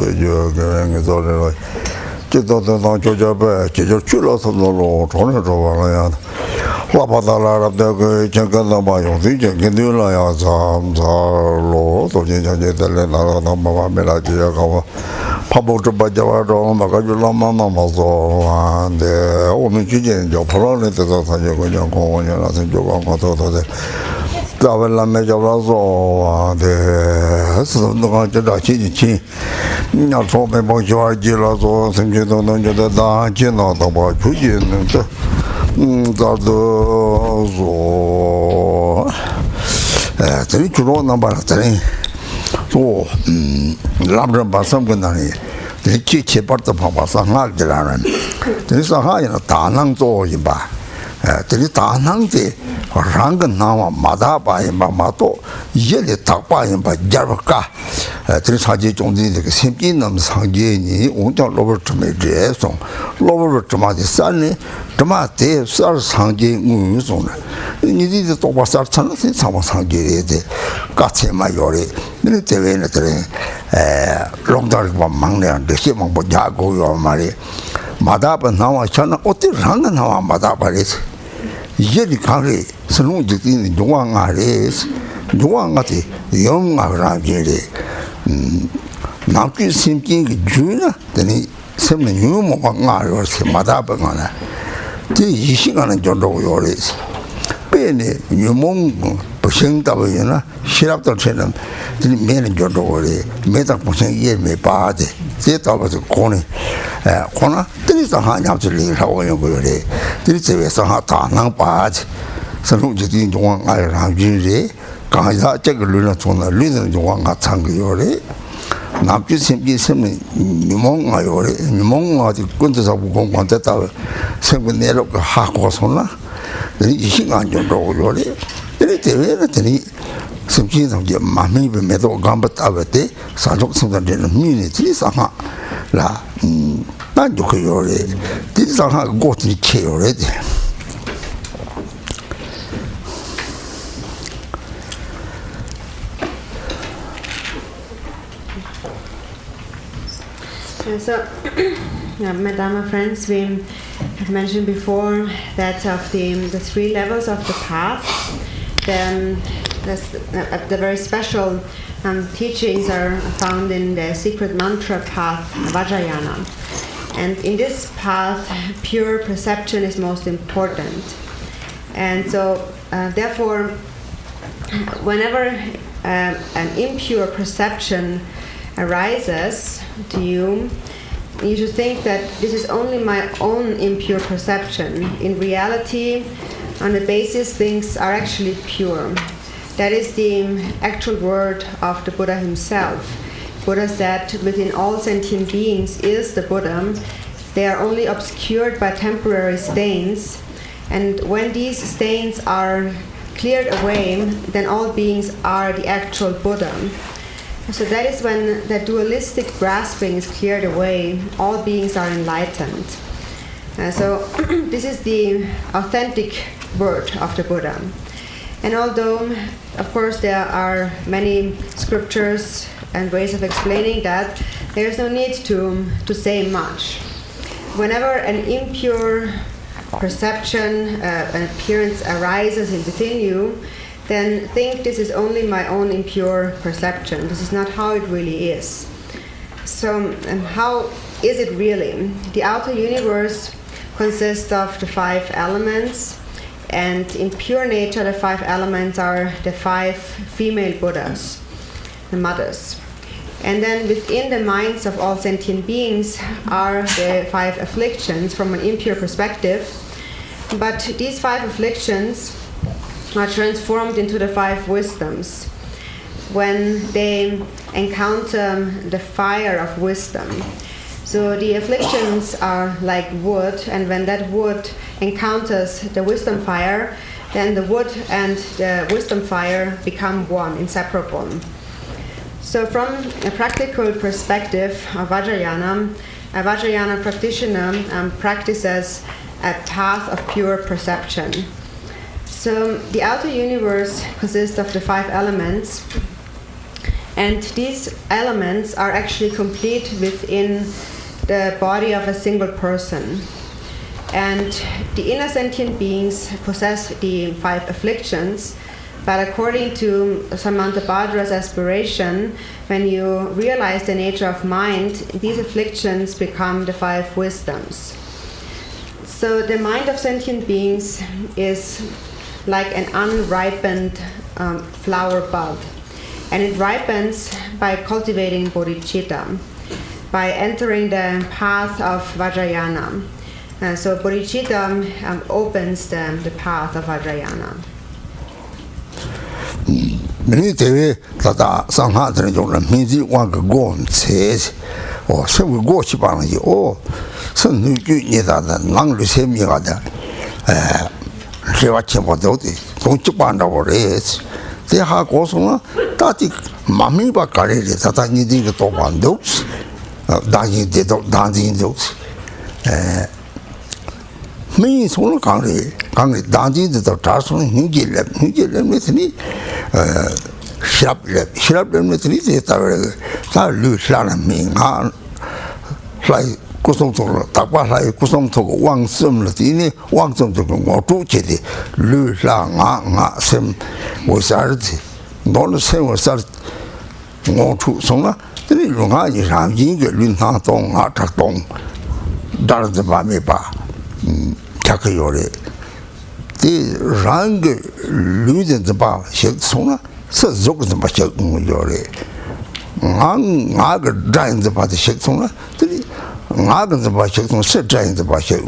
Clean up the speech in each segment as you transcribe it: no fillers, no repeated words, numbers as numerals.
you going is all just don't judge a bad, just chill out of the Lord, on it over. Lapatala of the Chakanabayo, the Jagindula, some Lord, or Jajatelena, Mela, Pabo to Bajavado, Magajula Mamazo, and the woman Kijin, your Polonet, and Jogo, Tavella Majavazo, the Dachi, not for me, Bonjour, Gilazo, and you don't know the Dachi, not about Pujin. Three to number three. So, Lambra Basamganani, the Chichi part of Papa there is a high in a Tanang Zoiba. There is Tanang, Rangan Nama, Madaba, and Mamato, Yeli Tapa, and Bajaraka. There is Haji Jondi, the Simpinum Sangini, Unta Lover to me, Jason, Lover to my son, Tomate, Sar Sangi Muzon. You need the top of Sartan, some Sangi, Gatsi Mayori, military, long dark Manga, the Simon Bojago, your Mari, Madaba, now I shall not put the Rangan now, Madaba is. Yeli Kari, Sanu Jitin, Juan Ares, Juan Gati, young Arajiri. Naki Simking Juna, then he sent me new Manga or Madabana. The Yishigan and Jodo Yoris. Penny, you mong, pushing Tavina, shut up the channel, the men in Jodo, made up pushing ye me party. Set up as a corner. Corner, there is a hand out to leave how you go. There is a hata, no bad. Sanu Jitin Juan Arajiri. Kaja check Luna Tona, Luna Juan Tangayore. Napi simply semi Mimong Ayore, Mimong, the Quintus of Gonteta, Seminero Hakosona, then Yishing on your dog. Then it is simply of your mammy, the metal gambit avete, Sajok Santa Minute, Saha, La Nanjokayore. This is a got in chair already. So, Madame friends, we have mentioned before that of the three levels of the path, the very special teachings are found in the secret mantra path, Vajrayana. And in this path, pure perception is most important. And so, therefore, whenever an impure perception arises to you, you should think that this is only my own impure perception. In reality, on the basis, things are actually pure. That is the actual word of the Buddha himself. Buddha said, within all sentient beings is the Buddha. They are only obscured by temporary stains, and when these stains are cleared away, then all beings are the actual Buddha. So that is when the dualistic grasping is cleared away, all beings are enlightened. So this is the authentic word of the Buddha. And although, of course, there are many scriptures and ways of explaining that, there is no need to say much. Whenever an impure perception, an appearance arises within you, then think this is only my own impure perception. This is not how it really is. So how is it really? The outer universe consists of the 5 elements, and in pure nature the 5 elements are the 5 female Buddhas, the mothers. And then within the minds of all sentient beings are the 5 afflictions from an impure perspective. But these 5 afflictions are transformed into the 5 wisdoms when they encounter the fire of wisdom. So the afflictions are like wood, and when that wood encounters the wisdom fire, then the wood and the wisdom fire become one, inseparable. So from a practical perspective of Vajrayana, a Vajrayana practitioner practices a path of pure perception. So the outer universe consists of the 5 elements, And these elements are actually complete within the body of a single person. And the inner sentient beings possess the 5 afflictions, but according to Samantabhadra's aspiration, when you realize the nature of mind, these afflictions become the 5 wisdoms. So the mind of sentient beings is like an unripened flower bud, and it ripens by cultivating bodhicitta, by entering the path of Vajrayana. So bodhicitta opens the path of Vajrayana. Many day that some hundred of means one could go and says, or some will go to you, or some new good that long the same year. She watch about don't you find our race? They have also that Mammy Bakari that I need to talk on those, dancing those. Me is one country, dancing to the Tarson, Hugel with me. Shrub them with me, that loose land mean, like Kusum to Tapala, Kusum to one sum Latini, one sum to go to Chitty, loose lang, same was arty. Don't the same was art. Go to Sona, the little high is I'm Jingle, Linha Tong, Artatong, Dar the Bamiba, Takayore. The rang luden the bar, shake sona, so zook the bashak yore. Nag drying the body shake sona, the nag the bashak, set drying the bashak.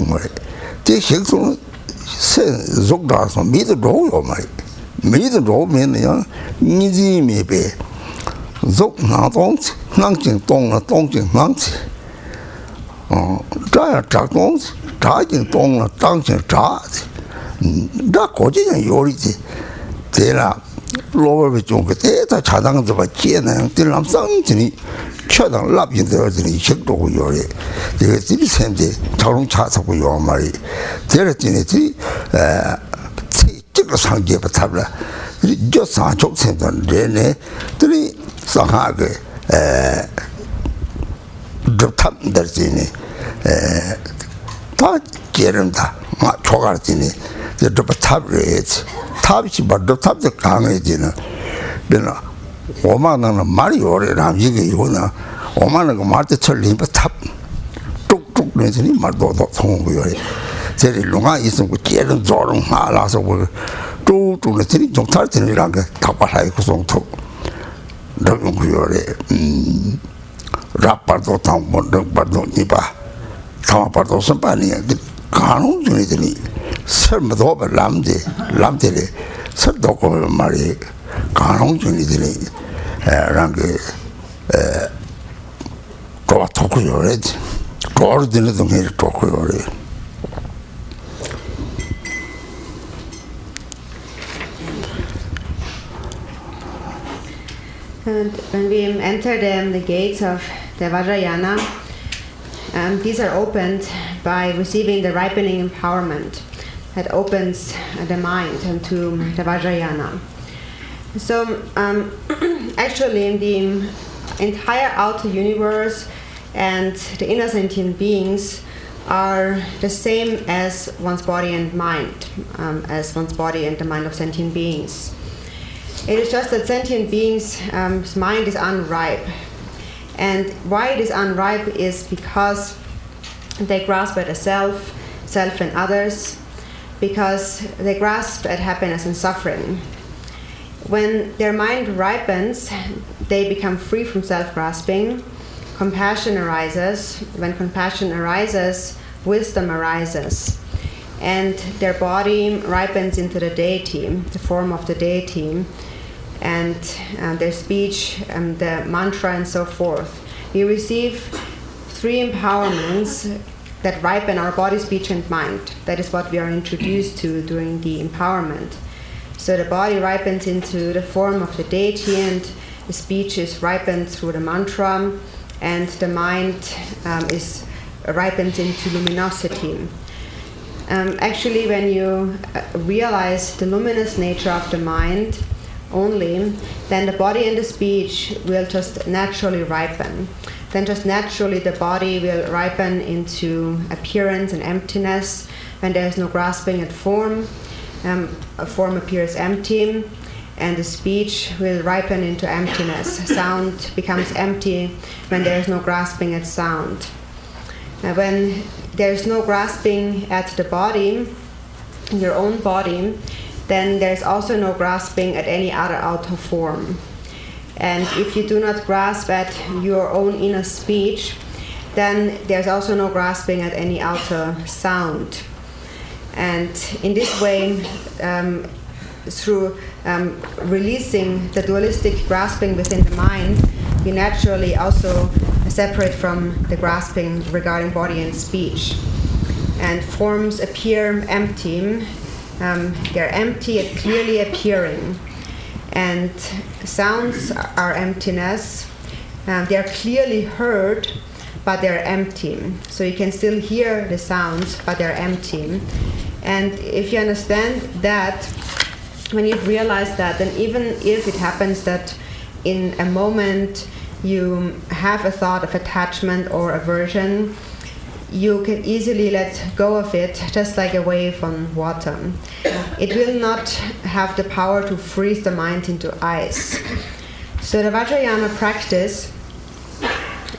The shake sona said zook dars on me the roll or my. Me the roll mean young, easy maybe. Zook not on, nunking tong, a tonking nunks. Dry a truck on, charging tong, a tonking charge. Da 거지는 요리지. 제가 로버비 좀 그때 다 자당도 받지는 들람 상진이 쳐당 랍인들들이 식도고 요리. 제가 들이 샘데 자동차 타고 요 말이. 제가 진이지 찍어 상계부 탑라. 저 사족 샘던 내내 들이 상하게 접탑들지니 다 게름다. 초가르지니 the top rates, tops, but the top the Kangajina. Then woman and a Mario and I'm Yiguna, woman and a Marta Charlie, but top took Nathan Mardo home. There is Lunga isn't with Karen Zorum, Halas over two to the city, don't touch any longer, Tapahai Kusong took. Don't you Rapardo town, but don't Nipa. Tamapardo Sampani, Kano Unity. 설마 도바 람데 설도고 말이 가능중이들이 랑게 또 토크요래 거르드는 동네 토크요래. And when we enter the gates of the Vajrayana, these are opened by receiving the ripening empowerment that opens the mind into the Vajrayana. So actually in the entire outer universe and the inner sentient beings are the same as one's body and mind, as one's body and the mind of sentient beings. It is just that sentient beings' mind is unripe. And why it is unripe is because they grasp at a self and others, because they grasp at happiness and suffering. When their mind ripens, they become free from self-grasping. Compassion arises. When compassion arises, wisdom arises. And their body ripens into the deity, the form of the deity, and their speech, the mantra, and so forth. We receive 3 empowerments that ripen our body, speech, and mind. That is what we are introduced to during the empowerment. So the body ripens into the form of the deity, and the speech is ripened through the mantra, and the mind is ripens into luminosity. Actually, when you realize the luminous nature of the mind, only, then the body and the speech will just naturally ripen. Then just naturally the body will ripen into appearance and emptiness when there is no grasping at form. A form appears empty, and the speech will ripen into emptiness. Sound becomes empty when there is no grasping at sound. When there is no grasping at the body, your own body, then there is also no grasping at any other outer form. And if you do not grasp at your own inner speech, then there's also no grasping at any outer sound. And in this way, through releasing the dualistic grasping within the mind, you naturally also separate from the grasping regarding body and speech. And forms appear empty. They're empty yet clearly appearing. And sounds are emptiness. They're clearly heard, but they're empty. So you can still hear the sounds, but they're empty. And if you understand that, when you realize that, then even if it happens that in a moment you have a thought of attachment or aversion, you can easily let go of it, just like a wave on water. It will not have the power to freeze the mind into ice. So the Vajrayana practice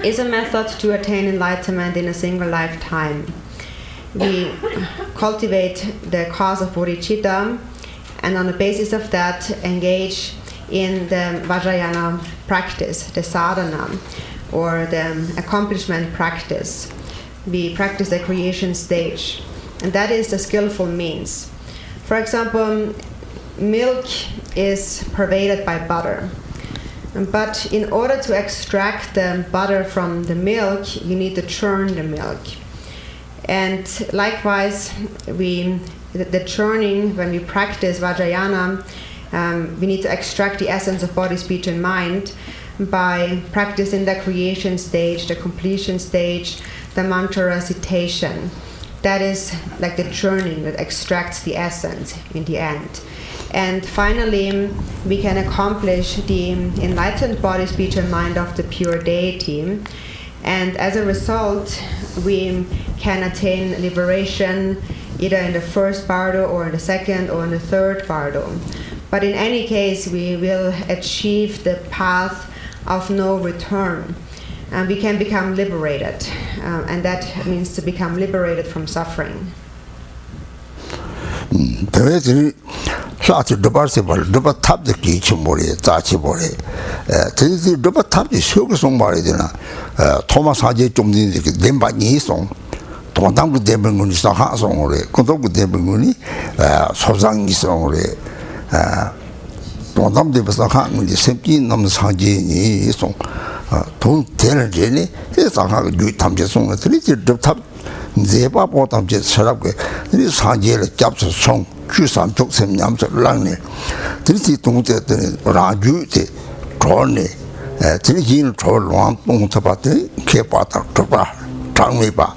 is a method to attain enlightenment in a single lifetime. We cultivate the cause of bodhicitta, and on the basis of that engage in the Vajrayana practice, the sadhana, or the accomplishment practice. We practice the creation stage, and that is the skillful means. For example, milk is pervaded by butter, but in order to extract the butter from the milk, you need to churn the milk. And likewise, the churning, when we practice Vajrayana, we need to extract the essence of body, speech, and mind by practicing the creation stage, the completion stage, the mantra recitation. That is like the churning that extracts the essence in the end. And finally, we can accomplish the enlightened body, speech, and mind of the pure deity. And as a result, we can attain liberation either in the first bardo, or in the second, or in the third bardo. But in any case, we will achieve the path of no return. And we can become liberated. And that means to become liberated from suffering. 사실 도바세발 도바 탑데 기침보리 자치보리 저기 도바 탑지 쇼그송 말이잖아 토마스 하제 좀 되는데 렘바니 송 도당부 대변군이 사하송으로 고도부 대변군이 소장이 송으로 도당부 사하군이 샘기 넘 사제니 송 돈 되는데 사하가 유탐제 송을 들이지 도탑 제바 보탐제 서랍게 이 사제를 잡서 송 주삼 족샘 냠서 랑네 들이 동제들 라주데 존네 들이진 졸롱 동타바데 개바다 도바 장미바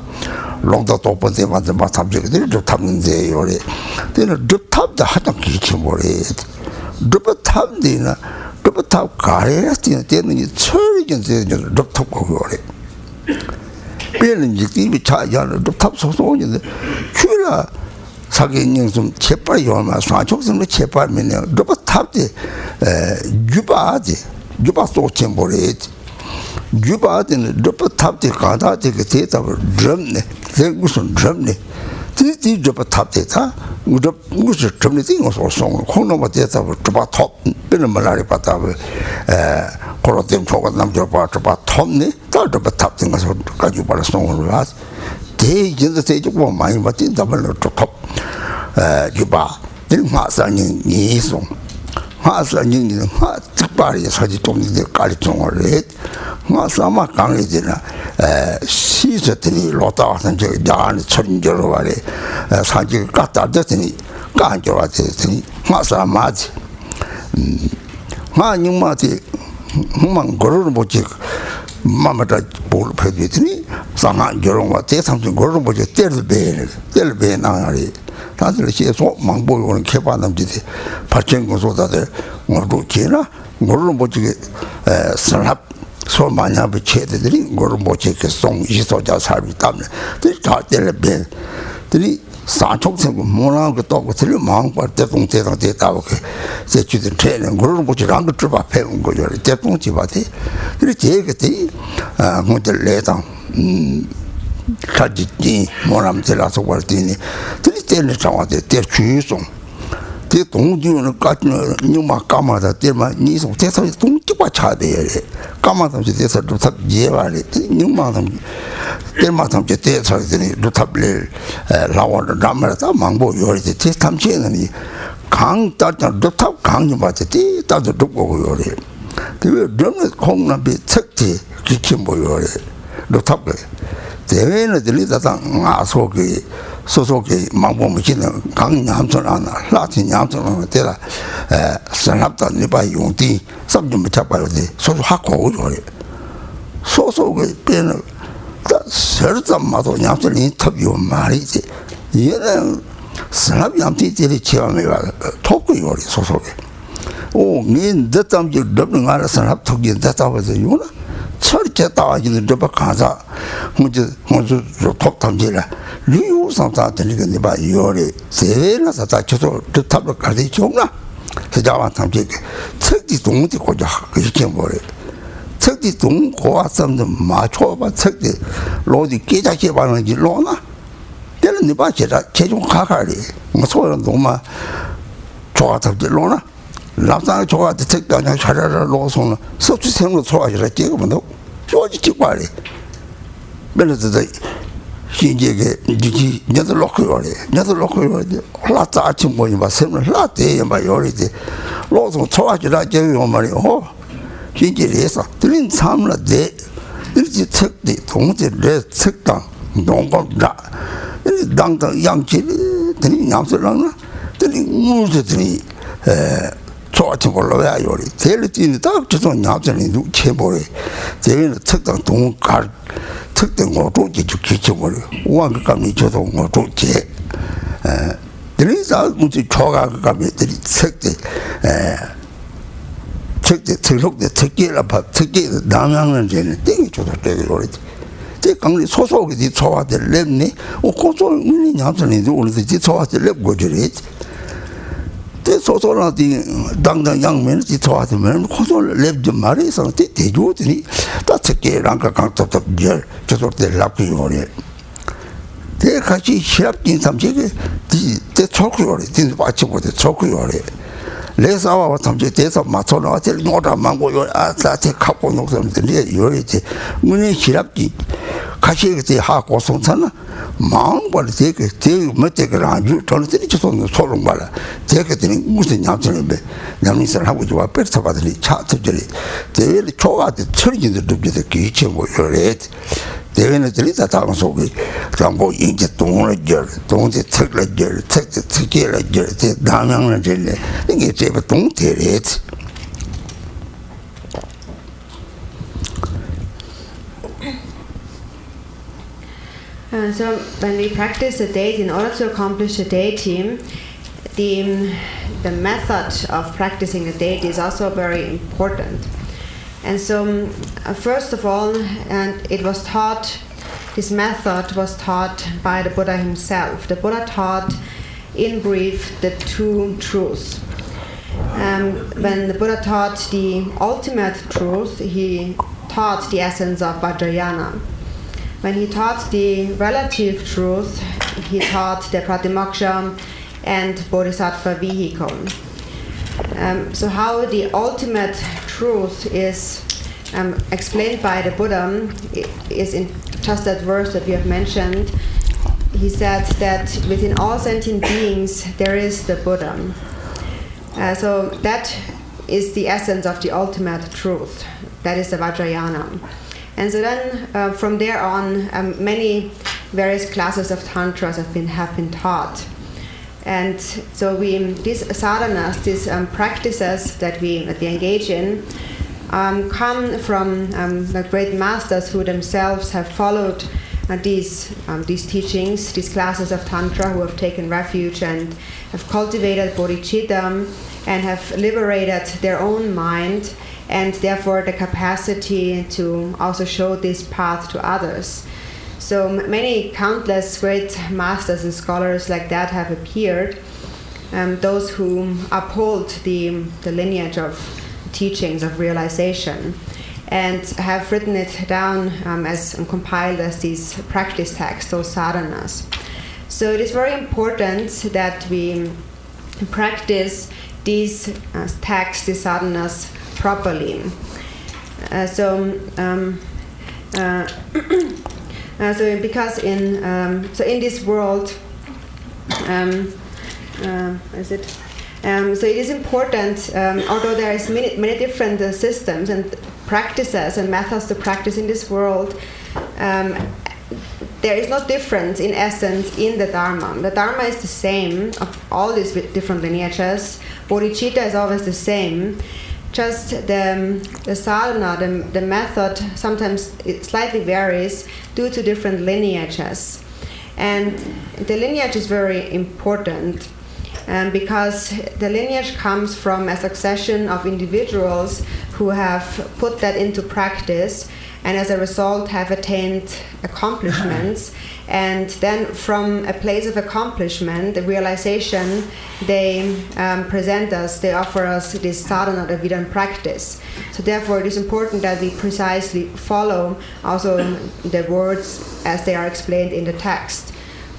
롱다 도번데 맞아 마탐제들 좀 탐는데 요래 되는 줍탑다 하던 기침보래 줍탑디나 줍탑 가래야 되는 철이긴 되는 줍탑 거래 배는 이제 차야는 줍탑 소소인데 큐라 사기는 좀 제빨이 얼마 사족선도 제빨면요 너가 탑데 유바 소침보래 유바드는 너가 탑데 가다데 그 대답을 drum네 무슨 drum네 뒤뒤 너가 탑데다 무슨 drum네 띵어서 송 콩노마 대답을 좁아 톱 빼는 말이 받다고 그렇게 저거 남자 봐 톱네 다 너가 탑된 거서 가지고 받아 송을 와 대진도 대주고 많이 받진 답을 톱 유바 일마사님 이송 마사님은 하 특별히 사지 동네 가르쳐를 해 마사마 강의지나 시저들이 로다한 저 야는 천저로 말에 사지 갖다 댔더니 간저와 됐더니 마사마지 마님마지 흥망 걸어를 보지 마마다 볼 패드니 상한 저런과 대상중 걸어 보지 때를 배는 나가리 다들 계속 망보고는 개발남지대 발전공소다들 뭐로 지나 뭐로 뭐지 산업 소 많이 하고 체들이 뭐로 뭐지 송 이소자 살이 때문에 다 때려배 들이 사촉생고 뭐라는 것도 없고 들이 망과 대동대당 대다고 제 주된 트레이닝 뭐로 뭐지 랑 것들 앞에 온 거죠 대동지 바디 들이 제게들이 뭐들 내당 가지지 뭐람들라서 벌더니 들이 때는 상황에 대 주의성 대 동지는 까지는 뉴마 까마다 때만 니서 대서 동지가 차대야 까마다 대서 루탑 예발이 뉴마다 때마다 대서 되니 루탑을 라원 라마다 망보 요리 대 탐지는 강 따자 루탑 강이 맞지 따도 듣고 요리 그 너는 공남비 특지 기침 보여요 루탑 대회는 들리다가 아소기 소속이 망보무지는 강냠선 하나 라틴 냠선 때라 산업다 네바 용디 삼좀 잡아야 돼 소소 하고 오래 소속의 배는 설점마도 냠선이 탑이오 말이지 얘는 산업 냠티들이 체험해가 토크 요리 소속에 오민 대담지 넓는 알아 산업 토기 대담해서 요나 철제 따와지는 저바 가자 먼저 톱탐지라 리우상다 들리게 네바 요리 세나서 다 쳐서 탑을 가지 좀나 세자와 탐지 특지 동지 고자 그렇게 뭐래 특지 동 고아섬도 맞춰봐 특지 로디 깨자게 반응이 로나 때는 네바 제가 최종 가가리 뭐 소는 너무 좋아하던지 로나 남산의 조가 특별한 차례를 놓고서는 섭취생으로 소화시라 찍으면 쪼지 찍발이 맨날도 신기하게 이제 ña들 놓고 요리 라따 아침 보니 봐 샘을 라떼 봐 요리데 로서 소화시라 찍으면 말이요 신기해서 들린 삶을 내 이제 특대 동지의 특당 농업다 당당 양질이 들린 양설랑나 들린 무엇들이 좋아진 걸로 왜 요리 제일 뛰는 딱 저도 냠전이 누체보래 제일 특당 동갈 특당 거도 기초버려 우왕감이 저도 거도 제 그래서 무슨 초가감이 들이 특대 특대 특록대 특기라 봐 특기 남양은 되는 땡이 저도 되게 요리 제 강리 소속이 좋아들 랩니 고소 문이 냠전이 오늘도 좋아들 랩 거지리 소소라디 당당 양면 지토하면 고소를 랩좀 말해서 대조더니 다 특게랑가 강답답 절 저sorte 랍기 요리 대 같이 시합진 삼식이 대 초크요리 딘 받치고대 초크요리 레사와 삼식 대서 맞춰서 어tel 노다 망고 요 아다테 갖고 녹선들 요리지 문이 시합지 같이 그때 하고 송산나 마음벌 되게 멋대가 아주 저는 저는 소름 말아 제게들이 무슨 냠처럼 남이선 하고 좋아 뺏어 받으니 차트들이 대회를 초가한테 처리진들 듣게 기체 뭐 요래 대회는 들리다 다음 속에 장고 인제 동을 절 동대 특을 절 특기를 절 남양을 절래 이게 제가 동대래 So when we practice the deity, in order to accomplish the deity, the method of practicing the deity is also very important. And so first of all, and it was taught, this method was taught by the Buddha himself. The Buddha taught in brief the two truths. When the Buddha taught the ultimate truth, he taught the essence of Vajrayana. When he taught the relative truth, he taught the Pratimoksha and Bodhisattva vehicle. So how the ultimate truth is explained by the Buddha is in just that verse that we have mentioned. He said that within all sentient beings there is the Buddha. So that is the essence of the ultimate truth. That is the Vajrayana. And so then, from there on, many various classes of tantras have been taught. And so these sadhanas, these practices that we engage in, come from the great masters who themselves have followed these teachings, these classes of Tantra, who have taken refuge and have cultivated bodhicitta and have liberated their own mind, and therefore the capacity to also show this path to others. So many countless great masters and scholars like that have appeared, those who uphold the lineage of teachings of realization, and have written it down and compiled as these practice texts, those sadhanas. So it is very important that we practice these texts, these sadhanas, properly. So because in this world, so it is important, although there is many different systems and practices and methods to practice in this world, there is no difference in essence in the Dharma. The Dharma is the same of all these different lineages. Bodhicitta is always the same. Just the sadhana, the method, sometimes it slightly varies due to different lineages. And the lineage is very important because the lineage comes from a succession of individuals who have put that into practice and as a result have attained accomplishments. And then from a place of accomplishment, the realization, they present us, they offer us this sadhana that we then practice. So therefore it is important that we precisely follow also the words as they are explained in the text.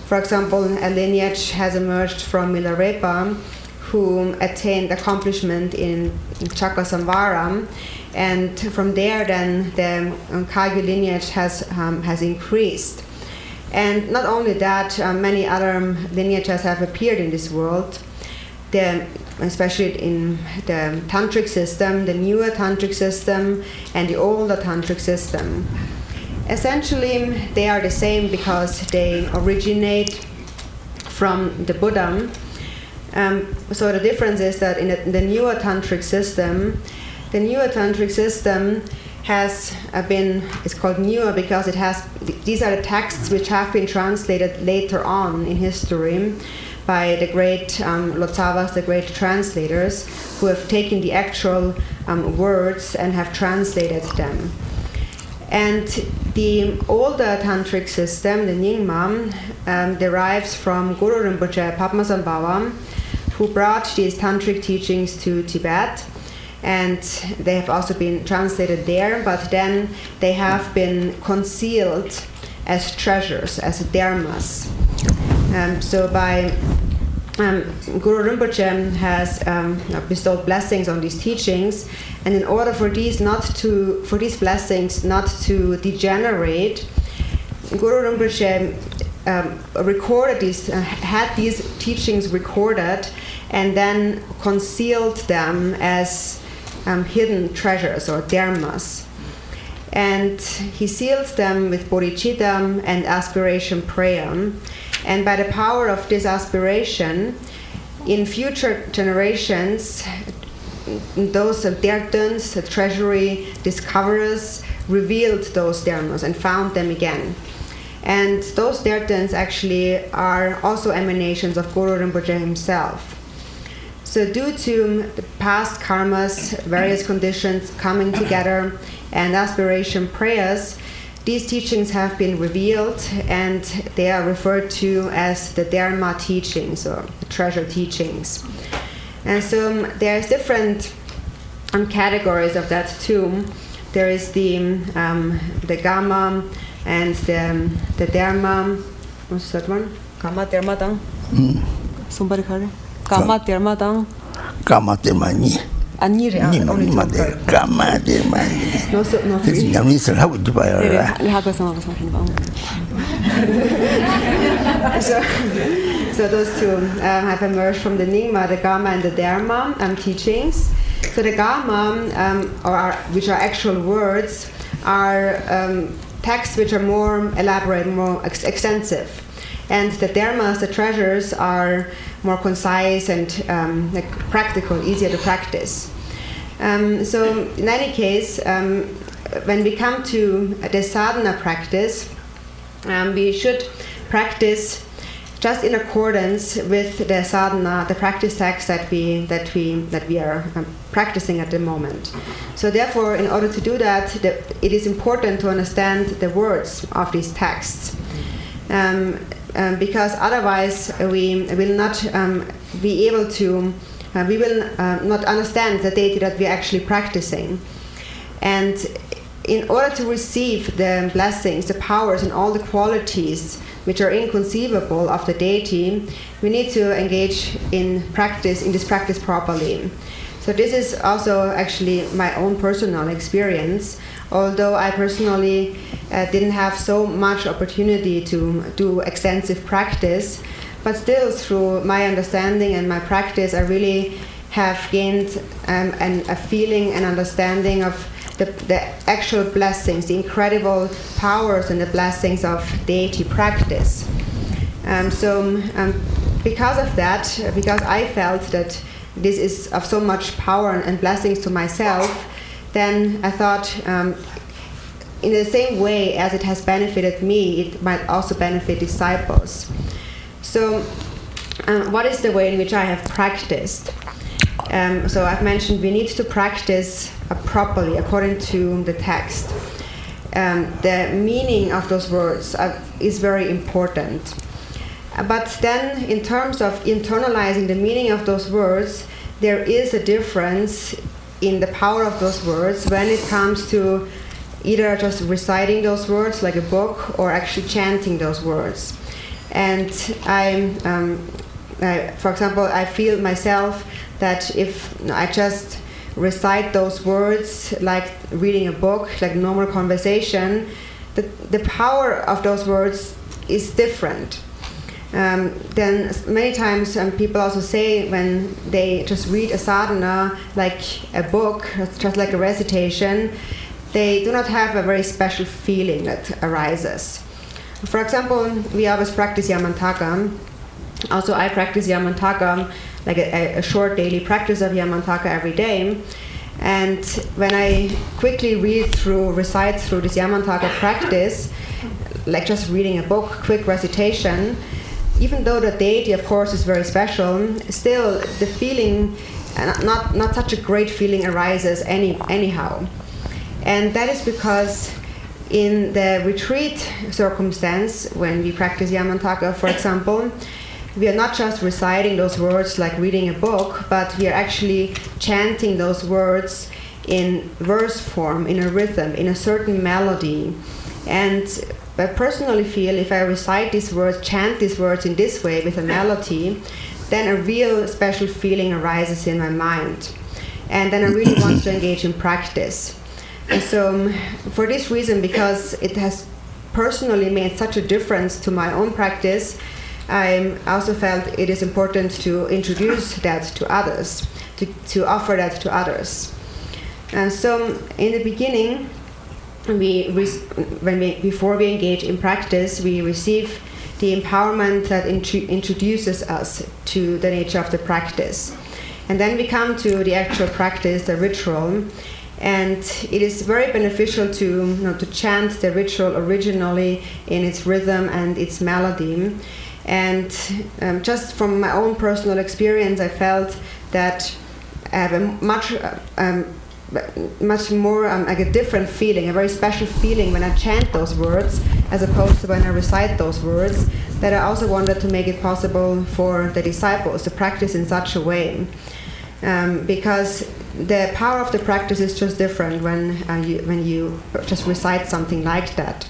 For example, a lineage has emerged from Milarepa, who attained accomplishment in Chakra-samvara, and from there then the Kagyu lineage has increased. And not only that, many other lineages have appeared in this world, especially in the tantric system, the newer tantric system, and the older tantric system. Essentially, they are the same because they originate from the Buddha. So the difference is that in the newer tantric system, has been, it's called newer because these are the texts which have been translated later on in history by the great Lotsavas, the great translators, who have taken the actual words and have translated them. And the older tantric system, the Nyingma, derives from Guru Rinpoche Padmasambhava, who brought these tantric teachings to Tibet. And they have also been translated there, but then they have been concealed as treasures, as dharmas. So by Guru Rinpoche has bestowed blessings on these teachings, and in order for these blessings not to degenerate, Guru Rinpoche had these teachings recorded, and then concealed them as hidden treasures or dharmas. And he sealed them with bodhicitta and aspiration prayer. And by the power of this aspiration, in future generations, those Dertans, the treasury discoverers, revealed those dharmas and found them again. And those Dertans actually are also emanations of Guru Rinpoche himself. So due to the past karmas, various conditions coming together, and aspiration prayers, these teachings have been revealed, and they are referred to as the Dharma teachings or the treasure teachings. And so there's different categories of that too. There is the Gama and the Dharma. What's that one? Gama Dharma Dang. Somebody call it. Gama Dharma Dang. Gama Dharma Ni. Ni Gama Dharma Ni. No. So those two have emerged from the Nyingma, the Gama and the Dharma teachings. So the Gama, which are actual words, are texts which are more elaborate, more extensive. And the dharmas, the treasures, are more concise and practical, easier to practice. So in any case, when we come to the sadhana practice, we should practice just in accordance with the sadhana, the practice text that we are practicing at the moment. So therefore, in order to do that, it is important to understand the words of these texts, because otherwise we will not be able to. We will not understand the deity that we are actually practicing, and in order to receive the blessings, the powers, and all the qualities which are inconceivable of the deity, we need to engage in this practice properly. So this is also actually my own personal experience. Although I personally didn't have so much opportunity to do extensive practice, but still through my understanding and my practice, I really have gained a feeling and understanding of the actual blessings, the incredible powers and the blessings of deity practice. Because of that, because I felt that this is of so much power and blessings to myself, then I thought in the same way as it has benefited me, it might also benefit disciples. So what is the way in which I have practiced? So I've mentioned we need to practice properly according to the text. The meaning of those words is very important. But then in terms of internalizing the meaning of those words, there is a difference in the power of those words when it comes to either just reciting those words like a book or actually chanting those words. And for example, I feel myself that if I just recite those words like reading a book, like normal conversation, the power of those words is different. Then many times people also say when they just read a sadhana like a book, just like a recitation, they do not have a very special feeling that arises. For example, we always practice Yamantaka. Also, I practice Yamantaka, like a short daily practice of Yamantaka every day. And when I quickly recite through this Yamantaka practice, like just reading a book, quick recitation, even though the deity, of course, is very special, still the feeling, not such a great feeling arises anyhow. And that is because in the retreat circumstance, when we practice Yamantaka, for example, we are not just reciting those words like reading a book, but we are actually chanting those words in verse form, in a rhythm, in a certain melody. And I personally feel if I recite these words, chant these words in this way with a melody, then a real special feeling arises in my mind. And then I really want to engage in practice. And so for this reason, because it has personally made such a difference to my own practice, I also felt it is important to introduce that to others, to offer that to others. And so in the beginning, before we engage in practice, we receive the empowerment that introduces us to the nature of the practice. And then we come to the actual practice, the ritual. And it is very beneficial to chant the ritual originally in its rhythm and its melody. And just from my own personal experience, I felt that I have a much more like a different feeling, a very special feeling when I chant those words as opposed to when I recite those words, that I also wanted to make it possible for the disciples to practice in such a way. Because the power of the practice is just different when you just recite something like that.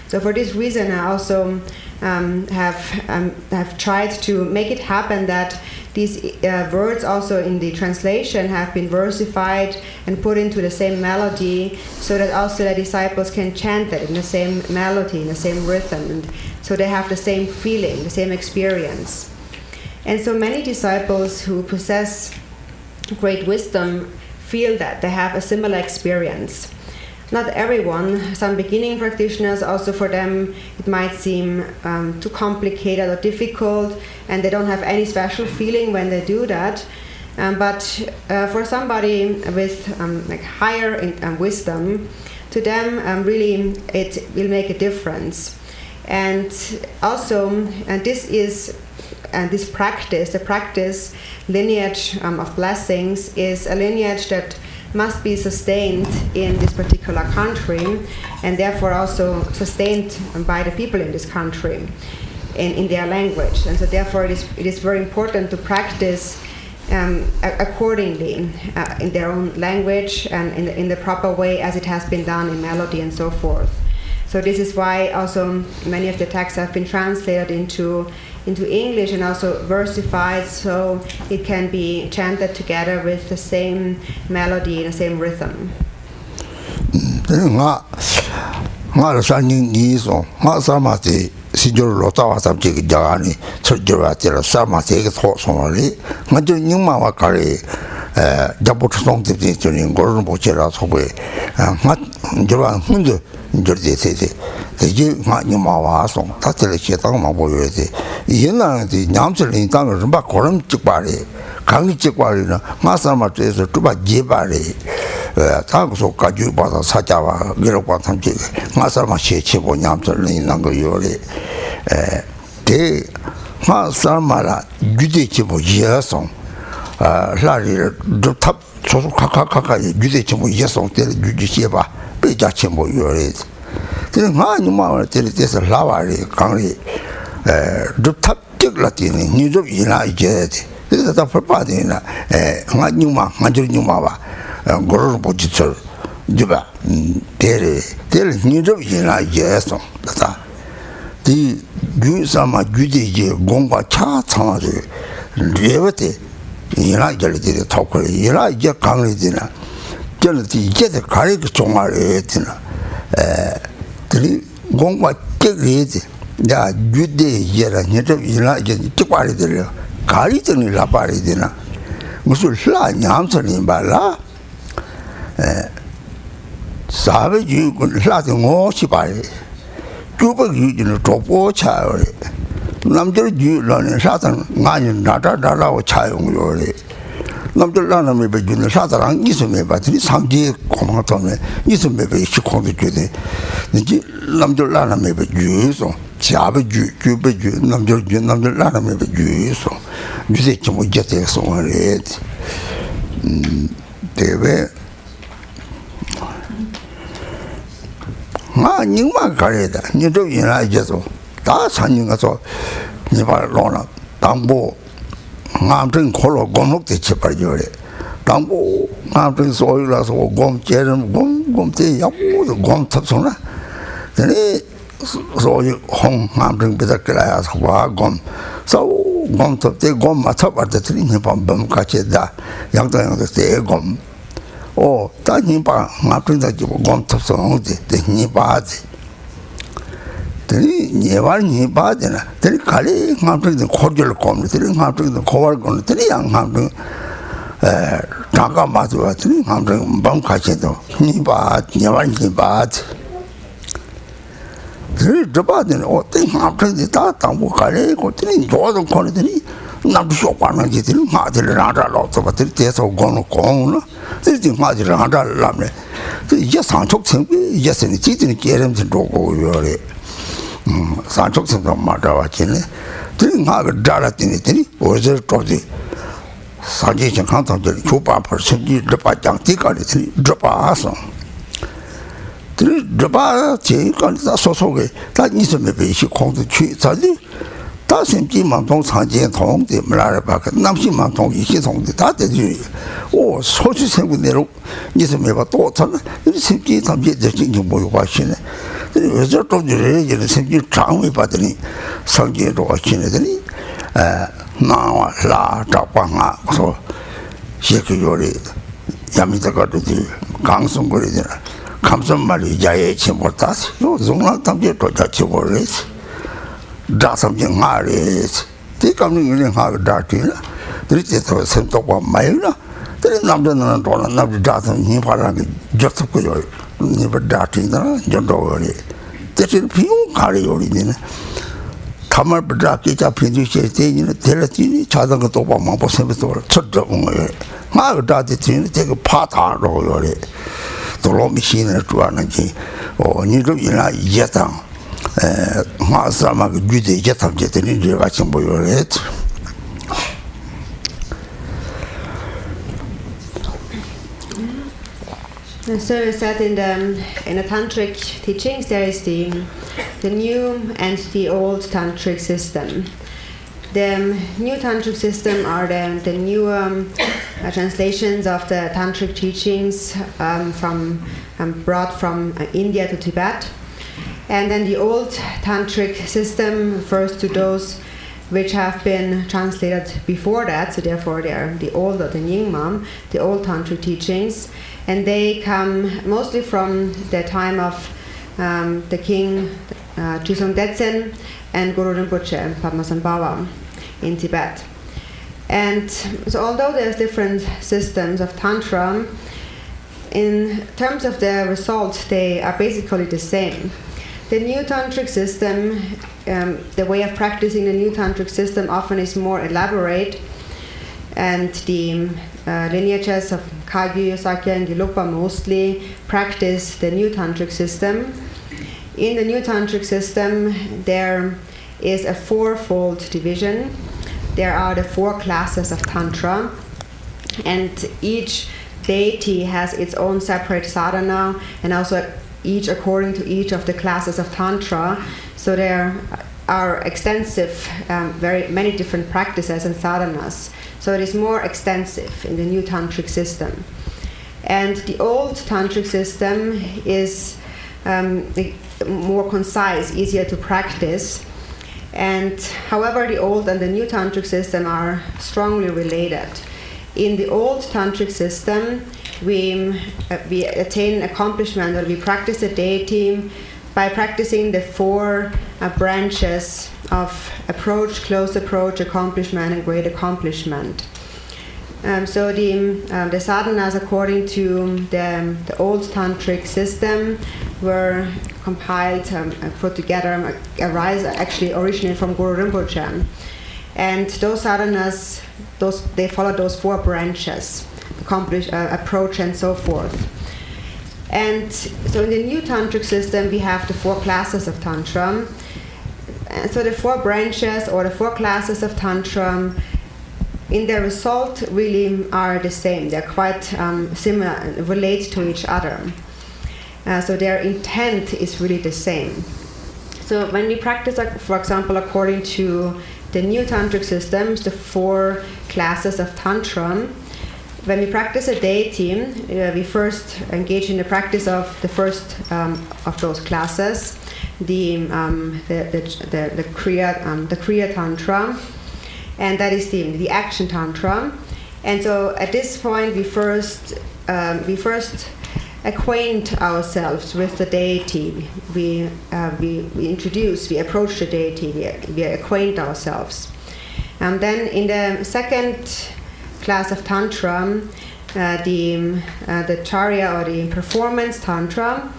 So for this reason, I also have tried to make it happen that these words also in the translation have been versified and put into the same melody, so that also the disciples can chant it in the same melody, in the same rhythm, and so they have the same feeling, the same experience. And so many disciples who possess great wisdom feel that they have a similar experience. Not everyone, some beginning practitioners, also for them it might seem too complicated or difficult, and they don't have any special feeling when they do that. But for somebody with like higher wisdom, to them really it will make a difference. And also, this practice, the practice lineage of blessings, is a lineage that must be sustained in this particular country, and therefore also sustained by the people in this country in their language. And so therefore it is very important to practice accordingly in their own language and in the proper way as it has been done in melody and so forth. So this is why also many of the texts have been translated into English and also versified, so it can be chanted together with the same melody and the same rhythm. ngā sāma ki jūde yatam jetani rīwa chīmbu yorēt. So it's said in the tantric teachings there is the new and the old tantric system. The new tantric system are the new translations of the tantric teachings brought from India to Tibet. And then the old tantric system refers to those which have been translated before that, so therefore they are the older, the Nyingma, the old tantric teachings. And they come mostly from the time of the king Trisong Detsen and Guru Rinpoche, Padmasambhava in Tibet. And so although there's different systems of Tantra, in terms of the results, they are basically the same. The new tantric system, the way of practicing the new tantric system often is more elaborate, and the lineages of Kagyu, Sakya, and Gelugpa mostly practice the new tantric system. In the new tantric system, there is a fourfold division. There are the 4 classes of Tantra, and each deity has its own separate sadhana, and also each according to each of the classes of Tantra. So there are extensive, very many different practices and sadhanas. So it is more extensive in the new tantric system. And the old tantric system is more concise, easier to practice. And however, the old and the new tantric system are strongly related. In the old tantric system, we attain accomplishment, or we practice the deity by practicing the 4 branches of approach, close approach, accomplishment, and great accomplishment. So the sadhanas according to the old tantric system were compiled, put together, originate from Guru Rinpoche. And those sadhanas, they follow those 4 branches, approach and so forth. And so in the new tantric system we have the 4 classes of Tantra. And so the 4 branches or the 4 classes of Tantra in their result really are the same. They're quite similar, relate to each other. So their intent is really the same. So when we practice, for example, according to the new tantric systems, the 4 classes of Tantra, when we practice a deity, we first engage in the practice of the first of those classes, the Kriya Tantra, and that is the action Tantra. And so at this point, we first acquaint ourselves with the deity. We approach the deity, we acquaint ourselves. And then in the second class of Tantra, the Charya or the performance Tantra.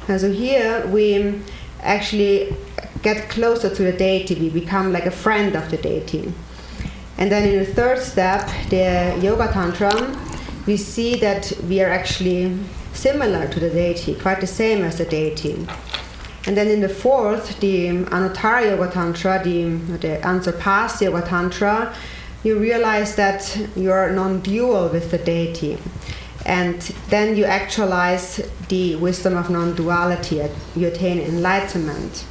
So here we actually get closer to the deity, we become like a friend of the deity. And then in the third step, the Yoga Tantra, we see that we are actually similar to the deity, quite the same as the deity. And then in the fourth, the Anuttara Yoga Tantra, the unsurpassed Yoga Tantra, you realize that you are non-dual with the deity. And then you actualize the wisdom of non-duality, you attain enlightenment.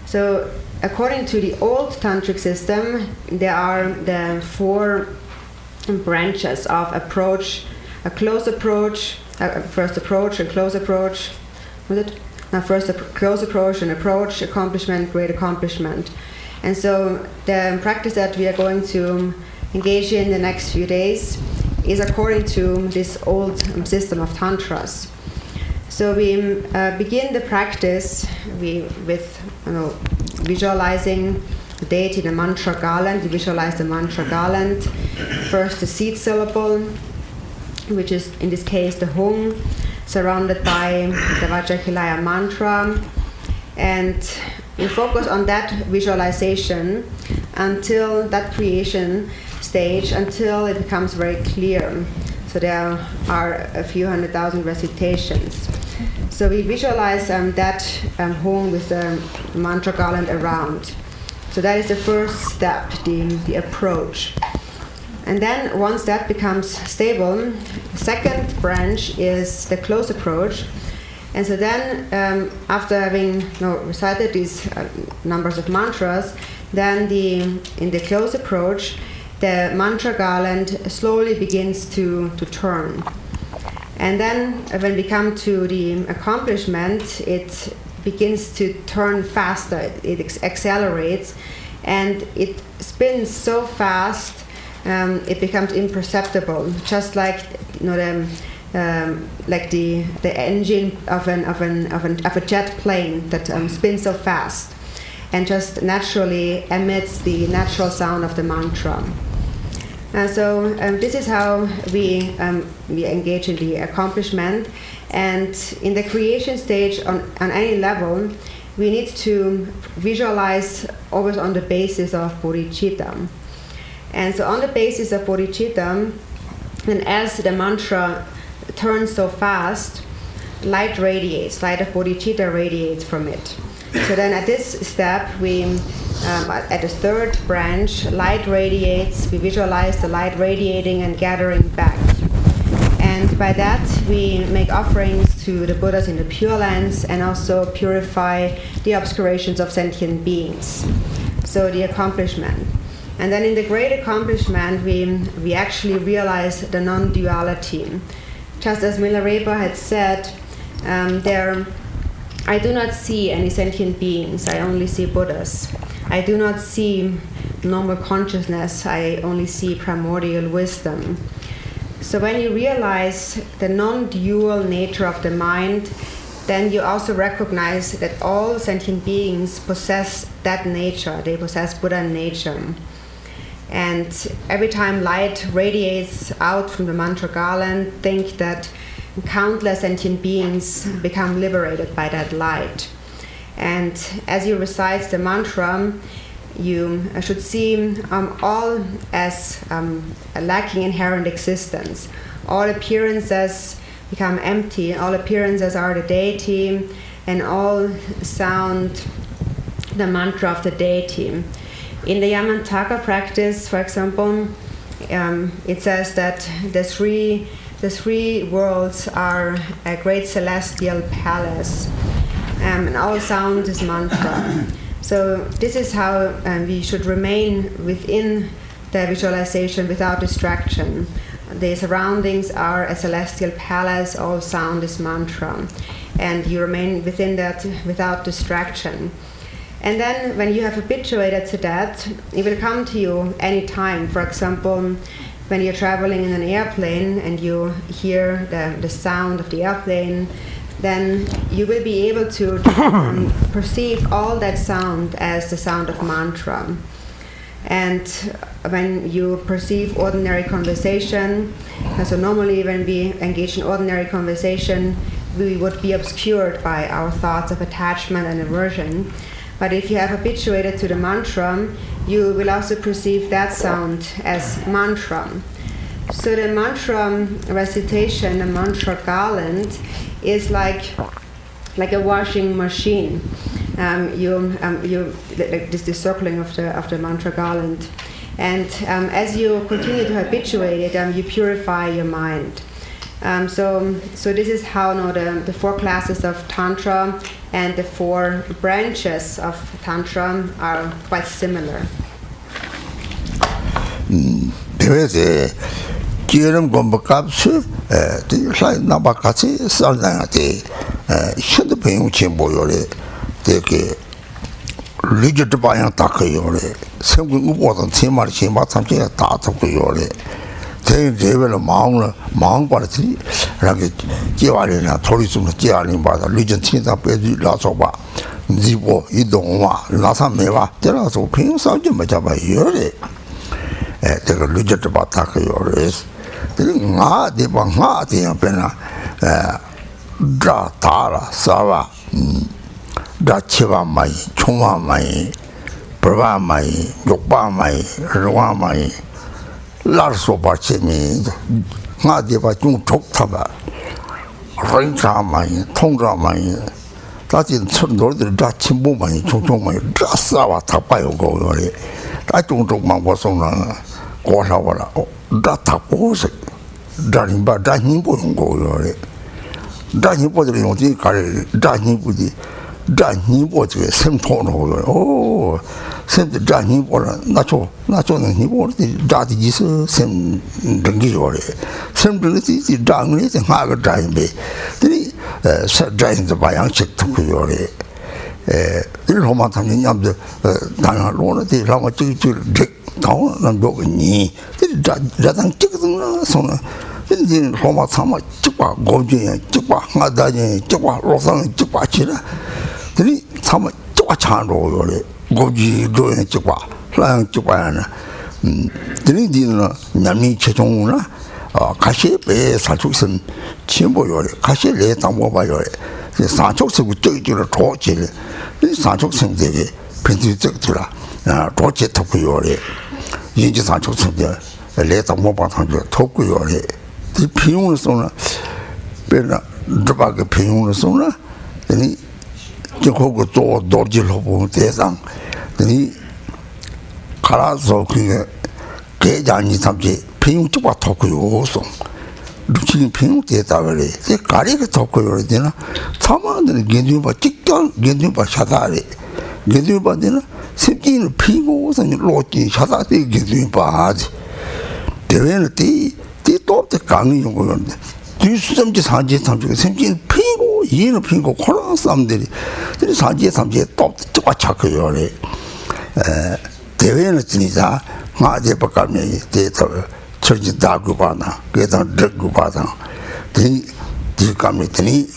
So according to the old tantric system, there are the 4 branches of approach, a close approach, first approach, a close approach, first a close approach, an approach, accomplishment, great accomplishment. And so the practice that we are going to engage in the next few days is according to this old system of tantras. So we begin the practice with visualizing the deity, the mantra garland. We visualize the mantra garland. First the seed syllable, which is in this case the Hung, surrounded by the Vajradhara mantra. And we focus on that visualization until that creation stage, until it becomes very clear. So there are a few 100,000 recitations. So we visualize that home with the mantra garland around. So that is the first step, the approach. And then once that becomes stable, the second branch is the close approach. And so then after having recited these numbers of mantras, then in the close approach, the mantra garland slowly begins to turn. And then when we come to the accomplishment, it begins to turn faster, it accelerates, and it spins so fast it becomes imperceptible, just like the engine of a jet plane that spins so fast and just naturally emits the natural sound of the mantra. So this is how we engage in the accomplishment, and in the creation stage on any level, we need to visualize always on the basis of bodhicitta. And so on the basis of bodhicitta, and as the mantra turns so fast, light radiates, light of bodhicitta radiates from it. So then at this step, at the third branch, light radiates, we visualize the light radiating and gathering back. And by that, we make offerings to the Buddhas in the Pure Lands and also purify the obscurations of sentient beings. So the accomplishment. And then in the great accomplishment, we actually realize the non-duality. Just as Milarepa had said, I do not see any sentient beings, I only see Buddhas. I do not see normal consciousness, I only see primordial wisdom. So when you realize the non-dual nature of the mind, then you also recognize that all sentient beings possess that nature, they possess Buddha nature. And every time light radiates out from the mantra garland, think that countless sentient beings become liberated by that light. And as you recite the mantra, you should see all as lacking inherent existence. All appearances become empty, all appearances are the deity, and all sound the mantra of the deity. In the Yamantaka practice, for example, it says that the three worlds are a great celestial palace, and all sound is mantra. So this is how we should remain within the visualization without distraction. The surroundings are a celestial palace, all sound is mantra, and you remain within that without distraction. And then when you have habituated to that, it will come to you any time. For example, when you're traveling in an airplane and you hear the sound of the airplane, then you will be able to perceive all that sound as the sound of mantra. And when you perceive ordinary conversation, so normally when we engage in ordinary conversation, we would be obscured by our thoughts of attachment and aversion. But if you have habituated to the mantra, you will also perceive that sound as mantra. So the mantra recitation, the mantra garland, is like a washing machine. This is circling of the mantra garland, and as you continue to habituate it, you purify your mind. So this is how the four classes of Tantra and the four branches of Tantra are quite similar. Kiram Gombakapsu, the Nabakati, Saldangati, should be Chimboyore, take Rigid Bayan Takayore, something wasn't Timar Chimbatanki, Tatakayore. They will Mount Party, Ragged Giarina, tourism, Giarin by the Legion Lasoba, Zibo, Idonwa, Lasameva, there are so pins out of Majaba Yore. Take a legit about Takayores. The Banga, the Pena, Dra Tara, Sava, Dachiva Mai, Chuma Mai, Prava Mai, Yoba Mai, Rwa Mai. Larso Bachemi, Nadiba Tung Toktaba, 人渣많이, 통자 많이, 다진 천도들 다 친부 많이, 종종 많이, 다 싸와 다 봐요, 거기. 다 종종만 보소나, 고사와라, 다 보세. 다 힘봐, 다 힘보는 거기. 다 힘보들이 용지 가리, 다 힘보지, 다 힘보지, 샘토는 거기. 오, 샘도 다 힘보라, 나초는 힘보지, 다 뒤지서 샘 등기 요래. 샘 등기 장을 해서 하가 장배. 자인도 방향식 듣고 요래. 일로만 타면 냠도 나는 로는데 라마 찍찍 나오는 거니. 자당 찍는 손은 근데 로마 참아 찍바 고지에 찍바 하다니 찍바 로상 찍바 치라. 근데 참아 찍바 찬로 요래. 고지 도에 찍바 라양 찍바나. 드리디는 남이 최종우나 가시에 배 사축선 침보요래 가시에 담보봐요래 사축선고 저기를 도지를 사축선되게 펜트 적더라 도지 덮고요래 인지 사축선데 내 담보봐탕도 덮고요래 이 비용을 쏘나 배나 드바게 비용을 쏘나 아니 저거 또 도지를 보면 대상 아니 갈아서 그게 개장이 삼지 비용 쪽과 덮고요. 루치는 비용 대다 그래. 제 가리가 덮고요. 되나? 사만들은 견디바 직전 견디바 샤다리. 견디바 되나? 습기는 피고서 로치 샤다리 견디바. 대회는 또 강의 용거인데. 뒤수점지 산지 삼지 습기는 피고 이는 피고 코로나 사람들이 그 산지 삼지 또 쪽과 착고요. 대회는 진짜 마제 박감이 대터 철지 다구 받아 그다 득구 받아 이 감이 되니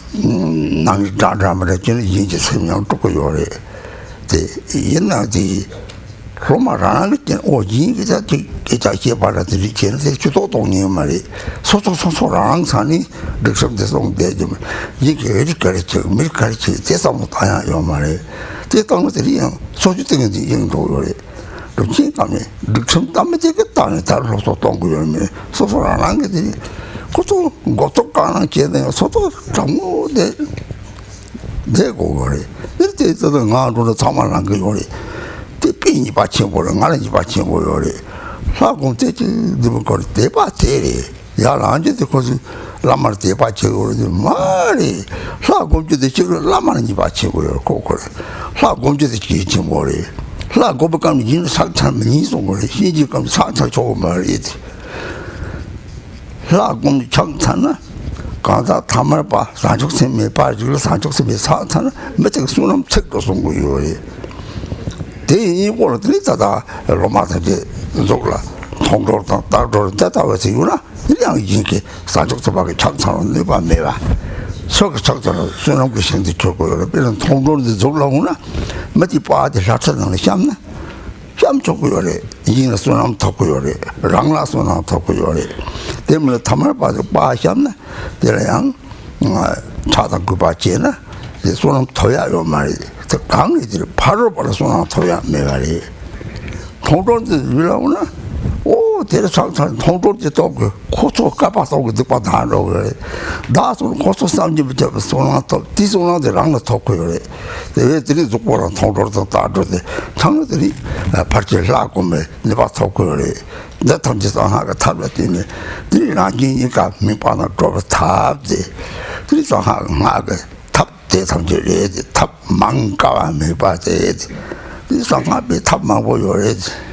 낭이 다다마를 지는 이제 설명 듣고 요래 대 옛날에 로마라는 게 오지 그자 기자기 받아들이 지는 주도 동네 말이 소소소소랑 산이 득섬돼서 온대지 이게 어디까지 밀까지 대서 못하냐 요 말이 대통령들이 소주 때문에 영도 요래 그렇지 감이 득섬 담에 되겠다는 달로서 동구열매 소소라는 게 그것도 고속가는 게네 소도 정모대 내고 그래 이때 있어도 나로는 참말한 거 요래 대빈이 받쳐보려 나는지 받쳐보려 하고 대지 누구 걸 대바테리 야라 앉아도 거기 라마를 대바쳐오려 말이 하고 저도 지금 라마는지 받쳐보려 그걸 하고 저도 지지 뭐래 하고 보면 이는 상처는 이송을 시지감 상처 좋은 말이지 하고 정탄나 가다 담을 봐 사족sem에 빠지고 사족sem에 사탄은 몇적 수놈 책도 송고요 대이고를 들이다가 로마한테 속라 통로로 따로 따다와서 유나 그냥 이게 사족서밖에 창창은 내봐 내봐 속 창창은 수놈 그 생도 좋고요 이런 통로로 속라구나 몇이 빠지 사탄은 샴나 샴 좋고요래 이는 수놈 덮고요래 랑라 수놈 덮고요래 때문에 담을 빠져 빠샴나 대량 차단 그 빠지나 수놈 터야요 말이지 그 강의들이 바로 수놈 터야 매가리 통로들 위라구나 오 대상산 통로들 또 고소 까봐서 그 득받아 하러 그래 나서 고소 삼집부터 수놈 터 뒤수놈들 랑라 덮고요래 왜들이 죽고라 통로도 따르데 장로들이 발질 나고매 내가 덮고요래 내 탐지서 하나가 탑렸더니 들이 나기니까 민파나 또 탑지 그래서 하가 탑 대상질이 탑 망가와 매바지 이 상합이 탑만 보여야지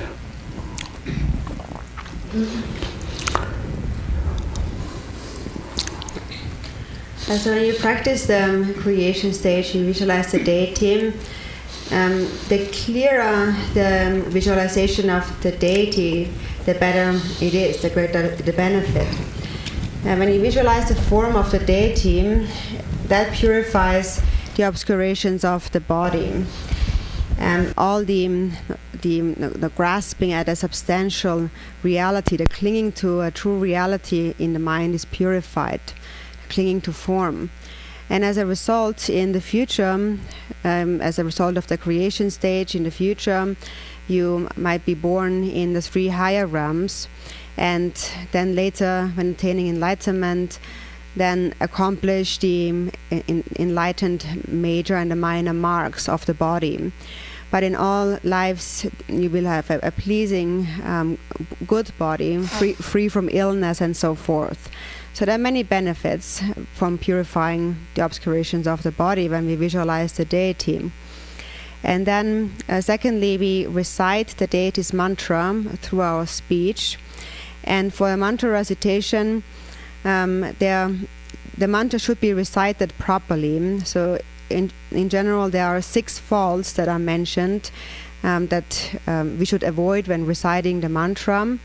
So when you practice the creation stage, you visualize the deity. The clearer the visualization of the deity, the better it is, the greater the benefit. And when you visualize the form of the deity, that purifies the obscurations of the body. All the grasping at a substantial reality, the clinging to a true reality in the mind is purified, clinging to form. And as a result, in the future, as a result of the creation stage, in the future, you might be born in the 3 higher realms, and then later, when attaining enlightenment, then accomplish the enlightened major and the minor marks of the body. But in all lives, you will have a pleasing, good body, free from illness and so forth. So there are many benefits from purifying the obscurations of the body when we visualize the deity. And then, secondly, we recite the deity's mantra through our speech. And for a mantra recitation, the mantra should be recited properly. So in general, there are 6 faults that are mentioned that we should avoid when reciting the mantra.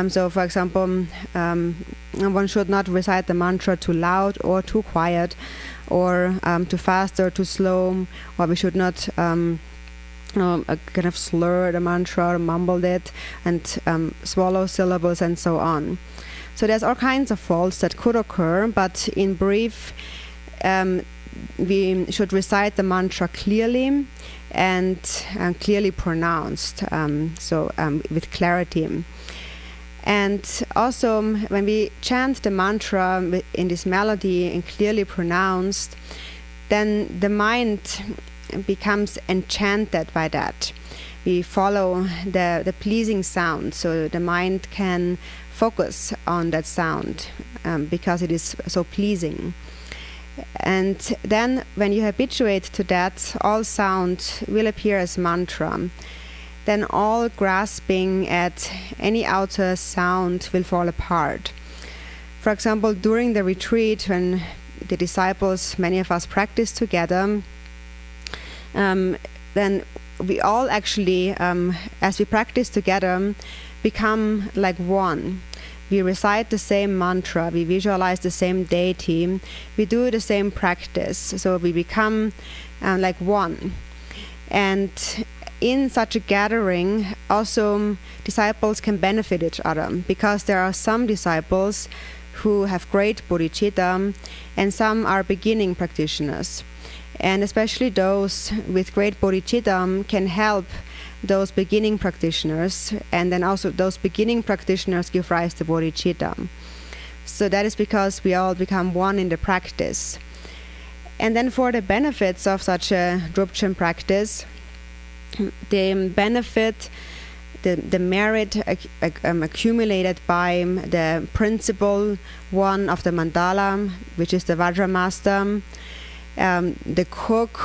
So, for example, one should not recite the mantra too loud or too quiet, or too fast or too slow, or we should not kind of slur the mantra or mumble it and swallow syllables and so on. So there's all kinds of faults that could occur, but in brief, we should recite the mantra clearly and clearly pronounced, with clarity. And also, when we chant the mantra in this melody and clearly pronounced, then the mind becomes enchanted by that. We follow the pleasing sound, so the mind can focus on that sound because it is so pleasing. And then when you habituate to that, all sound will appear as mantra. Then all grasping at any outer sound will fall apart. For example, during the retreat, when the disciples, many of us practice together, then we all actually, as we practice together, become like one. We recite the same mantra, we visualize the same deity, we do the same practice, so we become like one. And in such a gathering, also disciples can benefit each other, because there are some disciples who have great bodhicitta and some are beginning practitioners. And especially those with great bodhicitta can help those beginning practitioners, and then also those beginning practitioners give rise to bodhicitta. So that is because we all become one in the practice. And then for the benefits of such a Drupchen practice, the benefit, the merit accumulated by the principal one of the mandala, which is the Vajra master, the cook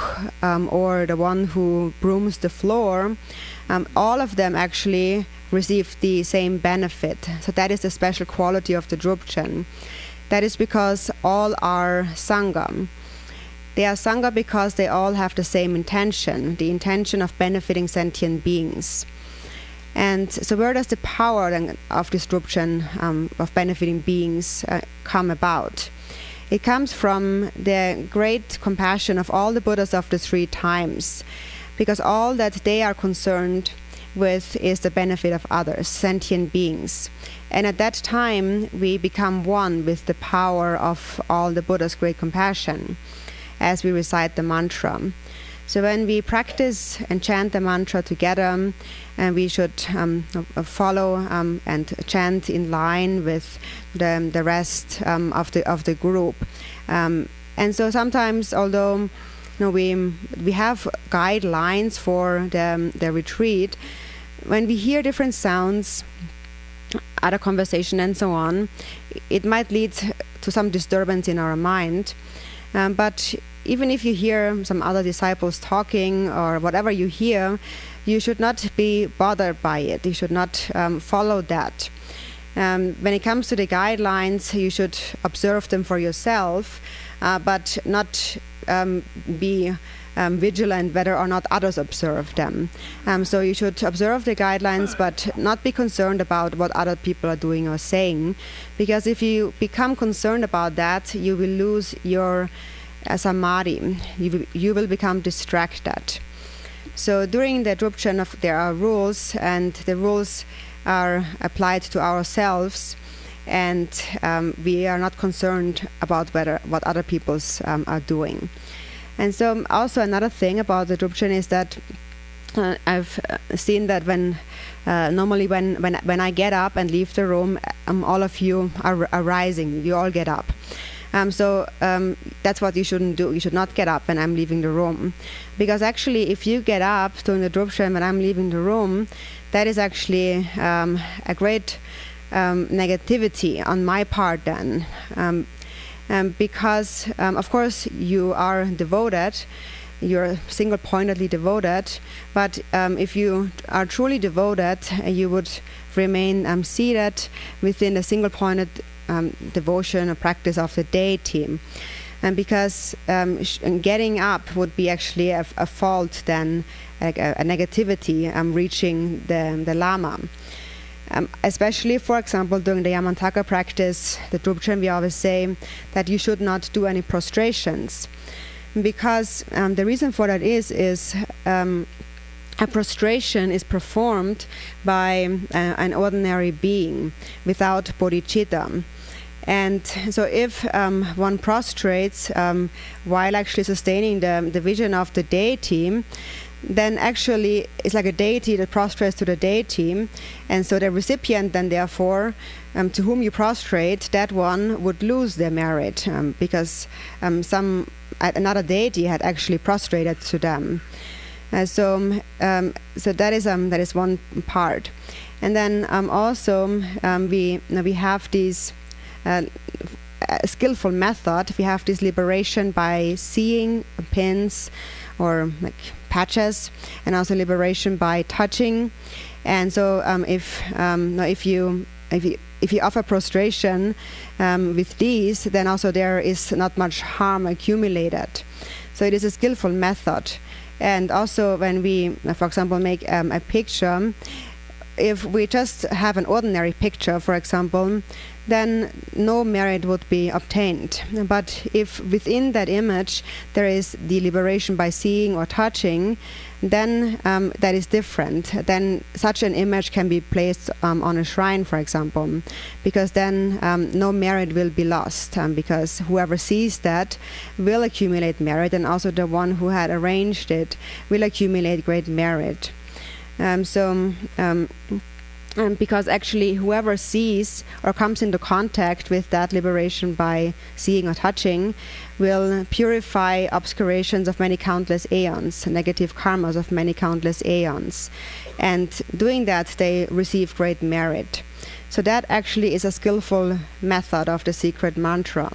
or the one who brooms the floor, all of them actually receive the same benefit. So that is the special quality of the Drupchen. That is because all are Sangha. They are Sangha because they all have the same intention, the intention of benefiting sentient beings. And so where does the power then of this Drupchen of benefiting beings come about? It comes from the great compassion of all the Buddhas of the 3 times, because all that they are concerned with is the benefit of others, sentient beings. And at that time, we become one with the power of all the Buddha's great compassion as we recite the mantra. So when we practice and chant the mantra together, and we should follow and chant in line with the rest of the group. And so sometimes, although we have guidelines for the retreat, when we hear different sounds, other conversation and so on, it might lead to some disturbance in our mind. But even if you hear some other disciples talking or whatever you hear, you should not be bothered by it. You should not follow that. When it comes to the guidelines, you should observe them for yourself, but not be vigilant whether or not others observe them. So you should observe the guidelines, but not be concerned about what other people are doing or saying, because if you become concerned about that, you will lose your samadhi. You will become distracted. So during the Drupchen, there are rules, and the rules are applied to ourselves, and we are not concerned about what other people are doing. And so also another thing about the Drupchen is that I've seen that normally when I get up and leave the room, all of you are rising. You all get up. So that's what you shouldn't do. You should not get up when I'm leaving the room. Because actually, if you get up during the Drupchen when I'm leaving the room, that is actually a great negativity on my part then. Because, of course, you are devoted, you're single-pointedly devoted, but if you are truly devoted, you would remain seated within the single-pointed devotion or practice of the deity. And because getting up would be actually a fault then, like a negativity reaching the Lama. Especially, for example, during the Yamantaka practice, the Drupchen, we always say that you should not do any prostrations. Because the reason for that is a prostration is performed by an ordinary being without bodhicitta. And so if one prostrates while actually sustaining the vision of the deity, then actually it's like a deity that prostrates to the deity, and so the recipient then therefore to whom you prostrate, that one would lose their merit because another deity had actually prostrated to them. So that is one part, and then also we have these skillful method. We have this liberation by seeing pins or like patches, and also liberation by touching. And so if you offer prostration with these, then also there is not much harm accumulated. So it is a skillful method. And also when we, for example, make a picture, if we just have an ordinary picture, for example, then no merit would be obtained. But if within that image there is the liberation by seeing or touching, then that is different. Then such an image can be placed on a shrine, for example, because then no merit will be lost, because whoever sees that will accumulate merit, and also the one who had arranged it will accumulate great merit. Because actually whoever sees or comes into contact with that liberation by seeing or touching will purify obscurations of many countless aeons, negative karmas of many countless aeons. And doing that, they receive great merit. So that actually is a skillful method of the secret mantra.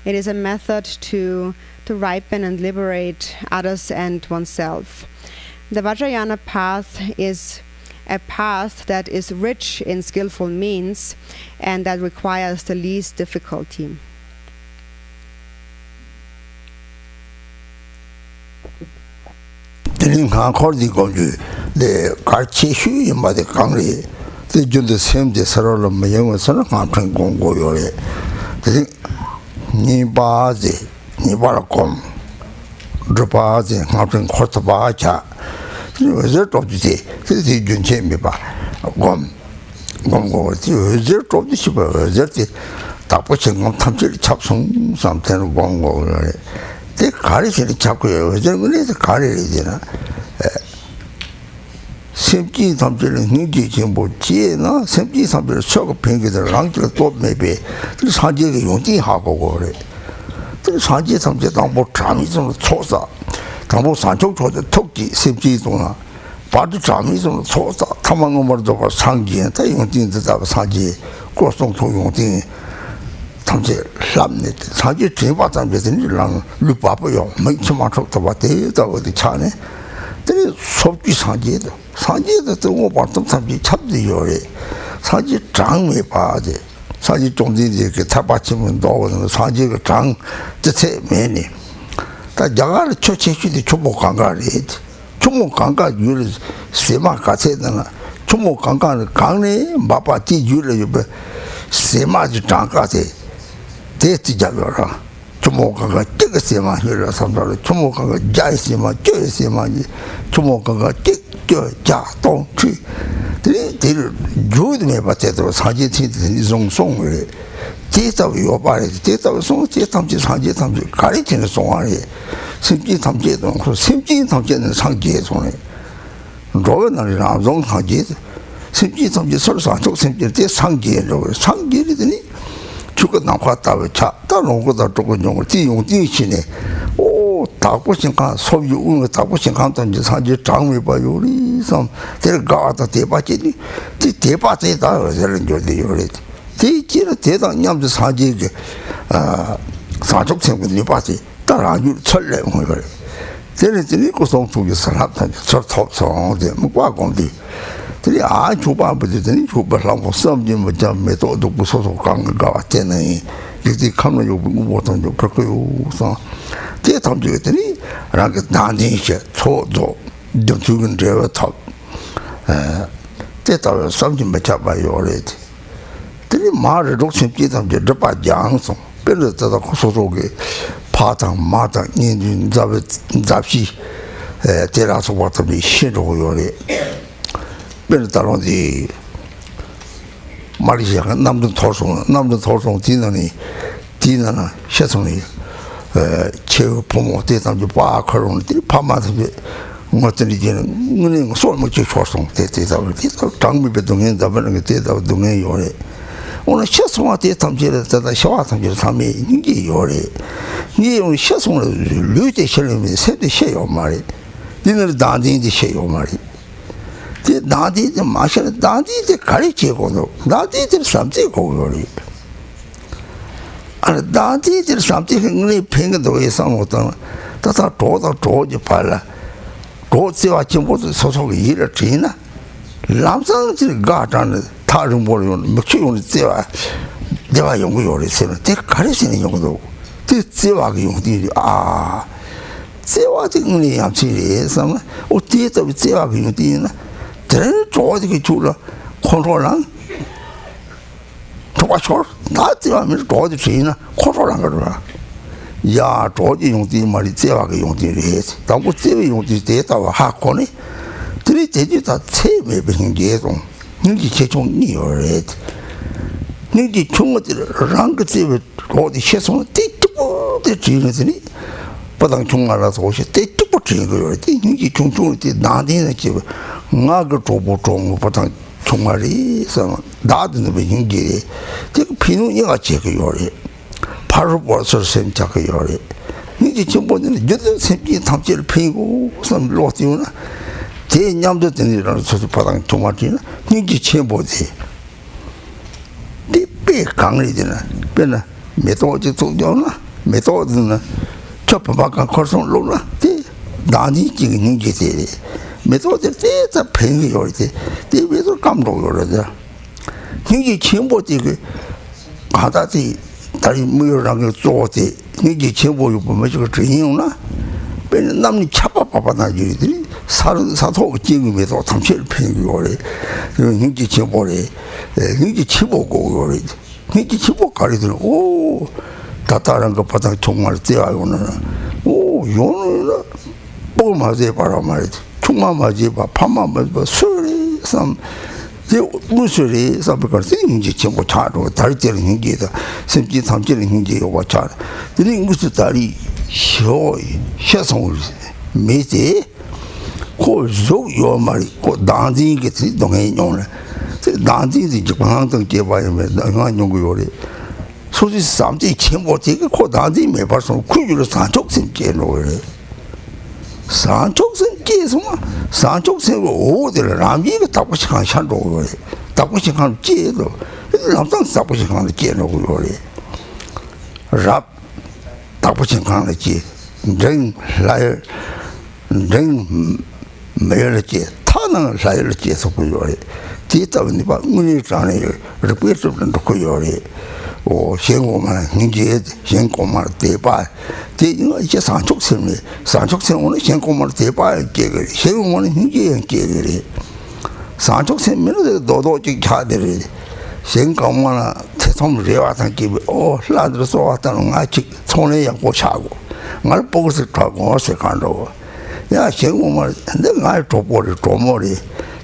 It is a method to ripen and liberate others and oneself. The Vajrayana path is a path that is rich in skillful means and that requires the least difficulty. Tenin kan khordi gomju le garche shu yimba de kangri te junde semje sarolo mayang sara kan gonggo yore. Tenin ni ba kom drupa de ngapren khorta ba cha result of the junche me ba gom go the result of the super result tapo chengom tam질 chapsung samten gongo the 가리시를 잡고 여전히 가리리잖아 심지 담질은 흥지 지금 뭐 지에나 심지 담질 저거 뱅기들 랑들 또 매배 그 사지의 용기하고 그래 그 사지 담질 당보 잠이 좀 초사 당보 산쪽 조대 톡지 심지도나 바도 잠이 좀 초사 타망을 말도 상지에 다 용진들 다 사지 고송통 용진 담질 람네 사지 제바담들이 랑 루바보요 mấy 척도 봐대다 어디 차네 들이 속지 사지도 또 봤던 담지 참지요래 사지 장에 봐야지 사지 종들이 이렇게 타받치면 너는 사지가 장 뜻에 매니 다 자갈 초체시도 초목강가리 초목강가 유를 세마 가세다나 초목강가는 강내 마바티 유를 옆에 세마지 장가세 대티자거라 초목강가 뜨거 세마 유를 삼다로 초목강가 자이세마 쩌세마지 초목강가 쩌 자동치 들이 주드메 바테도 사지티는 송송을 제자위 오바레 제자위 송 제탐지 사지 탐지 가리치는 송아리 심지 탐지도 그 심지 탐지는 상지에 송에 로건이랑 종상지 심지 탐지 설사 쪽 심지 대 상지에 로 상지들이 죽고 나왔다고 차 다른 거다 조금 용을 띠용띠시네 오 다고신가 소유 운거 다고신가도 이제 사지 장미 봐요 우리 좀 데려가다 대바지니 대바지다 그러는 거지 요래 대지를 대당 냠도 사지게 사족 생분이 봐지 따라주 철래 뭐 그래 데려들이 고송투기 살았다 저 톱송데 뭐 과공디 들이 주바부들이 주바라고 섬지 뭐자 메도도 부서서 강가 왔잖아요. 이제 가면 요 뭐던 요 그거요. 그래서 대탐지들이 라게 단진시 초조 정주근 제가 탑 대타를 섬지 뭐자 봐요래. 들이 말을 독심지 담제 저바 장송 별로다다 고소속에 파당 마당 인진 잡시 대라서 왔더니 신로요래. 베르타론지 말이야 남도 토송 디나나 셔송이 제 부모 대담주 바 그런 데 파마서 뭐들이 지는 은행 소모지 초송 대대다를 장미배 동행 잡는 게 대다 동행 요래 오늘 셔송한테 담지를 다다 셔와상지 삼이 이게 요래 이 셔송을 류대 실험이 세대 셔요 말이 니는 단진지 셔요 말이 나디들 마셔 나디들 가르치고도 나디들 삼지고 요리 아 나디들 삼지 흥리 팽도 예상했던 다다 도다 도지 팔라 도지와 전부도 소속 일을 지나 남상들 가다는 다른 모르는 맥주는 제가 연구 요리서는 제가 가르치는 용도 제가 용들이 제가 등이 암치리에서 어디에도 제가 용들이나 저는 저기 줄라 컨트롤랑 도와줘 나한테만 도와줄 수 있나 컨트롤한 거라 야 저기 용띠 말이 제와가 용띠를 해서 당고 제와 용띠 대다와 하코네 들이 대지다 체매 병계동 니기 최종이 요래 니기 총어들 랑그 제와 어디 해서 띠뚜 지르더니 바당 총알아서 오시 띠뚜 지는 거요 니기 총총을 띠 나한테는 지금 나그 조보종 보통 정말이 서 나드는 hingi 지금 비누니가 제그 요리 바로 벌써 셈자그 요리 이게 전번에는 여덟 셈지 탐지를 피고 선 로티우나 제 냠도 되는 소수 바당 정말이나 이게 제보지 네 강리드나 배나 메토지 통교나 메토드나 접바가 커서 로나 네 나니 지금 hingi 돼 메소드 때다 팽이 요리데 데베도 감독 요리다 이게 전부지 그 가다지 다리 무요랑 쪼지 이게 전부 보면 저거 드니우나 배는 남이 차바바바나 이들이 사도 지금에도 탐실 팽이 요리 이게 전부래 이게 치보고 요리 이게 치보 가리들 오 다다른 거 바닥 정말 떼어오는 오 요는 뭐 맞아 봐라 말이지 총마마지 봐 파마마지 봐 술이 삼 무술이 사부가 생기 전부 차로 다리 때는 hingi다 심지 탐지는 hingi 와 차. 근데 무슨 다리 셔송을 메제 고조 요 말이 고 단지게 동해 용을 단지지 방황등 제바이면 나가 용고 요리 소지 삼지 전부 되게 고 단지 매발서 구유로 산쪽심 제로래 산쪽선 계속만 산쪽선 오들 라미가 답고식한 샤로 답고식한 제도 남상 답고식한 제로 요리 랍 답고식한 제 정 라이 정 매일지 타는 라이를 계속 요리 뒤따는 바 문이 전에 리포트는 그 요리 오 생고만 hingi 생고만 대바 대인가 이제 산쪽선이 산쪽선은 생고만 대바 계그 생고만 hingi 계그 산쪽선은 도도지 차들이 생고만 태som 레와탄 기 오 라드서 왔다는 아직 손에 양고 차고 말 보고서 가고 어서 간다고 야 생고만 내가 줘버리 줘머리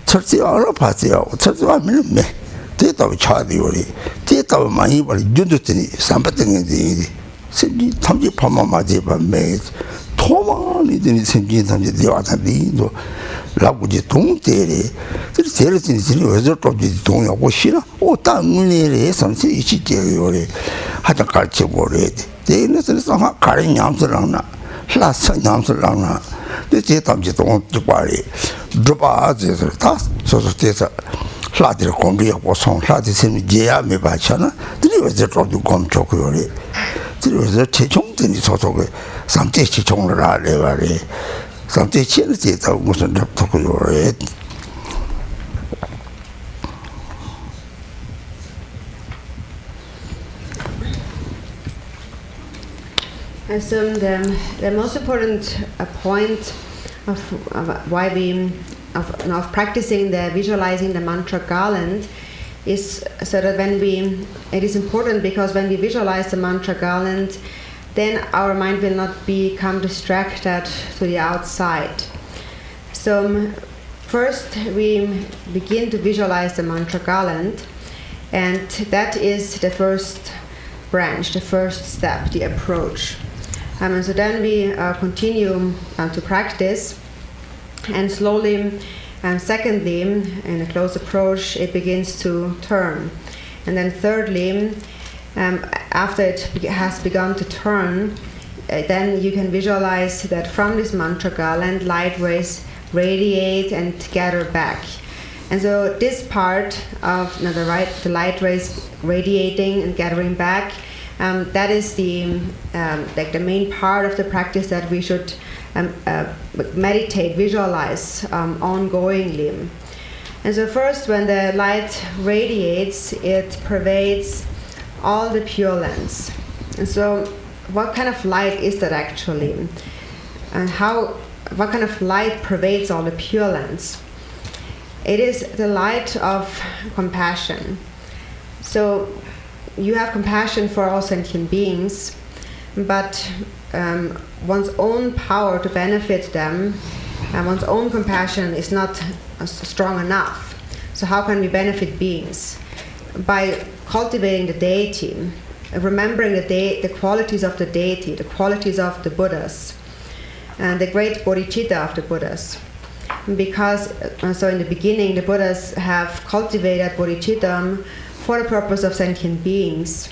철지 알아봤어요 철지 하면 매 대답이 차디오리 대답을 많이 벌 준줬더니 삼바등이 심지 탐지 파마 맞이 밤에 토마니더니 심지 탐지 되와다니도 라고지 동대리 제르진이 왜저 또 동하고 싫어 오 땅문에래 선생이 시제요리 하자 가르쳐 버려야 돼. 대인에서 상하 가린 냠스랑나 라서 냠스랑나 제 담지도 ontuari dropaze서 다 소소테서 라디를 공부하고 송 라디스는 제야 메바잖아. 드리워서 저도 검초고요리. 드리워서 최종전이 소속에 상태 최종을 알아래가리. 상태 체르지다 무슨 접토고요리. And so the most important point of why of practicing the visualizing the mantra garland is so that it is important because when we visualize the mantra garland, then our mind will not become distracted to the outside. So first we begin to visualize the mantra garland, and that is the first branch, the first step, the approach. And so then we continue to practice, and slowly, secondly, in a close approach, it begins to turn. And then thirdly, after it has begun to turn, then you can visualize that from this mantra garland, light rays radiate and gather back. And so this part of the light rays radiating and gathering back, that is the main part of the practice that we should meditate, visualize ongoingly. And so first, when the light radiates, it pervades all the Pure Lands. And so what kind of light is that actually? And what kind of light pervades all the Pure Lands? It is the light of compassion. So you have compassion for all sentient beings, but one's own power to benefit them, one's own compassion is not strong enough. So how can we benefit beings? By cultivating the deity, remembering the qualities of the deity, the qualities of the Buddhas, and the great Bodhichitta of the Buddhas. Because so in the beginning the Buddhas have cultivated Bodhicitta for the purpose of sentient beings,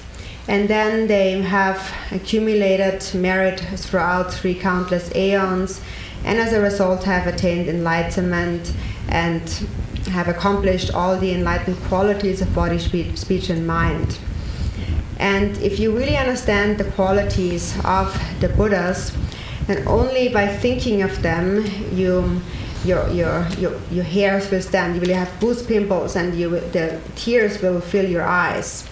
and then they have accumulated merit throughout 3 countless aeons, and as a result have attained enlightenment and have accomplished all the enlightened qualities of body, speech and mind. And if you really understand the qualities of the Buddhas, then only by thinking of them your hairs will stand, you will have goose pimples, and the tears will fill your eyes.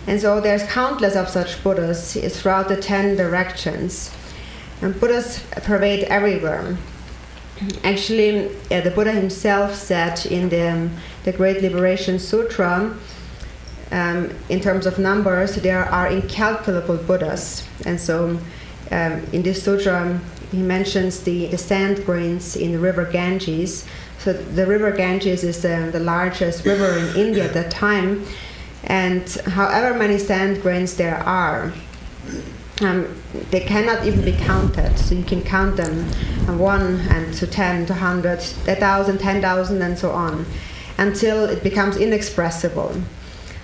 And so there's countless of such Buddhas throughout the 10 directions. And Buddhas pervade everywhere. Actually, the Buddha himself said in the Great Liberation Sutra, in terms of numbers, there are incalculable Buddhas. And so in this sutra, he mentions the sand grains in the river Ganges. So the river Ganges is the largest river in India at that time, and however many sand grains there are, they cannot even be counted. So you can count them 1 and to 10 to 100, 1,000, 10,000, and so on, until it becomes inexpressible.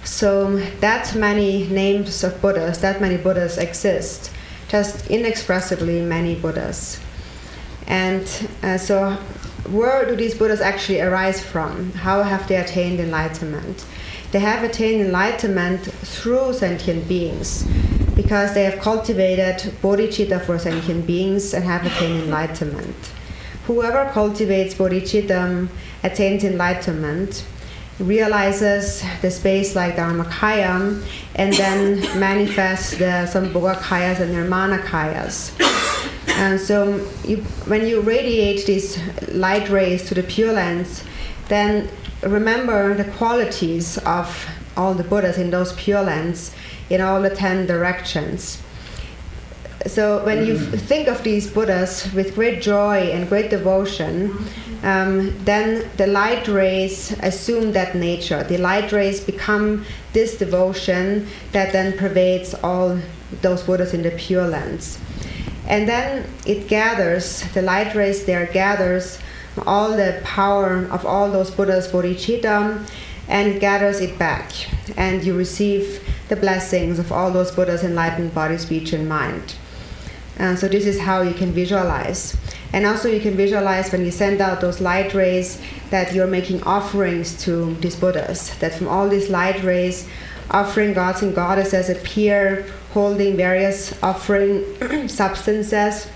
So that many names of Buddhas, that many Buddhas exist. Just inexpressibly many Buddhas. And so where do these Buddhas actually arise from? How have they attained enlightenment? They have attained enlightenment through sentient beings, because they have cultivated bodhicitta for sentient beings and have attained enlightenment. Whoever cultivates bodhicitta attains enlightenment, realizes the space like Dharmakaya, and then manifests the Sambhogakayas and Nirmanakayas. And so when you radiate these light rays to the Pure Lands, then remember the qualities of all the Buddhas in those Pure Lands in all the 10 directions. So when you think of these Buddhas with great joy and great devotion, then the light rays assume that nature. The light rays become this devotion that then pervades all those Buddhas in the Pure Lands. And then it gathers, the light rays there gathers all the power of all those Buddhas, bodhicitta, and gathers it back. And you receive the blessings of all those Buddhas' enlightened body, speech, and mind. And so this is how you can visualize. And also you can visualize when you send out those light rays that you're making offerings to these Buddhas, that from all these light rays, offering gods and goddesses appear holding various offering substances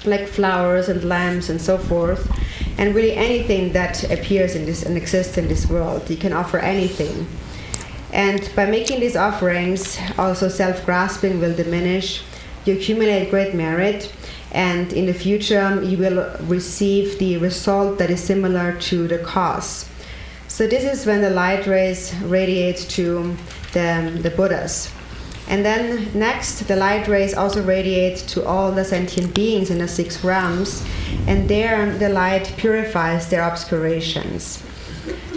like flowers and lamps and so forth, and really anything that appears in this and exists in this world. You can offer anything. And by making these offerings, also self-grasping will diminish. You accumulate great merit, and in the future you will receive the result that is similar to the cause. So this is when the light rays radiate to the Buddhas. And then next, the light rays also radiate to all the sentient beings in the 6 realms, and there the light purifies their obscurations.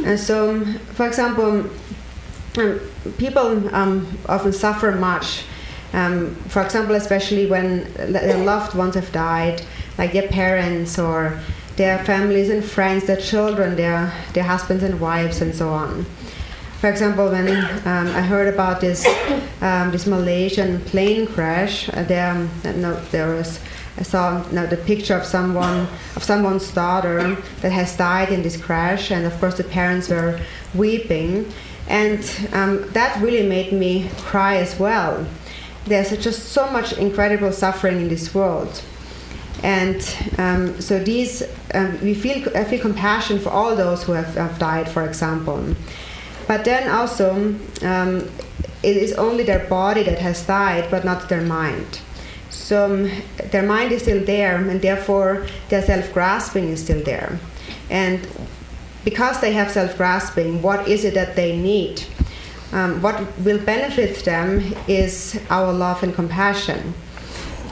And so, for example, people often suffer much. For example, especially when their loved ones have died, like their parents or their families and friends, their children, their husbands and wives, and so on. For example, when I heard about this Malaysian plane crash, I saw the picture of someone's daughter that has died in this crash, and of course the parents were weeping, and that really made me cry as well. There's just so much incredible suffering in this world, and so I feel compassion for all those who have died, for example. But then also, it is only their body that has died, but not their mind. So their mind is still there, and therefore their self-grasping is still there. And because they have self-grasping, what is it that they need? What will benefit them is our love and compassion.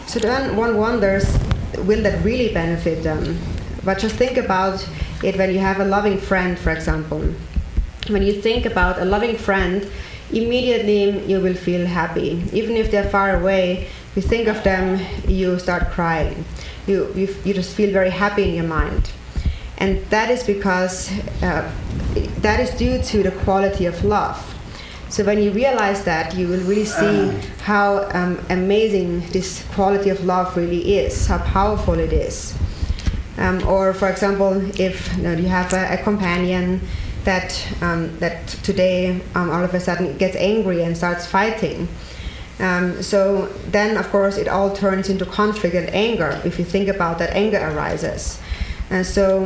So then one wonders, will that really benefit them? But just think about it when you have a loving friend, for example. When you think about a loving friend, immediately you will feel happy. Even if they're far away, you think of them, you start crying. You just feel very happy in your mind. And that is because that is due to the quality of love. So when you realize that, you will really see how amazing this quality of love really is, how powerful it is. Or for example, if you have a companion that today all of a sudden gets angry and starts fighting. So then, of course, it all turns into conflict and anger. If you think about that, anger arises. And so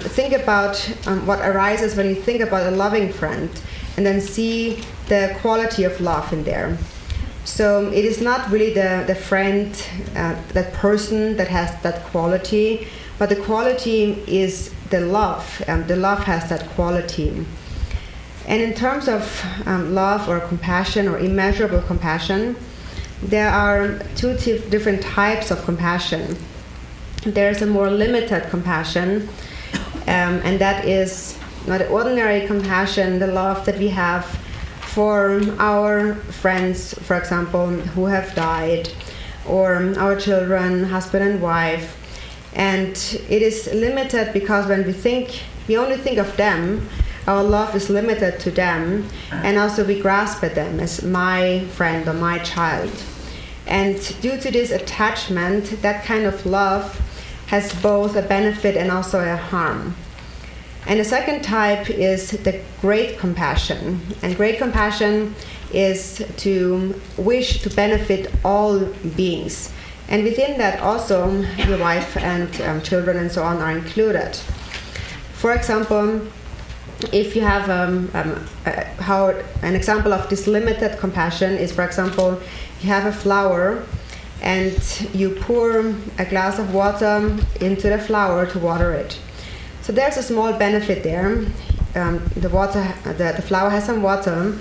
think about what arises when you think about a loving friend, and then see the quality of love in there. So it is not really the friend, that person that has that quality, but the quality is the love. The love has that quality. And in terms of love or compassion or immeasurable compassion, there are 2 different types of compassion. There's a more limited compassion, and that is not ordinary compassion, the love that we have for our friends, for example, who have died, or our children, husband and wife. And it is limited because when we only think of them, our love is limited to them, and also we grasp at them as my friend or my child. And due to this attachment, that kind of love has both a benefit and also a harm. And the second type is the great compassion. And great compassion is to wish to benefit all beings. And within that also, your wife and children and so on are included. For example, if you have how an example of this limited compassion is, for example, you have a flower and you pour a glass of water into the flower to water it. So there's a small benefit there. The flower has some water,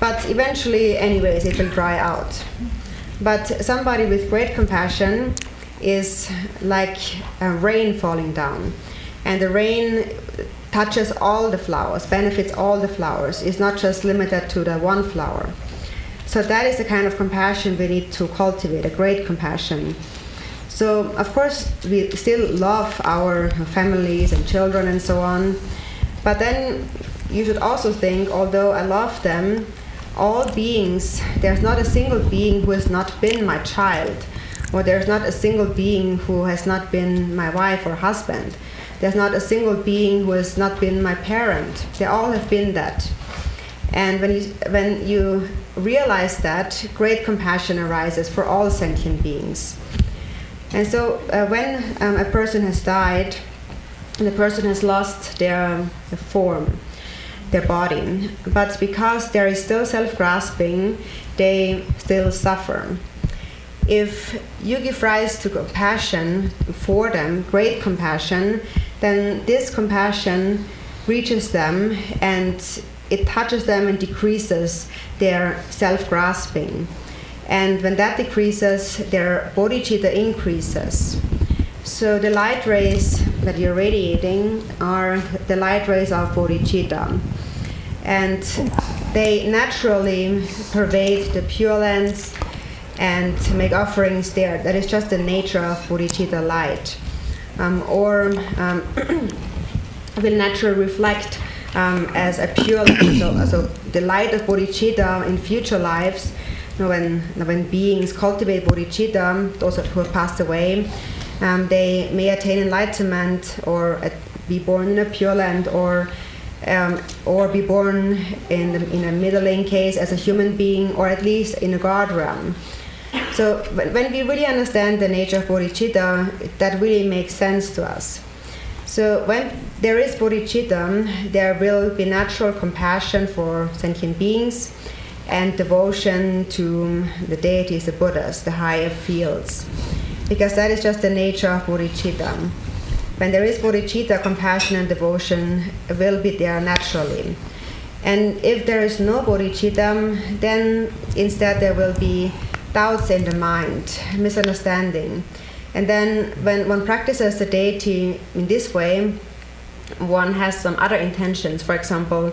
but eventually, anyways, it will dry out. But somebody with great compassion is like rain falling down, and the rain touches all the flowers, benefits all the flowers. It's not just limited to the one flower. So that is the kind of compassion we need to cultivate, a great compassion. So, of course, we still love our families and children and so on. But then you should also think, although I love them, all beings, there's not a single being who has not been my child, or there's not a single being who has not been my wife or husband. There's not a single being who has not been my parent. They all have been that. And when you realize that, great compassion arises for all sentient beings. And so when a person has died, and the person has lost their form, their body, but because there is still self-grasping, they still suffer. If you give rise to compassion for them, great compassion, then this compassion reaches them and it touches them and decreases their self-grasping. And when that decreases, their bodhicitta increases. So the light rays that you're radiating are the light rays of bodhicitta. And they naturally pervade the Pure Lands and make offerings there. That is just the nature of bodhicitta light. Or will naturally reflect as a pure light. So the light of bodhicitta in future lives, when beings cultivate bodhicitta, those who have passed away, they may attain enlightenment or be born in a Pure Land, or be born in a middling case as a human being, or at least in a God realm. So when we really understand the nature of bodhicitta, that really makes sense to us. So when there is bodhicitta, there will be natural compassion for sentient beings and devotion to the deities, the Buddhas, the higher fields, because that is just the nature of bodhicitta. When there is bodhicitta, compassion and devotion will be there naturally. And if there is no bodhicitta, then instead there will be doubts in the mind, misunderstanding. And then when one practices the deity in this way, one has some other intentions. For example,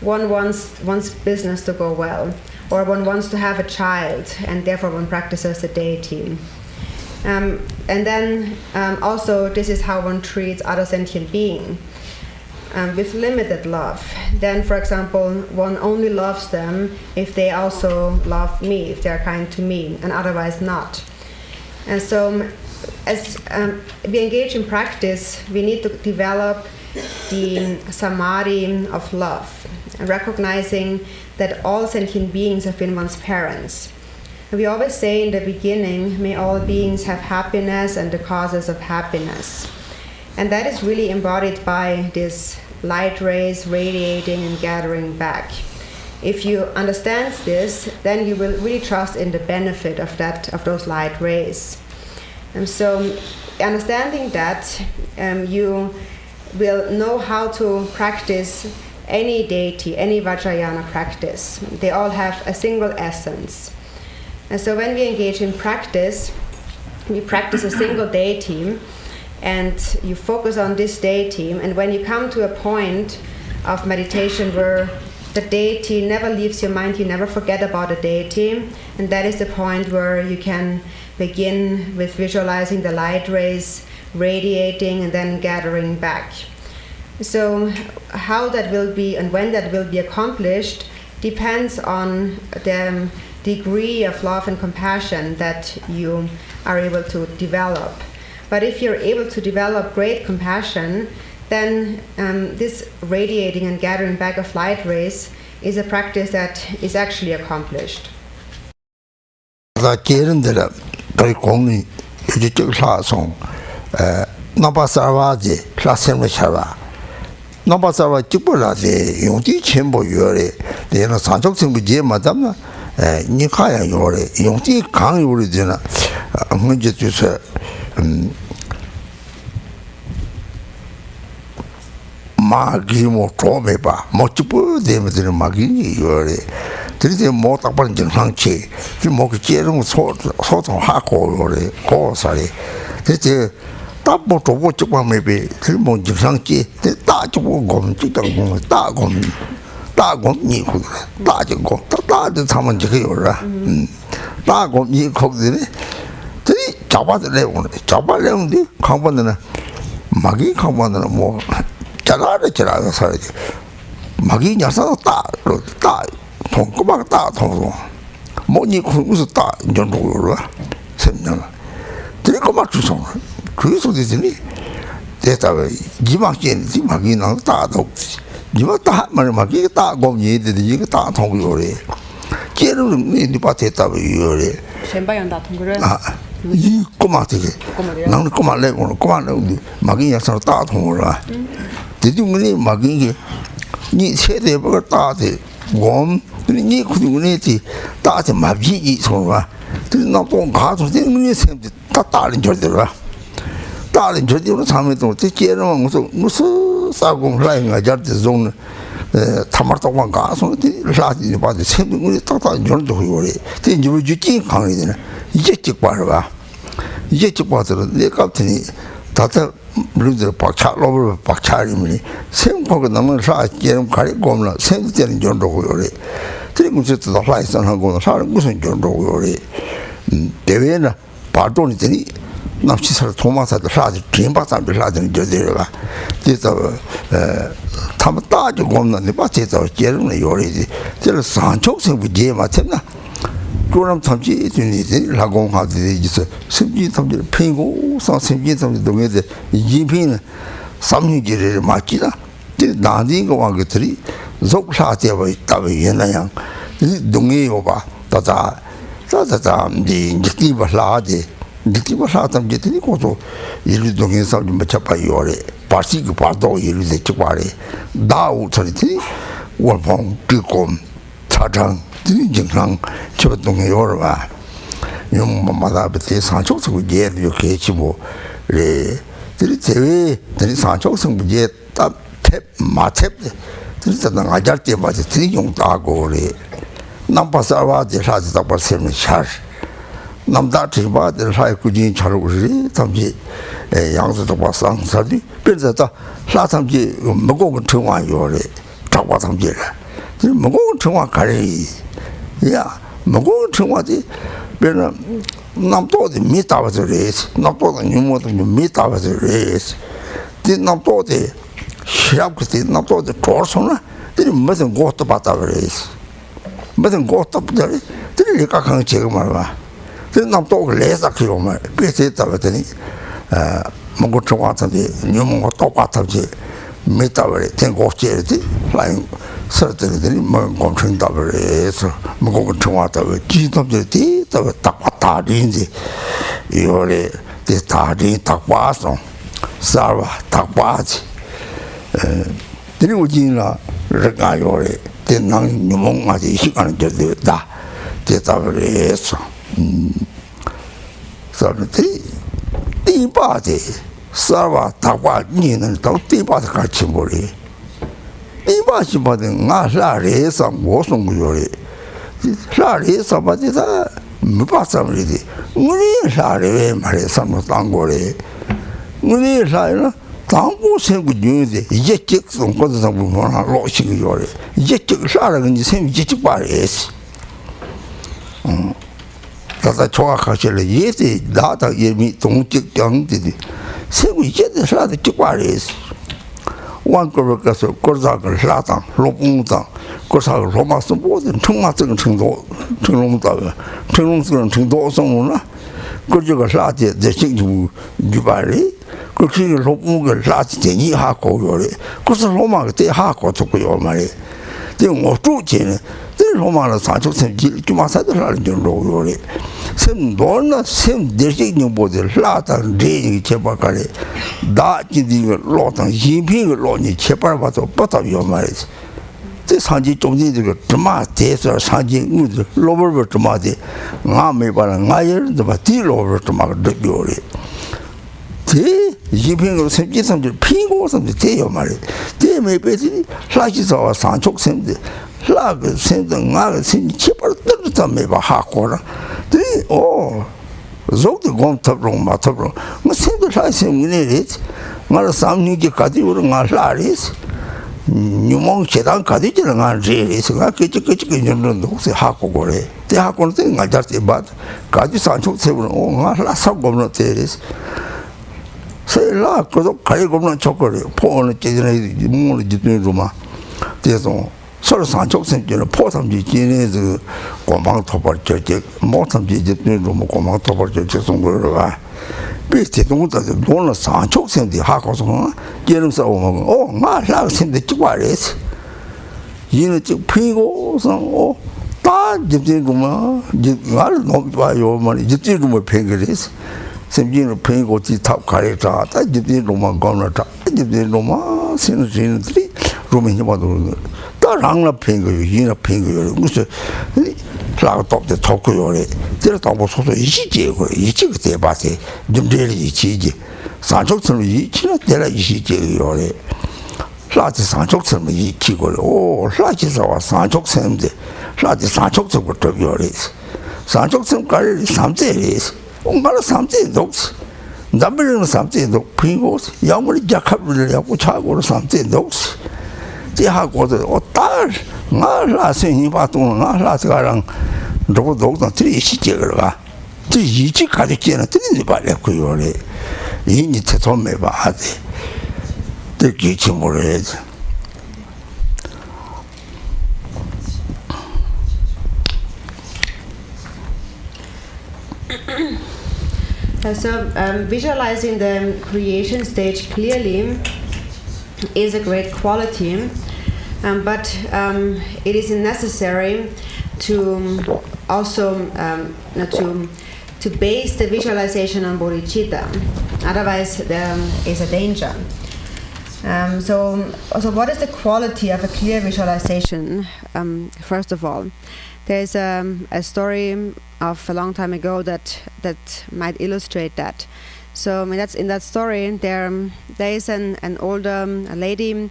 one wants business to go well, or one wants to have a child, and therefore one practices the deity. And then also this is how one treats other sentient beings, with limited love. Then, for example, one only loves them if they also love me, if they are kind to me, and otherwise not. And so as we engage in practice, we need to develop the samadhi of love, recognizing that all sentient beings have been one's parents. We always say in the beginning, may all beings have happiness and the causes of happiness. And that is really embodied by these light rays radiating and gathering back. If you understand this, then you will really trust in the benefit of those light rays. And so understanding that, you will know how to practice any deity, any Vajrayana practice. They all have a single essence. And so when we engage in practice, we practice a single deity, and you focus on this deity. And when you come to a point of meditation where the deity never leaves your mind, you never forget about the deity, and that is the point where you can begin with visualizing the light rays radiating and then gathering back. So how that will be and when that will be accomplished depends on the degree of love and compassion that you are able to develop. But if you're able to develop great compassion, then this radiating and gathering back of light rays is a practice that is actually accomplished. 마기모 조메바 멋지고 되면은 마기니 요래 들이대 못 딱반 정상치 뭐 제는 소소하고 요래 고사리 대체 답보 조고 쪽방매비 들뭐 정상치 따지고 검지도 따곰니 그 따지고 따도 참은 저게 요라 따곰니 거기네 들이 잡아내는데 강반는 마기 강반는 뭐 잘하래 살아야지. 막이 녀석도 따通个嘛大通，莫你可能是大，你就路了，什么了？这个嘛追送，追送的是你，这大个一万件，一万件能大通，一万大嘛这个大工业的一个大通有嘞，接着你把这大个有嘞。先把样大通个人。啊，一个嘛这个，能个嘛来个，个嘛来个，嘛给人上大通是吧？这种呢嘛给个，你现在不个大的，我们你可能呢这大的嘛比一从是吧？这那东卡从这你现在大人觉得是吧？大人觉得我上面东，这接着我说啥工来我家这种呢？他们到往家说的垃圾把这全部我大人都会有的，这你就健康一点呢，一结quả是吧？一结quả的那个天，他在路子白茶老不白茶里面，全部个那么啥，别人看的光了，全部人都会有的，这个就知道来上上工，啥人不是人都会有的，对面呢，把东西这里。那其实托马萨的啥子，真把咱们啥子就对了吧？这个他们大就我们你把这个接上来有的，这个上秋生不接嘛，真的。就让他们这就你这拉工哈的意思，甚至他们这苹果上甚至他们东西的饮品呢，3星期的买起了，这哪里个往个这里，肉啥这位大卫原来样，你东西有吧？大家你地不拉的。你这个啥东西？你告诉，一路东西上你们吃不有的，把这个把刀一路在吃完的，大屋子里的，我帮给工茶厂，这经常吃不东西有是吧？因为我们那边在上秋生活节就开始不，这里这里上秋生活节打贴马贴的，这里在那俺家地方是这里用大锅的，那把啥话的啥子都把上面下去。남다 지바들 사이 꾸준히 차르고시 담지 양서도 봤상 사디 그래서 사탐지 먹고 청와 요래 잡아 담지래 먹고 청와 가리 야 먹고 청와지 배는 남도도 미타버서래 남도도 유모도 미타버서래 디 남도도 시합그때 남도도 조선아 디 무슨 것도 봤다 그래 무슨 것도 봤다 디 각각 제가 말봐这那多个来啥去了嘛？别在到这里，蒙古中华这里，你蒙古多把他去，没到这里，天国界的来，是这里蒙古城到这里是蒙古中华到这，几到这里到大林的，有嘞，这大林大巴上，是吧？大巴子，这里我见了，人家有嘞，这那你蒙古的西安就大，这到这里是。所以第八的12大把你能到第八的开始不哩？第八是把的俺啥人上我送过去的，啥人上把的他没把什么的，我的啥人买的什么当过的，我的啥呢？当过生过牛的，一节从或者上不往上老些个要的，一节啥人你生一节把人是，他초가 가실래 예대 나다 예미 동직 경들이 세고 이제도 살아도 찍과래스 완거를 가서 거사를 살아다 로봉다 거사를 로마스 모든 청마증程度 청롱스런程度 성우나 그저가 살아대 대신주 유발이 그렇게 로봉을 살아대 대니하고 요래 그래서 로마가 대하고 듣고요 말이 지금 어쩌지는 로마는 사족생기 주마사들 하는 정도로 샘 놀나 샘 대식용 보들 라당 레이 제발가래 다 진디가 로당 힘핑을 로니 제발 봐도 뻗어요 말이지 제 산지 좀지가 드마 대서 산지 우드 로버버 드마데 나메 바라 나여도 봐 디로버 드마가 되요래 대 힘핑으로 샘지 삼지 피고 삼지 대요 말이지 대메 베지 사지서 산족생들 라그 생든 나가 생 제발 떨어다 매봐 하고라 네 저도 곰탑롱 마탑롱 뭐 생들 사실 문제래 나를 삼니게 가지 우리 나라리스 뉴몽 제단 가지지는 나 제리스가 그치 정도 혹시 하고 그래 대 하고는 때 나자지 봐 가지 산속 세우는 나라 사고는 때리스 세라 그도 가리 고는 초콜릿 포는 제전에 문을 짓는 로마 그래서 서로 산촉생기는 포삼지 지내서 고망 토벌 저지 모삼지 집들도 뭐 고망 토벌 저지 송거가 비대동도 돈을 산촉생디 하고서 예능서 오면 나라 생데 찍와래서 이는 쭉 피고서 다 집들도만 말 너무 좋아요 뭐 집들도만 팽거래서 semjino pengo ti tap kare ta ta jibdi roma gona ta jibdi roma sin tri roma ni badu ta rangla pengo yina pengo yo muso la top de toko yo le tira ta bo so so yi je go yi ji ge ba se jumde li ji ji sa chok chen yi chi na de la yi ji yo le la ji sa chok chen yi ji go le la ji sa wa sa chok chen de la ji sa chok chen go to yo le sa chok chen ka le sam je le on가라 삼제 녹스 남들은 삼제 녹 피고 양물이 약합을 하고 차고로 삼제 녹스 제하고도 딸 나라생이 봐도 나라스가랑 누구 녹도 들이 시제가 저 이지 가르치는 들이 말해 그요래 이니 처음에 봐야지 듣기지 모르지 So visualizing the creation stage clearly is a great quality, but it is necessary to also to base the visualization on bodhicitta. Otherwise, there is a danger. So what is the quality of a clear visualization? First of all, there is a story of a long time ago that might illustrate that. So in that story there is an older lady.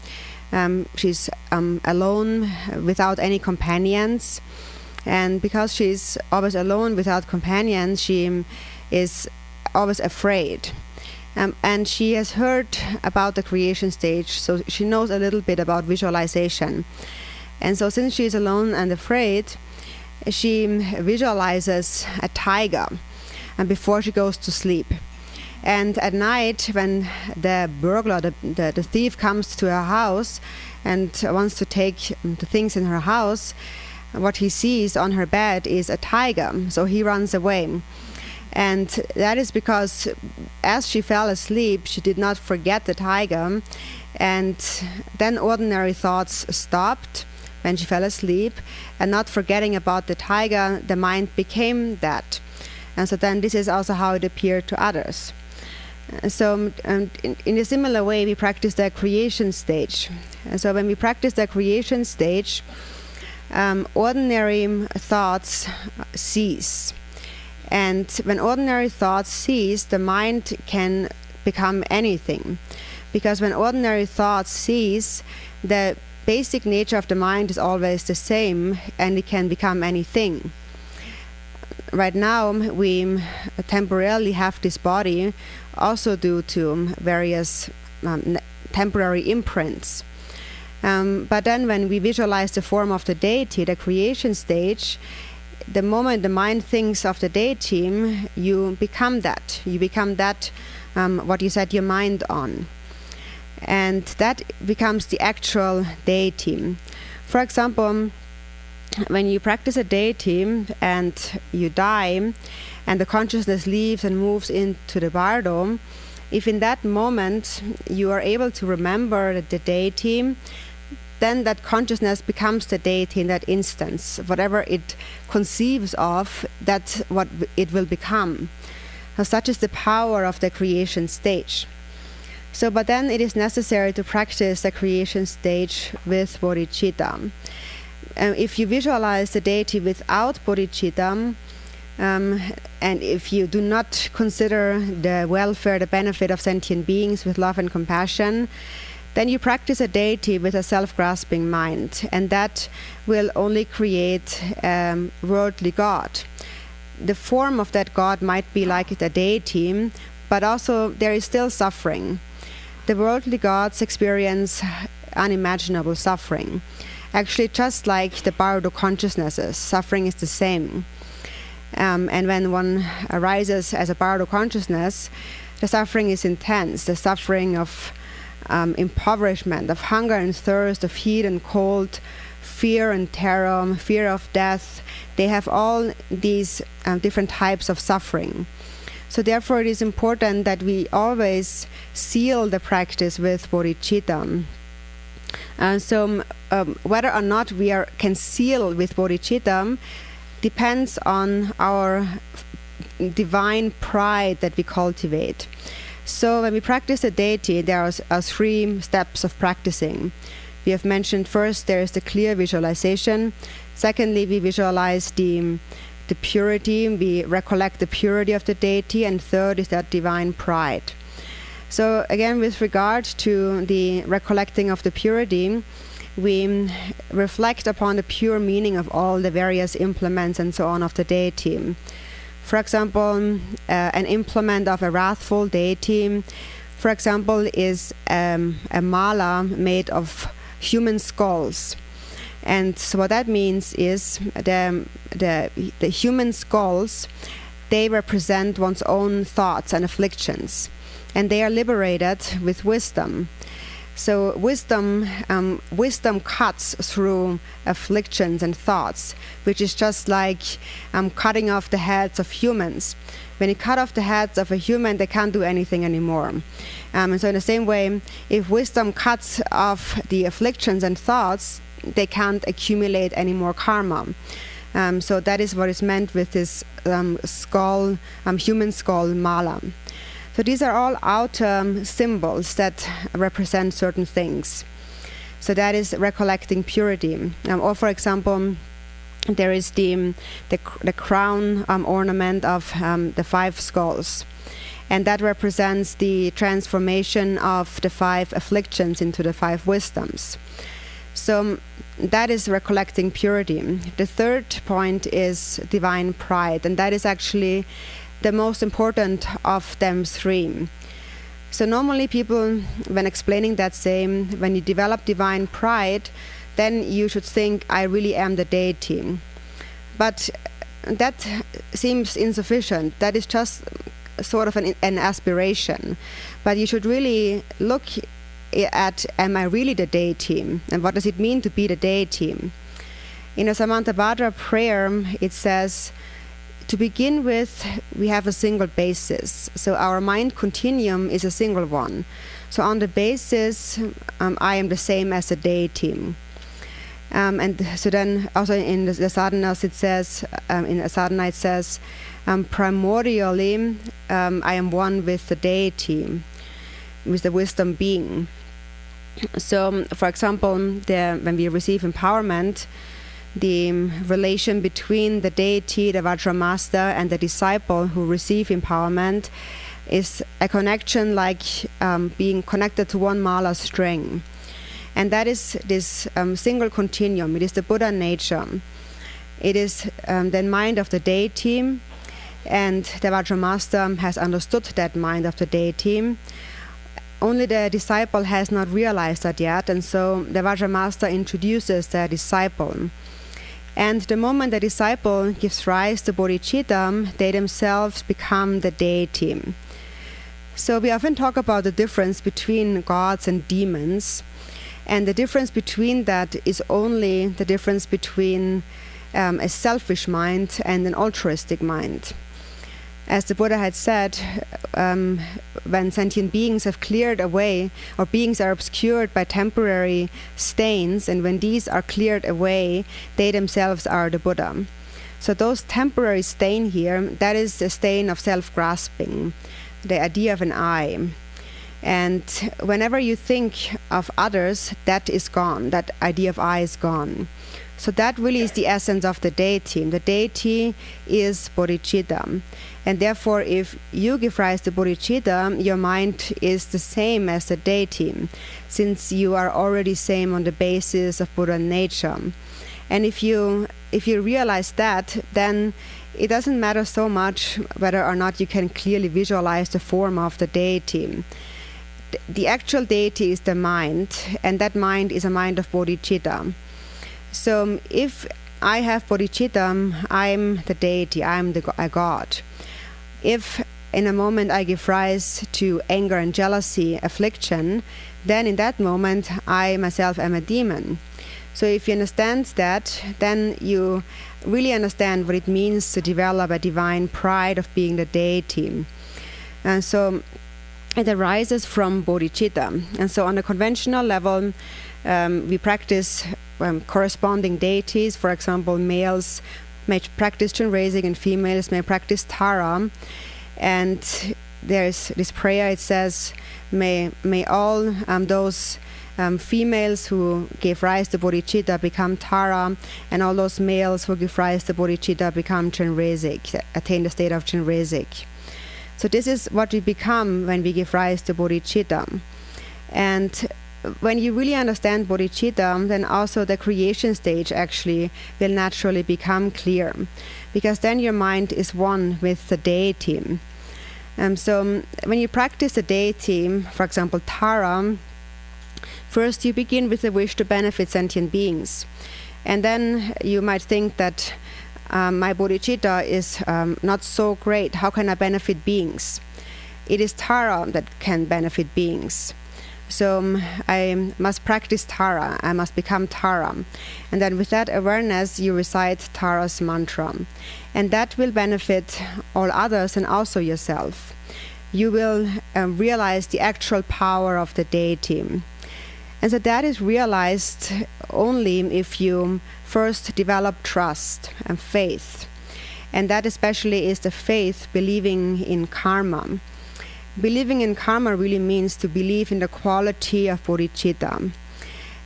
She's alone without any companions, and because she's always alone without companions, she is always afraid. And she has heard about the creation stage, so she knows a little bit about visualization. And so since she is alone and afraid, she visualizes a tiger before she goes to sleep. And at night, when the burglar, the thief, comes to her house and wants to take the things in her house, what he sees on her bed is a tiger, so he runs away. And that is because as she fell asleep, she did not forget the tiger, and then ordinary thoughts stopped when she fell asleep, and not forgetting about the tiger, the mind became that. And so then this is also how it appeared to others. So in a similar way, we practice the creation stage. And so when we practice the creation stage, ordinary thoughts cease. And when ordinary thoughts cease, the mind can become anything. Because when ordinary thoughts cease, the basic nature of the mind is always the same, and it can become anything. Right now, we temporarily have this body, also due to various temporary imprints. But then when we visualize the form of the deity, the creation stage, the moment the mind thinks of the deity, you become that. You become that, what you set your mind on. And that becomes the actual deity. For example, when you practice a deity and you die, and the consciousness leaves and moves into the bardo, if in that moment you are able to remember the deity, then that consciousness becomes the deity in that instance. Whatever it conceives of, that's what it will become. So such is the power of the creation stage. So, but then it is necessary to practice the creation stage with bodhicitta. If you visualize the deity without bodhicitta, and if you do not consider the welfare, the benefit of sentient beings with love and compassion, then you practice a deity with a self-grasping mind, and that will only create a worldly god. The form of that god might be like a deity, but also there is still suffering. The worldly gods experience unimaginable suffering. Actually, just like the bardo consciousnesses, suffering is the same. And when one arises as a bardo consciousness, the suffering is intense. The suffering of impoverishment, of hunger and thirst, of heat and cold, fear and terror, fear of death. They have all these different types of suffering. So therefore it is important that we always seal the practice with bodhicitta. So whether or not we can seal with bodhicitta depends on our divine pride that we cultivate. So when we practice a deity, there are 3 steps of practicing. We have mentioned first there is the clear visualization. Secondly, we visualize the purity, we recollect the purity of the deity, and third is that divine pride. So again, with regard to the recollecting of the purity, we reflect upon the pure meaning of all the various implements and so on of the deity. For example, an implement of a wrathful deity, for example, is a mala made of human skulls. And so what that means is the human skulls, they represent one's own thoughts and afflictions, and they are liberated with wisdom. So wisdom cuts through afflictions and thoughts, which is just like cutting off the heads of humans. When you cut off the heads of a human, they can't do anything anymore. And so in the same way, if wisdom cuts off the afflictions and thoughts, they can't accumulate any more karma. So that is what is meant with this skull, human skull mala. So these are all outer symbols that represent certain things. So that is recollecting purity. Or for example, there is the crown ornament of the 5 skulls. And that represents the transformation of the 5 afflictions into the 5 wisdoms. So that is recollecting purity. The third point is divine pride, and that is actually the most important of them 3. So normally people, when explaining that, say, when you develop divine pride, then you should think, I really am the deity. But that seems insufficient. That is just sort of an aspiration. But you should really look at, am I really the deity? And what does it mean to be the deity? In a Samantabhadra prayer, it says, to begin with, we have a single basis. So our mind continuum is a single one. So on the basis, I am the same as the deity. And so then also in the sadhanas it says, in a sadhana it says, primordially I am one with the deity, with the wisdom being. So for example, when we receive empowerment, the relation between the deity, the Vajramaster, and the disciple who receive empowerment is a connection like being connected to one mala string. And that is this single continuum. It is the Buddha nature. It is the mind of the deity, and the Vajramaster has understood that mind of the deity. Only the disciple has not realized that yet, and so the Vajramaster introduces the disciple. And the moment the disciple gives rise to bodhicitta, they themselves become the deity. So we often talk about the difference between gods and demons. And the difference between that is only the difference between a selfish mind and an altruistic mind. As the Buddha had said, when sentient beings have cleared away, or beings are obscured by temporary stains, and when these are cleared away, they themselves are the Buddha. So those temporary stain here, that is the stain of self-grasping, the idea of an I. And whenever you think of others, that is gone, that idea of I is gone. So that really is the essence of the deity. The deity is bodhicitta. And therefore, if you give rise to bodhicitta, your mind is the same as the deity, since you are already same on the basis of Buddha nature. And if you realize that, then it doesn't matter so much whether or not you can clearly visualize the form of the deity. The actual deity is the mind, and that mind is a mind of bodhicitta. So if I have bodhicitta, I'm the deity, I'm a god. If in a moment I give rise to anger and jealousy, affliction, then in that moment I myself am a demon. So if you understand that, then you really understand what it means to develop a divine pride of being the deity. And so it arises from bodhicitta. And so on a conventional level, we practice corresponding deities. For example, males may practice chin raising and females may practice Tara. And there's this prayer, it says, may all those females who gave rise to bodhicitta become Tara, and all those males who give rise to bodhicitta become chenrezig, attain the state of chenrezig. So this is what we become when we give rise to bodhicitta. And when you really understand bodhicitta, then also the creation stage actually will naturally become clear, because then your mind is one with the deity. So when you practice the deity, for example Tara, first you begin with the wish to benefit sentient beings. And then you might think that my bodhicitta is not so great. How can I benefit beings? It is Tara that can benefit beings. So I must practice Tara. I must become Tara. And then with that awareness, you recite Tara's mantra. And that will benefit all others and also yourself. You will realize the actual power of the deity. And so that is realized only if you first develop trust and faith. And that especially is the faith believing in karma. Believing in karma really means to believe in the quality of bodhicitta,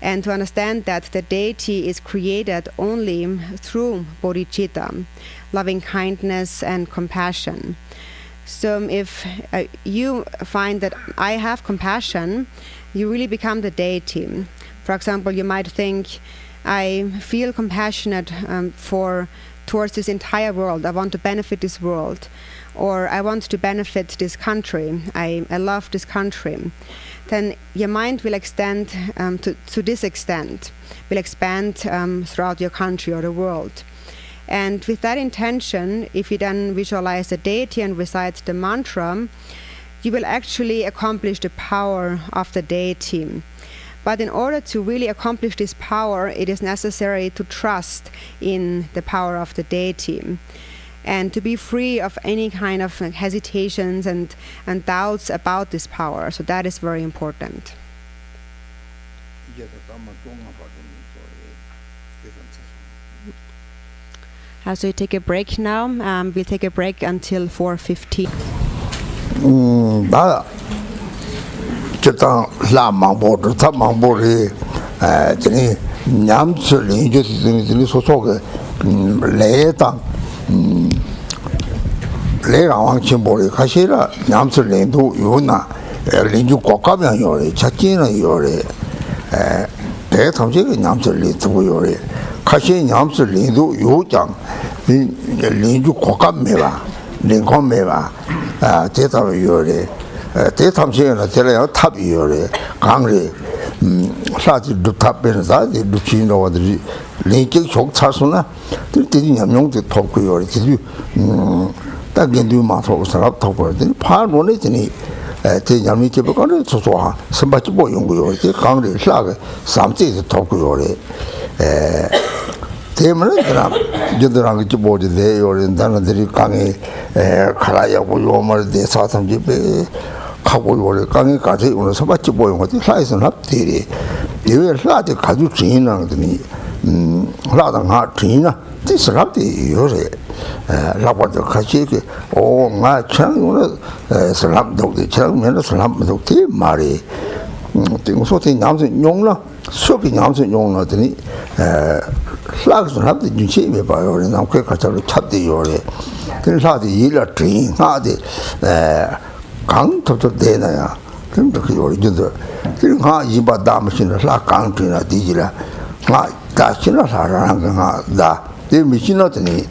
and to understand that the deity is created only through bodhicitta, loving kindness and compassion. So if you find that I have compassion, you really become the deity. For example, you might think, I feel compassionate towards this entire world. I want to benefit this world. Or I want to benefit this country. I love this country. Then your mind will extend to this extent, will expand throughout your country or the world. And with that intention, if you then visualize the deity and recite the mantra, you will actually accomplish the power of the deity. But in order to really accomplish this power, it is necessary to trust in the power of the deity, and to be free of any kind of hesitations and doubts about this power. So that is very important. So you take a break now. We'll take a break until 4:15. 레랑왕 침보리 가시라 냠슬렌도 요나 린주 고가면 요래 작지는 요래 대통령이 냠슬렌도 요래 가시 냠슬렌도 요장 린주 고가면라 린고면라 대답 요래 대통령은 제가 탑 요래 강리 사지 루탑변 사지 루치노들이 린직 족차수나 들들이 냠용도 덮고 요래 딱견도 마서 사람 덮어더니 파노네더니 대장미 집에 가는 소소하 선바지 보용 거요. 그 강리 샤가 삼제에서 덮고 요래 때문에 그럼 저들랑 그 보지 돼요는 단들이 강에 가라야고 요말 대사 삼집에 가고 요래 강에 가지 오늘 선바지 보용 거지 사이선 합들이 이외 사지 가지고 지나더니 라당하 지나 디스랍디 요래 라버도 같이 오마 창으로 슬람독이 창면에 슬람독이 말이 띵소티 남선 용라 수업이 남선 용라더니 슬락스랍디 준치에 봐요. 남께 가자로 찾대 요래 그래서 일을 드린 하데 강토도 되나야 그럼 그 요리도 그가 이바 담으시는 슬락강트나 디지라 나 다시나 살아나는 거다 이 미신어더니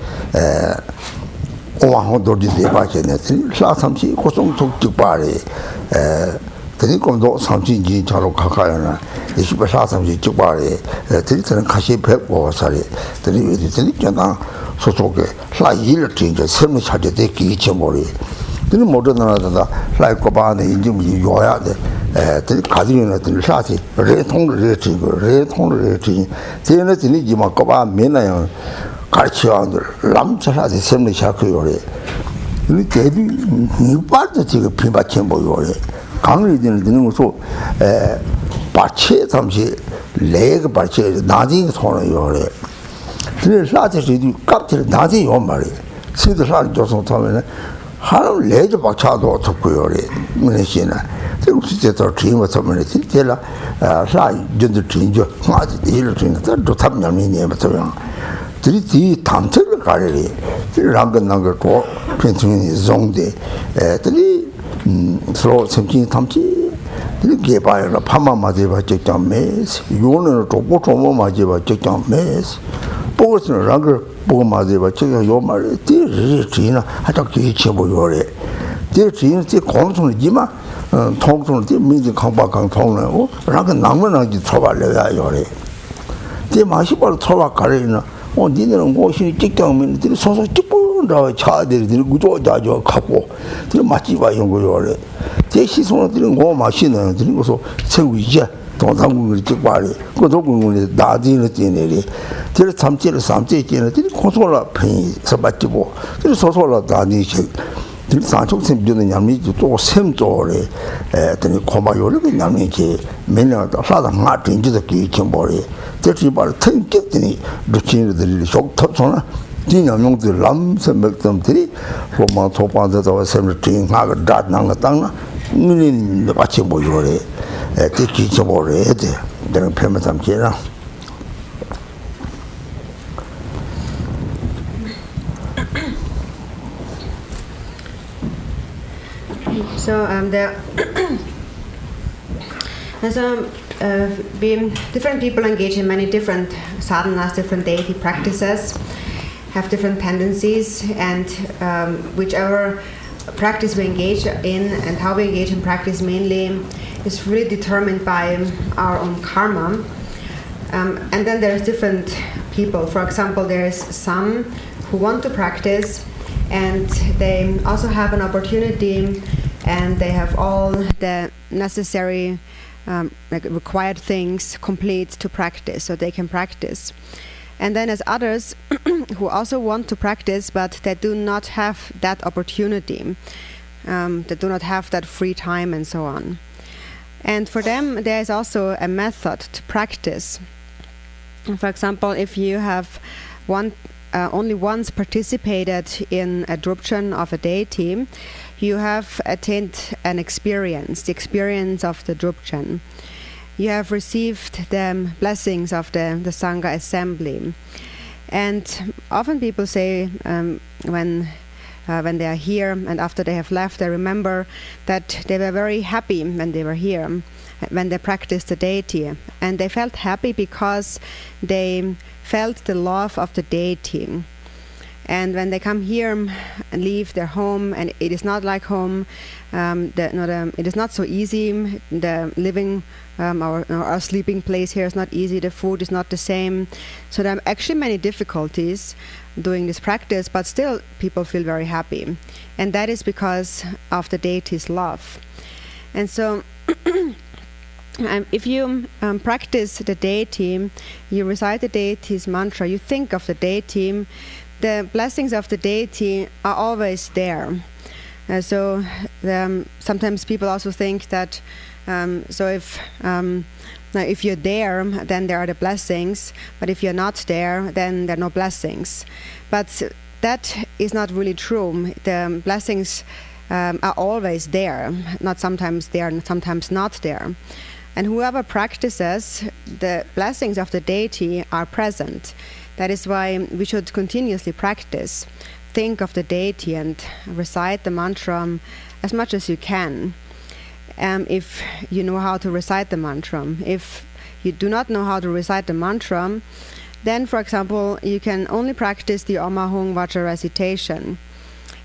오왕호도지 대바제네 사삼시 고송 독직바리 드니kom도 삼진지 자로 가까이나 이십에 사삼시 직바리 드리트는 가시 백고 살이 드니 드니잖아 소속에 라이를 진짜 섬을 찾게 되기 이치모리 드니 모든 나라다 라이코바네 인지 요야데 가지는 어떤 사실 레통을 해지고 레통을 해지 제는 진이 뭐 거봐 맨나요 가르치어들 남자한테 semne 샤크요래 이 대비 니빠도 지금 비받침 보여래 강의 되는 것도 바체 잠시 레그 바체 나중에 손을 요래 그래서 사실이 깝들 나중에 요 말이 시도 사 조선 타면은 하루 레저 박차도 어떻고요래 뭐네시나 지금 진짜 드림 같으면 진짜라 사 전도 진저 아주 일을 진짜 또 탑념이네 맞아요 들이 담터를 가려리 랑건 난거 펜팅이 종데 들이 서로 semkin tamchi ge ba la phama ma je ba chek chang mes yo ne to po to mo ma je ba chek chang mes po sin rang ge po ma je ba chek yo ma le ti ri chi na ha ta ge che bo yo le ti chi ti kong song ji ma tong song ti mi ji kang ba kang tong le o rang ge nang ma nang ji cho ba le ya yo le ti ma shi ba cho ba ga le na 어 니네는 고신이 찍다면 들이 소소 찍본다 차들이 구조자죠 갖고 들 맞지 봐 이런 거요. 제 시선을 들은 거 마시는 들은 거서 세우 이제 동상국을 찍봐리 그도국을 나디는 뛰네리 들 참지를 삼지 뛰는 들이 고소라 편이서 맞지고 들 소소라 다니시 들 산촉sem 주는 양미 또 샘조래 들이 고마요를 양미지 맨날 사다 나 진지도 기침벌이 저기 말 탱격더니 루친들이 속탑소나 진영용들 남선백점들이 로마 소반에서 샘르팅 하가 다나가 땅나 눈이 같이 보여래 특히 저거래 돼 내가 표면 담지라 So different people engage in many different sadhanas, different deity practices, have different tendencies, and whichever practice we engage in and how we engage in practice mainly is really determined by our own karma. And then there's different people. For example, there's some who want to practice and they also have an opportunity and they have all the necessary required things complete to practice, so they can practice. And then there's others who also want to practice, but they do not have that opportunity. They do not have that free time and so on. And for them, there is also a method to practice. For example, if you have only once participated in a drupchen of a deity, you have attained an experience, the experience of the drupchen. You have received the blessings of the Sangha assembly. And often people say when they are here and after they have left, they remember that they were very happy when they were here, when they practiced the deity. And they felt happy because they felt the love of the deity. And when they come here and leave their home, and it is not like home, it is not so easy. The living, our sleeping place here is not easy. The food is not the same. So there are actually many difficulties doing this practice, but still people feel very happy. And that is because of the deity's love. And so if you practice the deity, you recite the deity's mantra, you think of the deity, the blessings of the deity are always there. So sometimes people also think that if you're there, then there are the blessings, but if you're not there, then there are no blessings. But that is not really true. The blessings are always there, not sometimes there and sometimes not there. And whoever practices, the blessings of the deity are present. That is why we should continuously practice. Think of the deity and recite the mantra as much as you can. If you know how to recite the mantra. If you do not know how to recite the mantra, then, for example, you can only practice the Om Ahung Vajra recitation.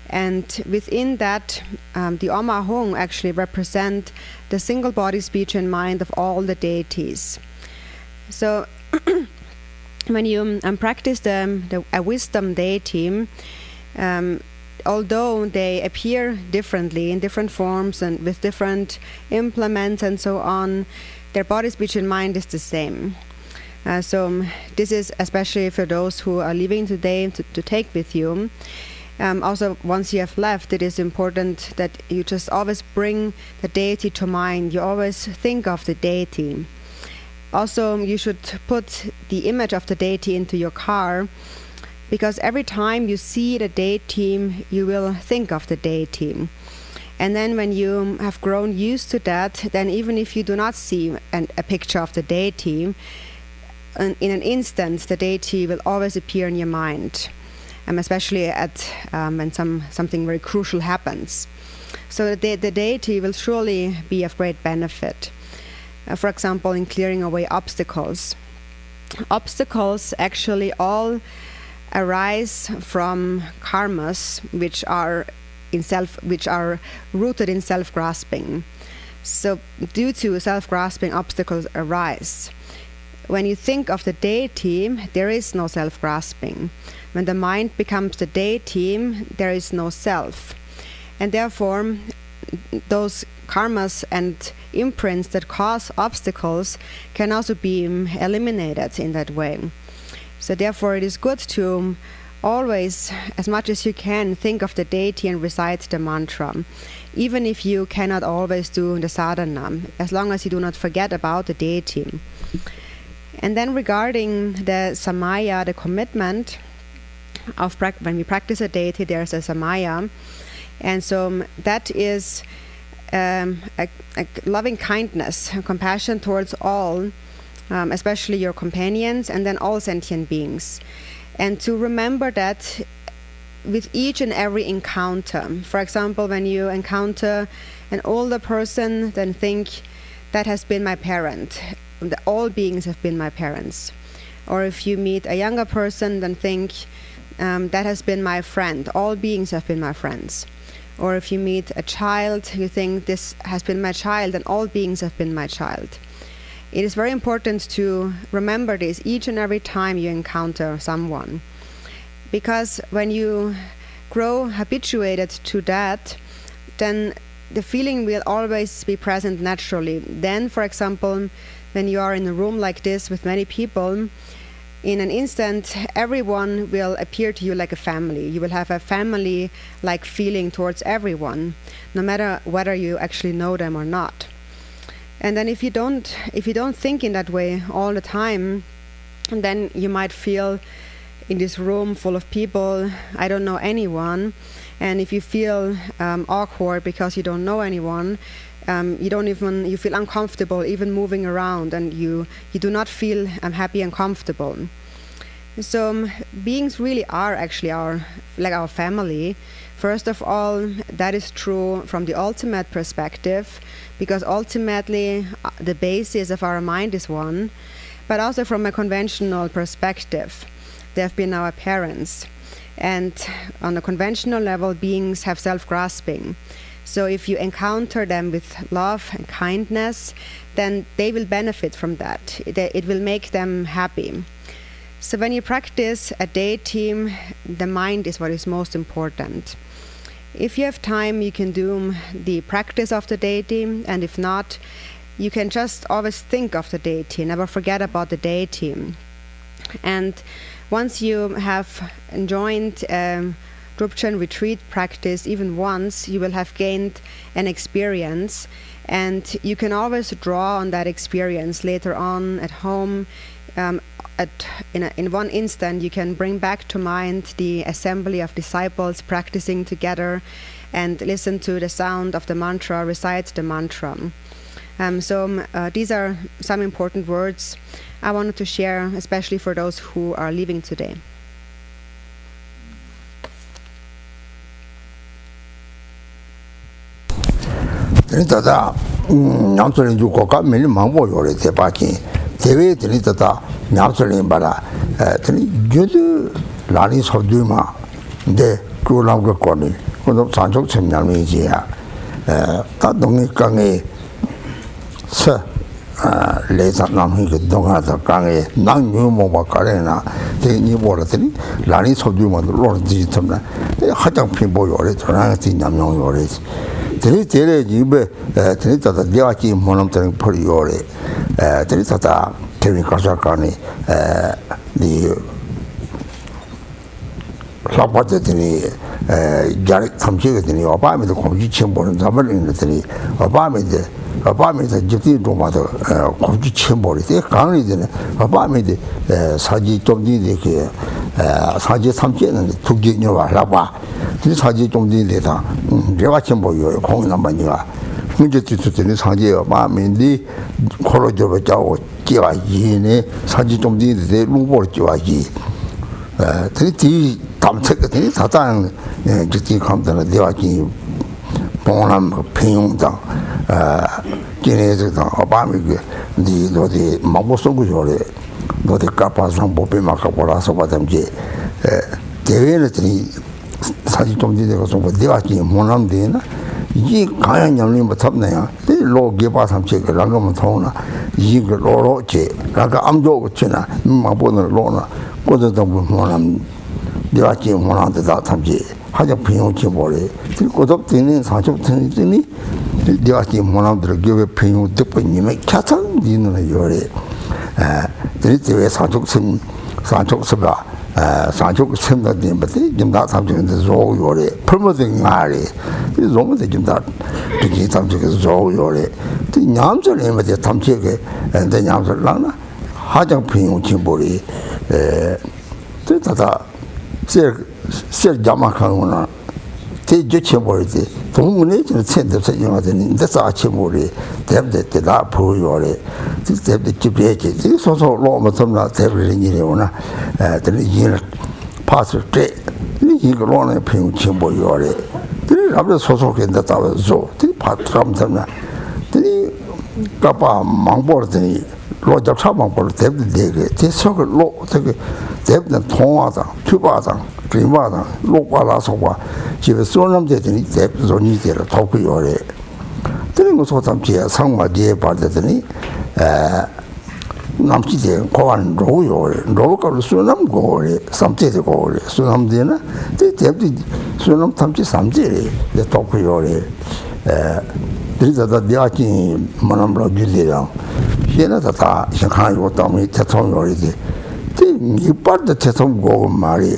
And within that, the Om Ahung actually represent the single body, speech and mind of all the deities. So when you practice a wisdom deity, although they appear differently in different forms and with different implements and so on, their body, speech, and mind is the same. So this is especially for those who are leaving today to take with you. Also, once you have left, it is important that you just always bring the deity to mind. You always think of the deity. Also, you should put the image of the deity into your car, because every time you see the deity, you will think of the deity. And then when you have grown used to that, then even if you do not see a picture of the deity, in an instant, the deity will always appear in your mind. Especially when something very crucial happens. So the deity will surely be of great benefit. For example, in clearing away obstacles. Obstacles actually all arise from karmas which are rooted in self-grasping. So due to self-grasping, obstacles arise. When you think of the deity, there is no self-grasping. When the mind becomes the deity, there is no self. And therefore, those karmas and imprints that cause obstacles can also be eliminated in that way. So therefore, it is good to always, as much as you can, think of the deity and recite the mantra. Even if you cannot always do the sadhana, as long as you do not forget about the deity. And then regarding the samaya, the commitment, when we practice a deity, there's a samaya, and so that is a loving kindness, compassion towards all, especially your companions, and then all sentient beings. And to remember that with each and every encounter. For example, when you encounter an older person, then think, that has been my parent. All beings have been my parents. Or if you meet a younger person, then think, that has been my friend. All beings have been my friends. Or if you meet a child, you think this has been my child, and all beings have been my child. It is very important to remember this each and every time you encounter someone. Because when you grow habituated to that, then the feeling will always be present naturally. Then, for example, when you are in a room like this with many people, in an instant, everyone will appear to you like a family. You will have a family-like feeling towards everyone, no matter whether you actually know them or not. And then if you don't think in that way all the time, then you might feel in this room full of people, I don't know anyone. And if you feel awkward because you don't know anyone, you feel uncomfortable even moving around, and you do not feel happy and comfortable. So beings really are actually our family. First of all, that is true from the ultimate perspective, because ultimately the basis of our mind is one, but also from a conventional perspective. They have been our parents. And on a conventional level, beings have self-grasping. So if you encounter them with love and kindness, then they will benefit from that. It will make them happy. So when you practice a deity, the mind is what is most important. If you have time, you can do the practice of the deity, and if not, you can just always think of the deity, never forget about the deity. And once you have joined Drupchen retreat practice even once, you will have gained an experience, and you can always draw on that experience later on at home. In one instant, you can bring back to mind the assembly of disciples practicing together and listen to the sound of the mantra, recite the mantra. These are some important words I wanted to share, especially for those who are leaving today. Tata, Namsolin Jukoka, Mili Mambo, or the Pakin, TV, Trinitata, Namsolin Bara, Judu, Lanis of Duma, the Kulam Gakoni, who of Sancho Seminamizia, Tadomi Kangi, Sir, 레사 남이 그 동아다 강에 낭유 뭐가 가래나 대니 보라더니 라니 소주만 로는 지점나 화장품 보여래 저랑 냠냠 요래 데레 집에 데레다다 대화기 모놈들 버리요래 데레다다 개미 가사가니 니 라파트니 자리 탐지거든니 어바미도 공지 첨보는 잡을는더니 어바미도 집이 도마도 공지 첨보리 때 강이 되네 어바미도 사지 좀 뒤에 사지 탐지는 두기녀 와라봐 이 사지 좀 뒤에다 내가 첨보요 공이 남만이가 문제 뒤에 사지 어바미디 콜로저로 자고 끼와지네 사지 좀 뒤에 루보를 끼와지 이 담책들이 다당 이제 감다는 대화기 봉남 평용당 기내에서 어바미 그 너디 마보 쏘고 저래 너디 까파상 보배 막아 보라서 받음지 대회는 사실 좀 되고 좀 대화기 못남 되나 이 가양 양님 못합네요 로 개바 삼체가 라가면 통나 이거 로로지 라가 암도 지나 마보는 로나 고저도 못남 대화기 못한데 다 탐지 하자 평용치 보래 고독 되는 사적 되니 대화기 못남들 교회 평용 듣고 님의 차상 니는 요래 드리트의 사적스가 사적 생각이 뭐지 좀다 삼적인데 조요래 풀모든 말이 좀도 좀다 되게 삼적에서 조요래 냠절에 뭐지 탐지게 근데 냠절라나 하자 평용치 보래 다다 셀 자막하거나 대조체 버리지 동문에 저 센터서 영화되는 데서 아침 우리 대대 다 보여래 대대 집에지 소소 로마 섬나 대를 일이오나 들 이를 파스 때 이거 로는 평 보여래 들 앞에 소소된다 따서 들 파트람 섬나 들 까빠 망보더니 로잡 차망보를 대대 대석을 로 되게 대대 통화다 튜바다 그림마다 로과라서와 집에 쏘놈되더니 대존이 되라 도구요래 그런 거 소담지에 상마지에 받더니 남치대 고안 로요래 로가로 쏘놈고래 삼제대 고래 쏘놈되나 대대 쏘놈 탐지 삼제래 도구요래 그래서 대학이 만남로 주제랑 얘네가 다 생각하고 또미 대통령이지 이 빠르게 대통령 말이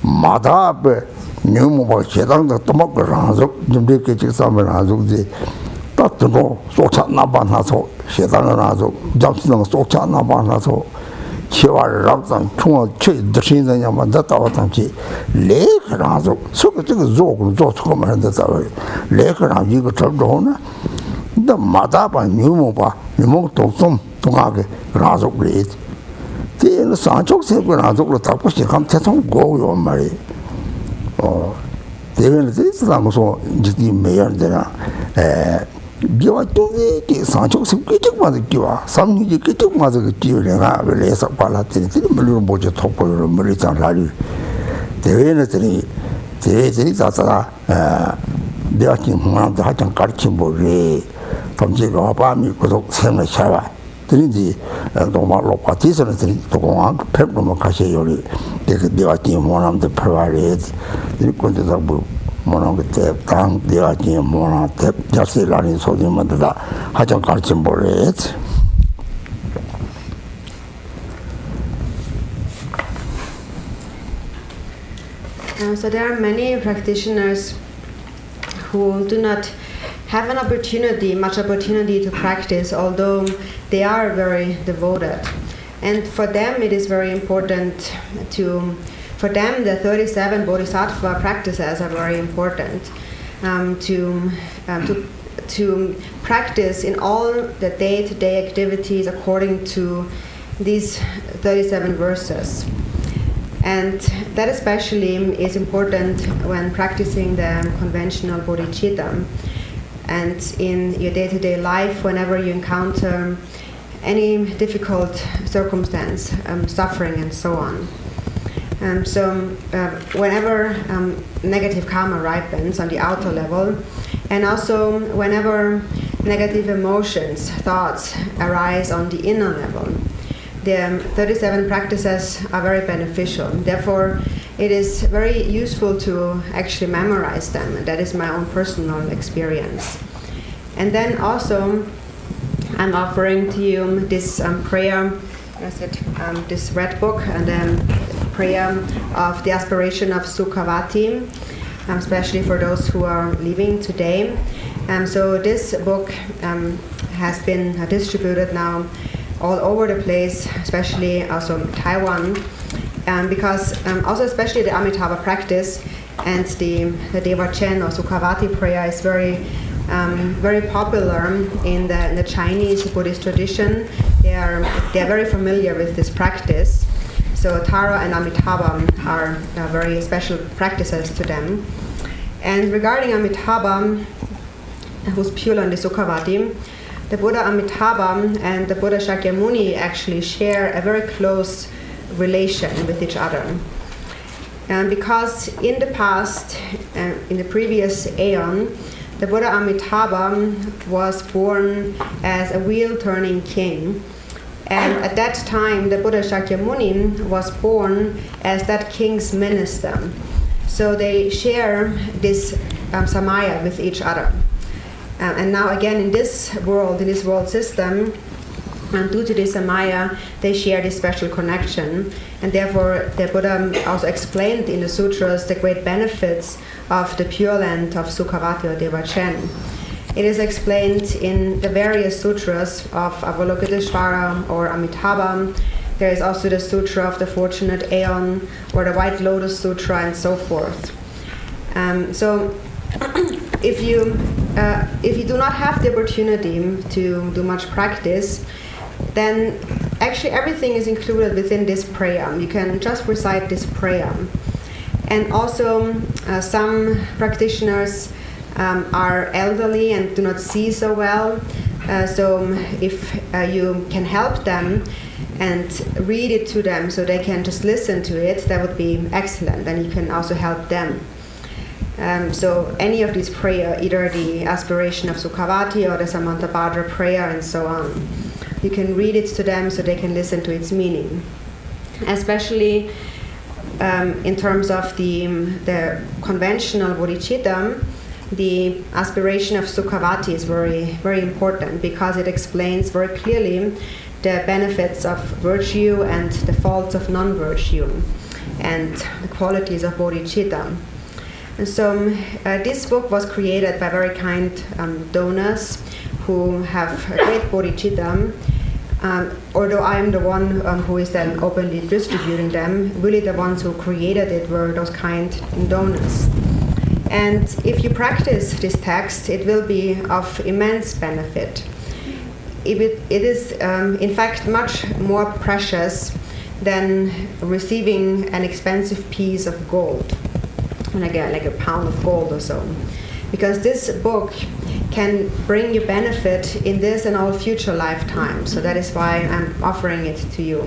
마다 앞에 너무 제당도 또 먹고 나서 좀 이렇게 직사면 하고지 따뜻도 쏟아나 봐서 제당을 나서 잡수는 쏟아나 봐서 치와를 잡던 총을 쳐 드시느냐만 됐다 왔던지 레그라서 속에 저거 조금 조금만 한다다 레그라 이거 저러나 근데 마다 봐 너무 독좀 동하게 나서 그래 대는 산쪽 세고 나서로 답고 시간 대통 고요 말이 대변에 대해서 이제 매연되나 비와 또게 산쪽 세고 쪽만 끼와 삼니지 쪽만 그 끼려가 그래서 발라더니 물론 뭐지 톡고를 물이 장라리 대회는 대회들이 다다 내가 지금 뭐한테 하장 가르친 보리 범죄가 밤이 고속 생을 샤와 드린지 도말로 파티서는 또 공항 폐부만 가셔요리 내가 지금 뭐한테 pervare 이건데서 뭐 뭐는 그때 당 내가 지금 뭐한테 자세라는 소리만 듣다 하장 가르친 보리 So there are many practitioners who do not have much opportunity to practice, although they are very devoted. And for them it is very important for them the 37 Bodhisattva practices are very important to practice in all the day-to-day activities according to these 37 verses. And that especially is important when practicing the conventional bodhicitta. And in your day-to-day life, whenever you encounter any difficult circumstance, suffering and so on. Whenever negative karma ripens on the outer level, and also whenever negative emotions, thoughts arise on the inner level. The 37 practices are very beneficial. Therefore, it is very useful to actually memorize them. That is my own personal experience. And then also, I'm offering to you this prayer, this red book, and then prayer of the aspiration of Sukhavati, especially for those who are leaving today. So this book has been distributed now all over the place, especially also Taiwan, because also especially the Amitabha practice and the Devachan or Sukhavati prayer is very popular in the Chinese Buddhist tradition. They are very familiar with this practice. So Tara and Amitabha are very special practices to them. And regarding Amitabha, who's pure on the Sukhavati, the Buddha Amitabha and the Buddha Shakyamuni actually share a very close relation with each other. Because in the past, in the previous aeon, the Buddha Amitabha was born as a wheel-turning king. And at that time, the Buddha Shakyamuni was born as that king's minister. So they share this samaya with each other. And now again in this world system, and due to this samaya, they share this special connection. And therefore the Buddha also explained in the sutras the great benefits of the Pure Land of Sukhavati or Devachan. It is explained in the various sutras of Avalokiteshvara or Amitabha. There is also the Sutra of the Fortunate Aeon or the White Lotus Sutra and so forth. So if you do not have the opportunity to do much practice, then actually everything is included within this prayer. You can just recite this prayer. And also some practitioners are elderly and do not see so well. So if you can help them and read it to them so they can just listen to it, that would be excellent. And you can also help them. So any of these prayer, either the aspiration of Sukhavati or the Samantabhadra prayer and so on, you can read it to them so they can listen to its meaning. Especially in terms of the conventional Bodhichitta, the aspiration of Sukhavati is very, very important because it explains very clearly the benefits of virtue and the faults of non-virtue and the qualities of Bodhicitta. And so this book was created by very kind donors who have a great Bodhicitta. Although I am the one who is then openly distributing them, really the ones who created it were those kind donors. And if you practice this text, it will be of immense benefit. It is, in fact, much more precious than receiving an expensive piece of gold, like a pound of gold or so. Because this book can bring you benefit in this and all future lifetimes. So that is why I'm offering it to you.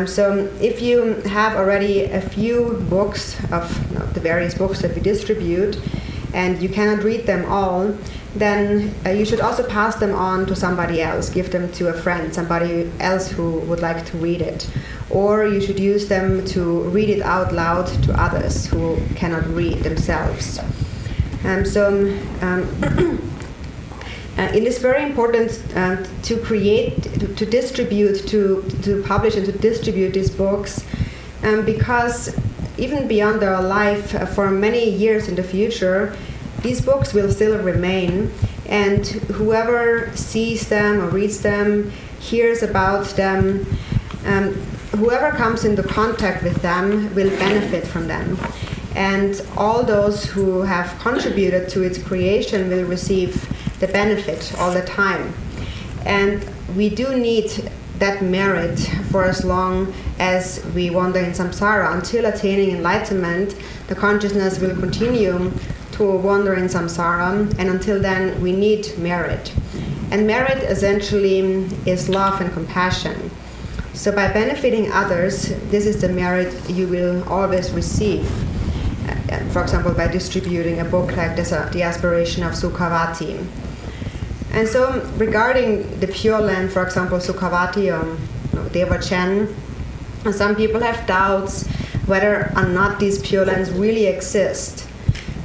So if you have already a few books of the various books that we distribute and you cannot read them all, then you should also pass them on to somebody else. Give them to a friend, somebody else who would like to read it. Or you should use them to read it out loud to others who cannot read themselves. It is very important to create, to distribute, to publish and to distribute these books because even beyond our life, for many years in the future, these books will still remain, and whoever sees them or reads them, hears about them, whoever comes into contact with them will benefit from them. And all those who have contributed to its creation will receive the benefit all the time. And we do need that merit for as long as we wander in samsara. Until attaining enlightenment, the consciousness will continue to wander in samsara, and until then we need merit. And merit essentially is love and compassion. So by benefiting others, this is the merit you will always receive. For example, by distributing a book like this, The Aspiration of Sukhavati. And so regarding the Pure Land, for example, Sukhavati or Devachen, some people have doubts whether or not these Pure Lands really exist.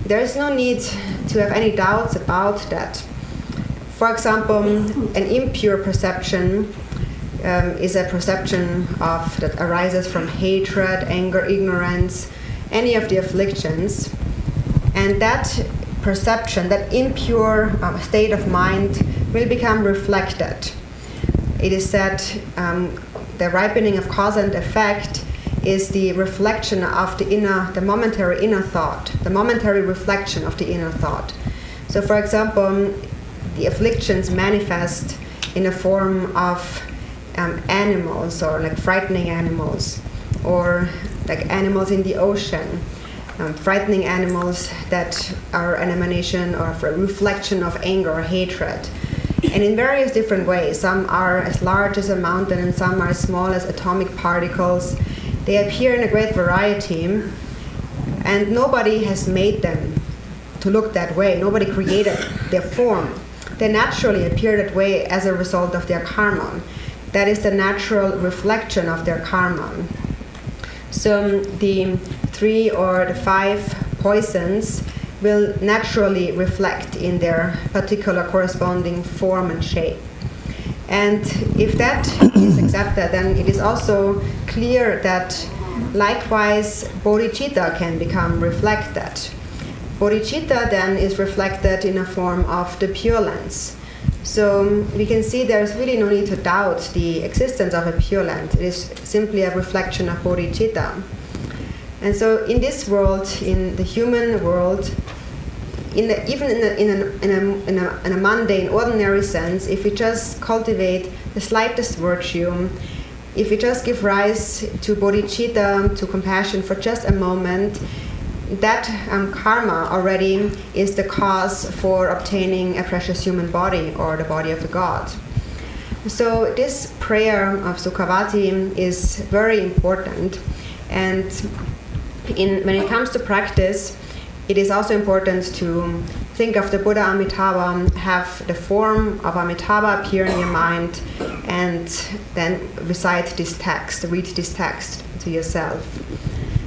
There is no need to have any doubts about that. For example, an impure perception is a perception that arises from hatred, anger, ignorance, any of the afflictions. And that perception, that impure state of mind will become reflected. It is said the ripening of cause and effect is the reflection of the momentary inner thought, the momentary reflection of the inner thought. So for example, the afflictions manifest in a form of animals, or like frightening animals, or like animals in the ocean, frightening animals that are an emanation or a reflection of anger or hatred. And in various different ways. Some are as large as a mountain and some are as small as atomic particles. They appear in a great variety, and nobody has made them to look that way. Nobody created their form. They naturally appear that way as a result of their karma. That is the natural reflection of their karma. So the 3 or the 5 poisons will naturally reflect in their particular corresponding form and shape. And if that is accepted, then it is also clear that likewise bodhicitta can become reflected. Bodhicitta then is reflected in a form of the Pure Lands. So we can see there's really no need to doubt the existence of a Pure Land. It is simply a reflection of bodhicitta. And so in this world, in the human world, even in a mundane, ordinary sense, if we just cultivate the slightest virtue, if we just give rise to bodhicitta, to compassion for just a moment, that karma already is the cause for obtaining a precious human body or the body of the god. So this prayer of Sukhavati is very important, and when it comes to practice, it is also important to think of the Buddha Amitabha, have the form of Amitabha appear in your mind, and then recite this text, read this text to yourself.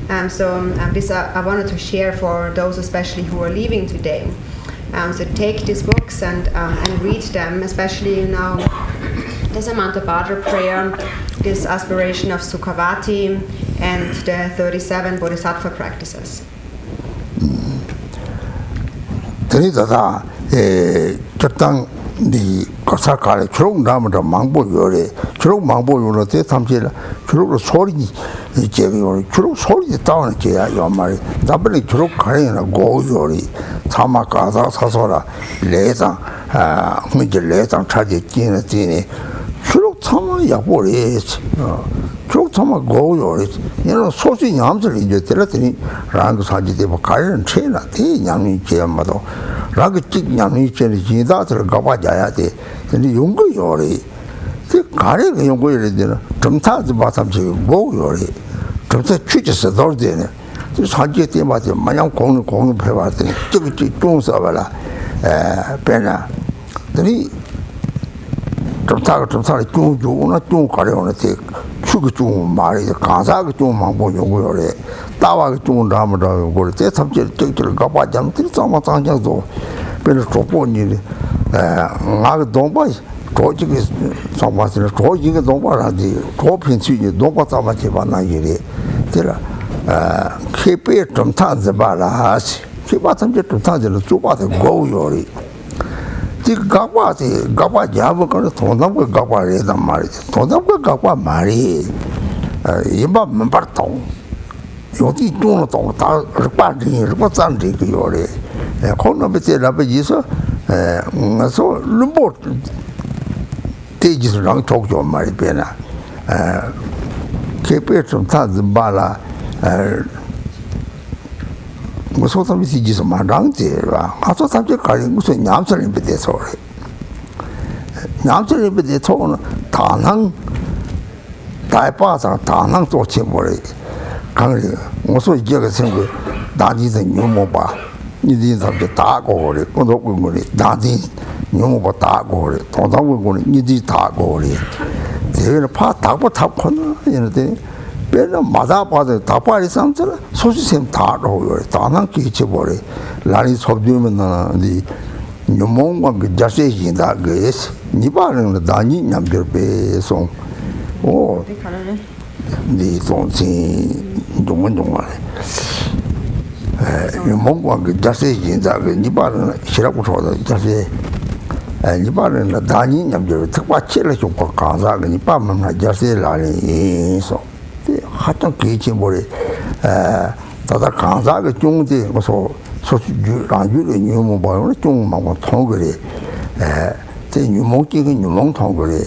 This I wanted to share for those especially who are leaving today. So take these books and read them, especially now this Amantabhadra prayer, this aspiration of Sukhavati, and the 37 Bodhisattva practices. Trinidad, Jatang, the Kosakari, Churung Damada, Mangbo Yore, Churung Mangbo Yore, Tamjila, Churuk Sori, Churuk Sori, Town, Yamari, Dabali Churuk Karina, Go Yori, Tamaka, Sasora, Leta, Leta, Tragedy, Tini, Churuk Tama Yapori, Churuk Tama Go Yori, Sosi Yamser in the Telatini, Rang Saji de Bakari and Chena, Yami Chiamado. Ragachik Yami Chen, that or Gabajayate, and the Yungu Yori. The Kari Yungu Yori, Tumta the bottom to Go Yori, Tumta Chiches at those dinner. This Hajiti about the Mayam Kong Kong Pevati, Chiki Tunsavala, Pena. Then he Tumta Tunju, not Tun Kari on a take, Chukitu Mari, the Kazak to Mambo Yori. Tawa Tun Ramada go to subject to Gabajam till Samatanjazo, Penotroponi, Nagadomba, Trojic is somewhat in a Trojic Domba, the Tropin Senior Domba Samachivana Yiri, Tilla, keep it from Tanzabala has, keep out some jet to Tanzan, Subata Go Yori. The Gaba Java got a Tonam with Gaba Reda Mari, Tonam with Gaba Mari, Yamba Memberton. You don't talk about Sandy Yori. A corner with the Rabajisa, so Lumbo Tages long talk to Maripena. Keep it from Tanzabala. Was what I'm missing is my rank. I thought I'm just calling was an answer in the story. Answer in the tone, Tanang, Taipasa, Tanang to Chimbori. Also, Jagasin, Daddy's and Yumoba, you didn't have the tag or the Dancing, nyumu tago re, tongtangu kuni nidi tago re. Dewe pa takpa tapkona, yinate, pena mada pade takpa ri samsala, sosi sem tago yore, tanang kichi bore, lani sobdyume na di nyumongwa ki jase jinda ges, nipa rinna danyi nyamjir pe song, o, di song sin, dunga re. nyumongwa ki jase jinda ges, nipa rinna shiraku choda jase, nipa rinna danyi nyamjir pe, takpa chile chukpa kansa ke nipa mamna jase lani yin song. 하여튼 기침보리 다다 강사가 중대 그래서 소주랑주의 뉴모 봐요 중마고 통거리 제 뉴모기가 뉴몽 통거리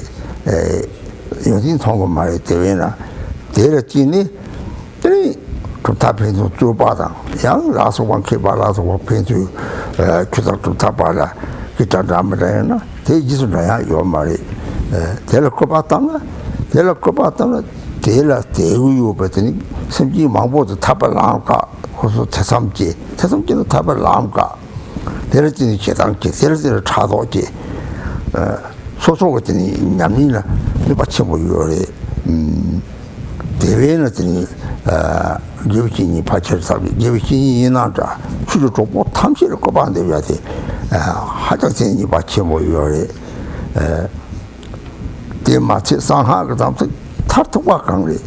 요즘 통거 말이 되나 대려지니 이 그타페도 주바다 양 라소관 개발라서 페이지 주다 타바라 기타담래나 대지수라야 요 말이 대려고 봤다나 대라 대우요 버더니 심지 망보도 타발람가 호소 태삼지는 타발람가 대르지니 제당지 대르지를 차도지 소소거더니 냠니나 이바치 뭐요래 대회는더니 예비진이 파철사비 예비진이 이나자 주로 뭐 탐시를 거반데 야지 하장생이 바치 뭐요래 대마치 상하가 담서 타투가 강리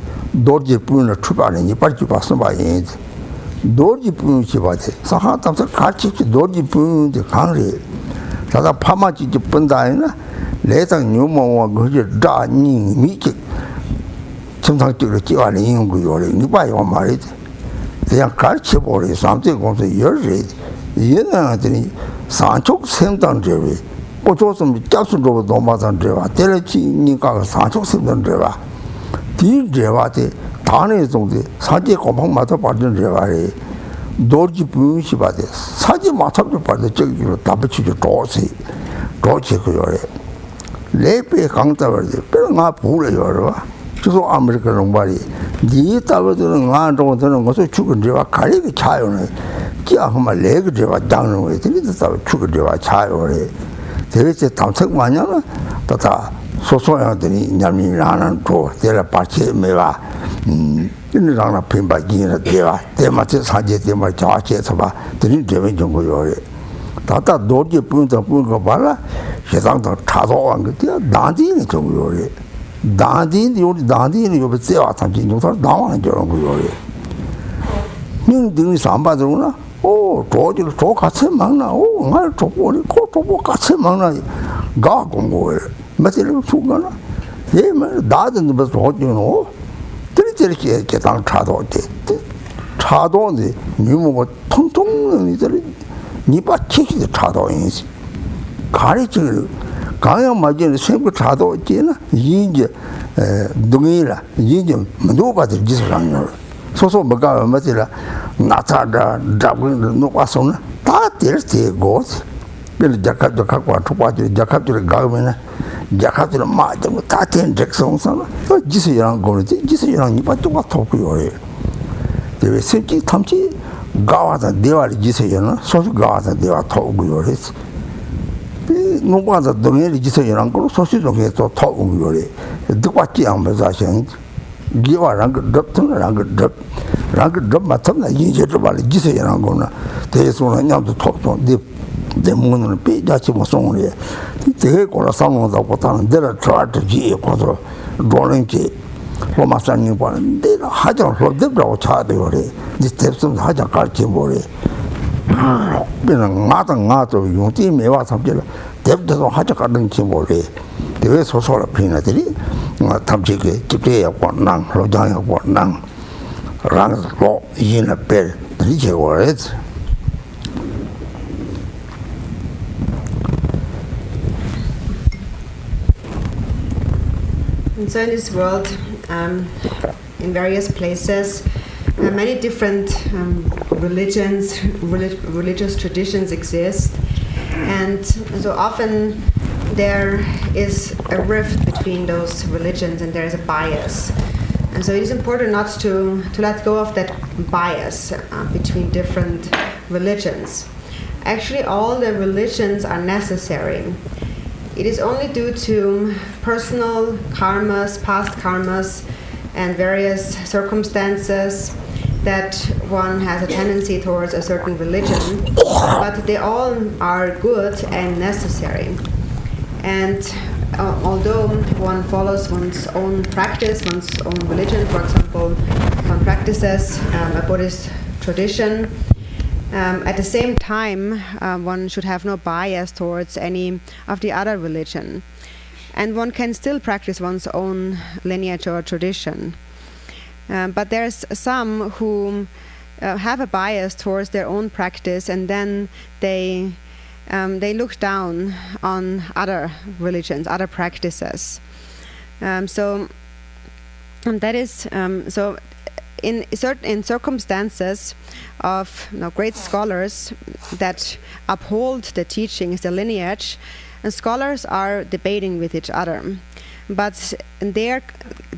도지 부는 출발이 빨리 봤어 봐야지 도지 부는 집아대 사하담서 같이 도지 부는 강리 자다 파마지 번다이나 내상 뉴모와 그게 다니 미기 정상적으로 지와는 있는 거요래 니 봐요 말이지 그냥 같이 버리 상대 공서 열지 얘네들이 산쪽 생당제비 고조선 잡수로 넘어선 데와 때려치니까 산쪽 생당제와 디제와데 다네 정도 사제 공방마다 받는 데와리 도지 부시 받데 사제 마탑도 받데 저기로 답치죠 도시 그요래 레페 강타버데 빼가 부려요 저소 아메리카는 말이 니 따버드는 안 정도는 것을 죽은 데와 가리게 차요네 지아마 레그 데와 장는 거 되는데 따 죽은 데와 차요래 대체 담석 마냐나 따다 소소야더니 냠이라는 또 데라 파체 메와 인랑나 핀바기나 데와 데마체 사제 데마 자체서 봐 드린 되면 정거요 다다 도지 분도 분거 봐라 세상도 차도한 거 나디는 정거요 나디는 요리 나디는 요베 세와 탐진 요사 나와는 저런 거요 닝딩이 삼바도나 오 도지 도 같이 막나 오 말 도보니 도보 같이 막나 가 공고에 맞을 수가나 얘만 나든 뭐 어디노 들이들이 개당 차도인데 니뭐 통통 이들 니바 치기도 차도인지 가리질 가야 맞는 생고 차도 있지나 이제 동이라 이제 누가들 지서랑요 소소 뭐가 맞으라 나타다 잡는 놓아서나 다 될때고 별 자카도 갖고 와서 자카도 가면은 자카도 맞고 다 된적성선 지서랑 거는지 지서랑 이봐 똑같고요. 대외 실지 탐지 가와다 대화를 지서yana 소소 가와다 대화 토고요. 누가다 동네를 지서yana 거 소소 동에 또 토고요. 듣고지 않으면 사실 기와랑 그 덥더랑 그 덥 맞잖아. 이제 좀 말이 지서yana 거나 대소는 냥도 토도 내 문을 빼자치 못送래. 되게 거라 상황도 보다는 내가 저한테 거서 로렌지 로마산이 보는 내가 하장 로데라고 차대요. 이 스텝스 하장 갈지 모래. 그냥 나도 용띠 매와 삼절 대부터 하장 가는지 모래. 대회 소소라 피나들이 탐지게 집대하고 난 로장하고 난 랑로 이나 벨 이제 거래지. And so in this world, in various places, many different religions, religious traditions exist, and so often there is a rift between those religions, and there is a bias. And so it is important not to let go of that bias between different religions. actually all the religions are necessary. It is only due to personal karmas, past karmas, and various circumstances that one has a tendency towards a certain religion, but they all are good and necessary. And although one follows one's own practice, one's own religion, for example, one practices a Buddhist tradition, at the same time, one should have no bias towards any of the other religion. And one can still practice one's own lineage or tradition. But there's some who have a bias towards their own practice, and then they look down on other religions, other practices. So in certain circumstances of great scholars that uphold the teachings, the lineage, and scholars are debating with each other. But their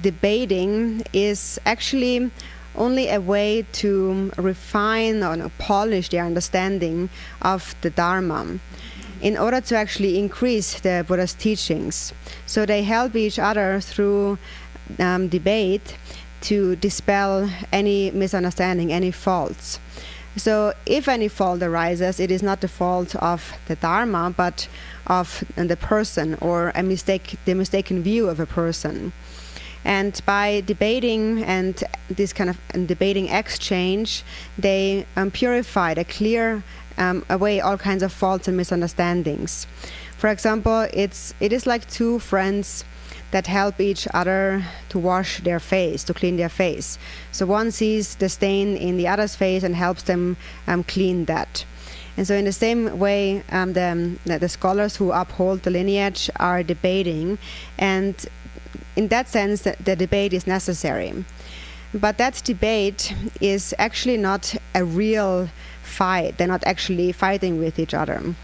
debating is actually only a way to refine or polish their understanding of the Dharma in order to actually increase the Buddha's teachings. So they help each other through debate to dispel any misunderstanding, any faults. So if any fault arises, it is not the fault of the Dharma, but of the person, or the mistaken view of a person. And by debating and this kind of debating exchange, they purify, they clear away all kinds of faults and misunderstandings. For example, it is like two friends that help each other to wash their face, to clean their face. So one sees the stain in the other's face and helps them clean that. And so in the same way, the scholars who uphold the lineage are debating, and in that sense, the debate is necessary. But that debate is actually not a real fight. They're not actually fighting with each other.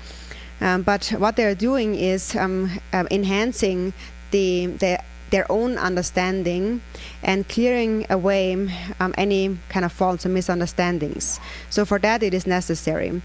But what they're doing is enhancing their own understanding and clearing away any kind of faults and misunderstandings. So for that, it is necessary.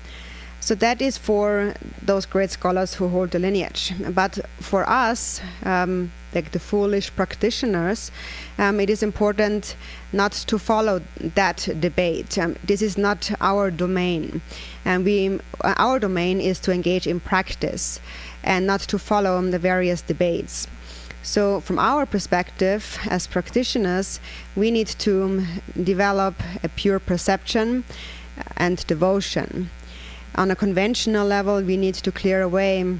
So that is for those great scholars who hold the lineage. But for us, like the foolish practitioners, it is important not to follow that debate. This is not our domain. And our domain is to engage in practice and not to follow the various debates. So from our perspective as practitioners, we need to develop a pure perception and devotion. On a conventional level, we need to clear away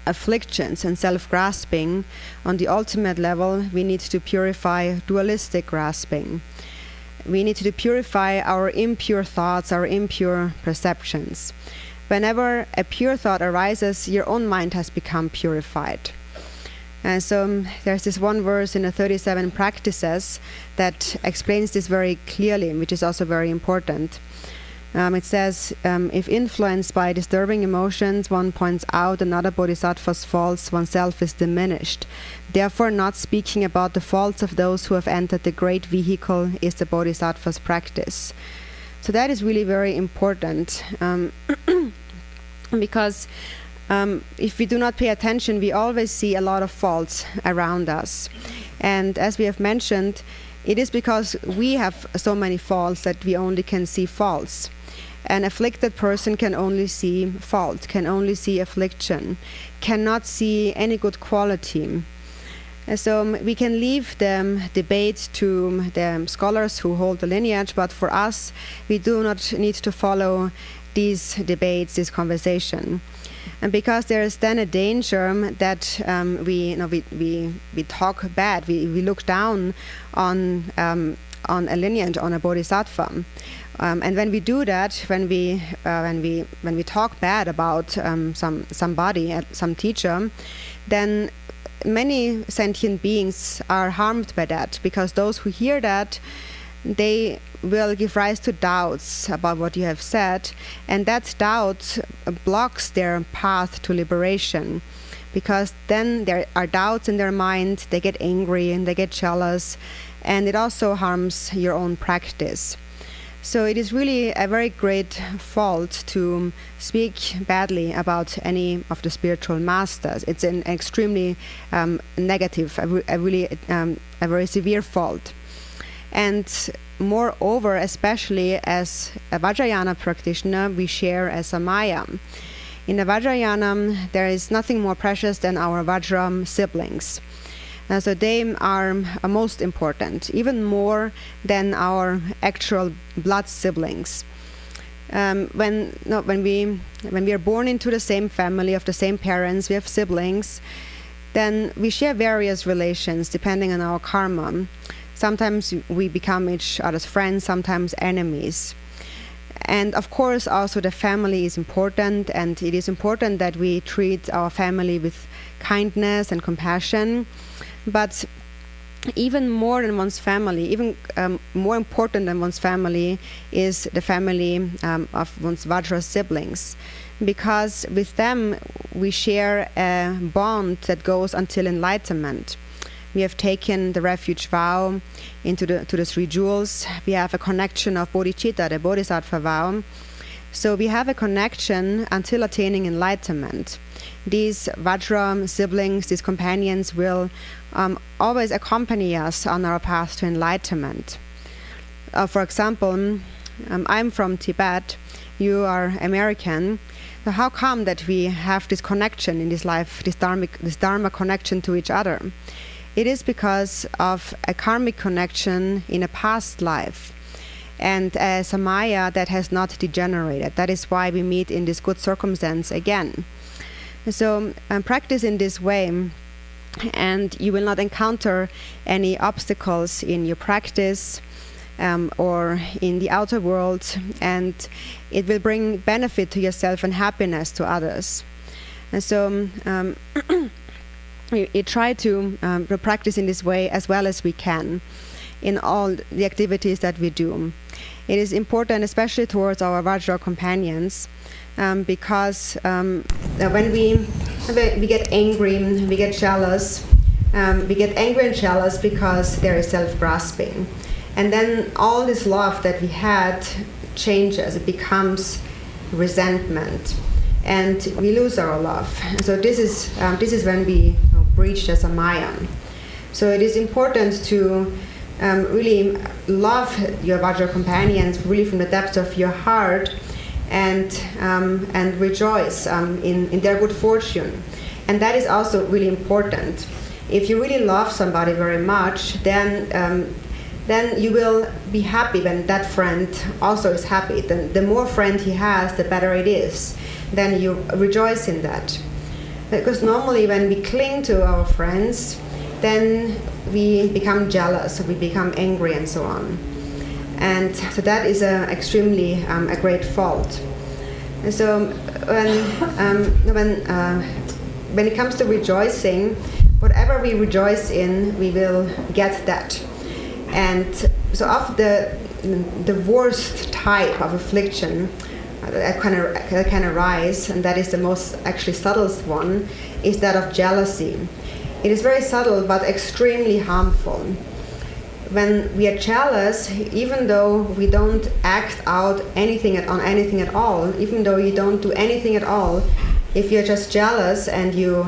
afflictions and self-grasping. On the ultimate level, we need to purify dualistic grasping. We need to purify our impure thoughts, our impure perceptions. Whenever a pure thought arises, your own mind has become purified. And so there's this one verse in the 37 Practices that explains this very clearly, which is also very important. It says, if influenced by disturbing emotions, one points out another bodhisattva's faults, oneself is diminished. Therefore, not speaking about the faults of those who have entered the great vehicle is the bodhisattva's practice. So that is really very important, because if we do not pay attention, we always see a lot of faults around us. And as we have mentioned, it is because we have so many faults that we only can see faults. An afflicted person can only see fault, can only see affliction, cannot see any good quality. So we can leave the debate to the scholars who hold the lineage, but for us, we do not need to follow these debates, this conversation. And because there is then a danger that we talk bad, we look down on a lineage, on a bodhisattva. And when we do that, when we talk bad about somebody, some teacher, then many sentient beings are harmed by that, because those who hear that, they will give rise to doubts about what you have said, and that doubt blocks their path to liberation, because then there are doubts in their mind, they get angry and they get jealous, and it also harms your own practice. So it is really a very great fault to speak badly about any of the spiritual masters. It's an extremely negative, a very severe fault. And moreover, especially as a Vajrayana practitioner, we share a Samaya. In the Vajrayana, there is nothing more precious than our Vajra siblings. So they are most important, even more than our actual blood siblings. When we are born into the same family of the same parents, we have siblings, then we share various relations depending on our karma. Sometimes we become each other's friends, sometimes enemies. And of course, also the family is important, and it is important that we treat our family with kindness and compassion. But even more than one's family, even more important than one's family, is the family of one's Vajra siblings. Because with them, we share a bond that goes until enlightenment. We have taken the refuge vow to the three jewels. We have a connection of Bodhichitta, the Bodhisattva vow. So we have a connection until attaining enlightenment. These Vajra siblings, these companions, will always accompany us on our path to enlightenment. For example, I'm from Tibet, you are American. So how come that we have this connection in this life, this dharma connection to each other? It is because of a karmic connection in a past life and a samaya that has not degenerated. That is why we meet in this good circumstance again. So practice in this way, and you will not encounter any obstacles in your practice or in the outer world, and it will bring benefit to yourself and happiness to others. And so we try to practice in this way as well as we can in all the activities that we do. It is important, especially towards our Vajra companions, because when we get angry, we get jealous. We get angry and jealous because there is self-grasping. And then all this love that we had changes. It becomes resentment. And we lose our love. So this is when we breach the samaya. So it is important to really love your Vajra companions really from the depths of your heart, and rejoice in their good fortune. And that is also really important. If you really love somebody very much, then you will be happy when that friend also is happy. Then the more friend he has, the better it is. Then you rejoice in that. Because normally when we cling to our friends, then we become jealous, we become angry and so on. And so that is extremely a great fault. And so when it comes to rejoicing, whatever we rejoice in, we will get that. And so of the worst type of affliction that can arise, and that is the most actually subtlest one, is that of jealousy. It is very subtle but extremely harmful. When we are jealous, even though we don't act out on anything at all, even though you don't do anything at all, if you're just jealous and you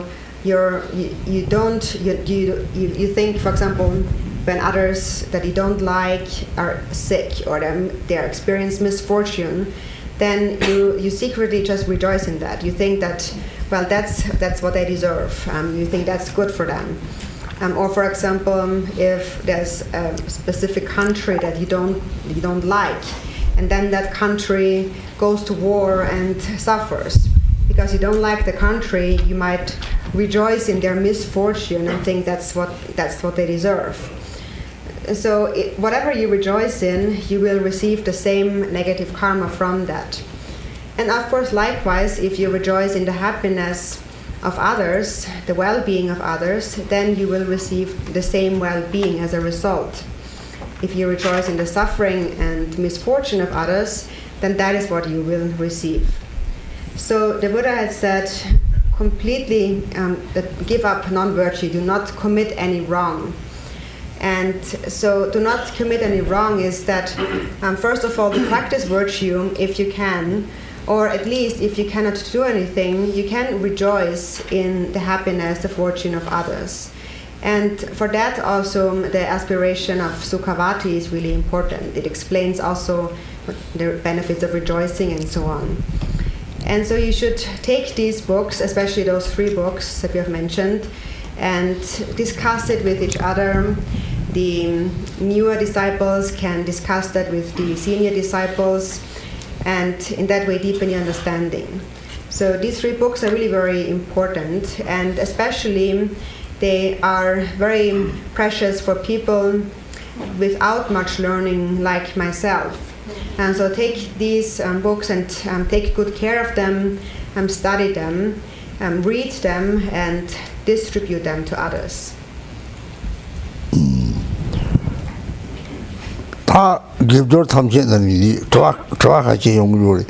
think, for example, when others that you don't like are sick or they experience misfortune, then you secretly just rejoice in that. You think that, well, that's what they deserve. You think that's good for them. Or for example, if there's a specific country that you don't like, and then that country goes to war and suffers, because you don't like the country, you might rejoice in their misfortune and think that's what they deserve. So whatever you rejoice in, you will receive the same negative karma from that. And of course, likewise, if you rejoice in the happiness of others, the well-being of others, then you will receive the same well-being as a result. If you rejoice in the suffering and misfortune of others, then that is what you will receive. So the Buddha had said, completely give up non-virtue, do not commit any wrong. And so to not commit any wrong is that, first of all, to practice virtue if you can, or at least if you cannot do anything, you can rejoice in the happiness, the fortune of others. And for that also the aspiration of Sukhavati is really important. It explains also the benefits of rejoicing and so on. And so you should take these books, especially those 3 books that we have mentioned, and discuss it with each other. The newer disciples can discuss that with the senior disciples, and in that way deepen your understanding. So these 3 books are really very important, and especially they are very precious for people without much learning like myself. And so take these books and take good care of them, study them, read them, and distribute them to others. 다 gebjor thamchen trawahache yonguri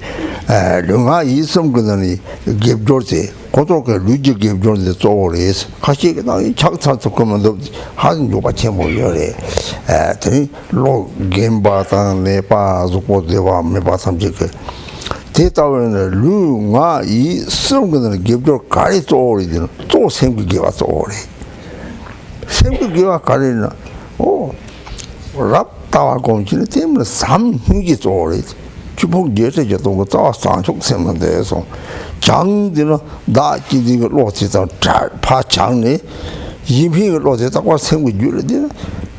lunga isum gudani gebjor te 고도가 루지 gebjor de zores 같이 나 착착 komando 한 요바 쳔모여래 에 로 gem바다 네파 조포데와 메바 삼지게 대타원의 루가 있음 gudani gebjor 가리 조리는 또 생기게 와서 오래 생기게와 가리는 랍 다와 공지는 때문에 삼hingi 조리 주복 예제제 동거 다 상속 세면대에서 장들은 나기디가 로지다 파 장네 이미가 로지다 과 생고 줄데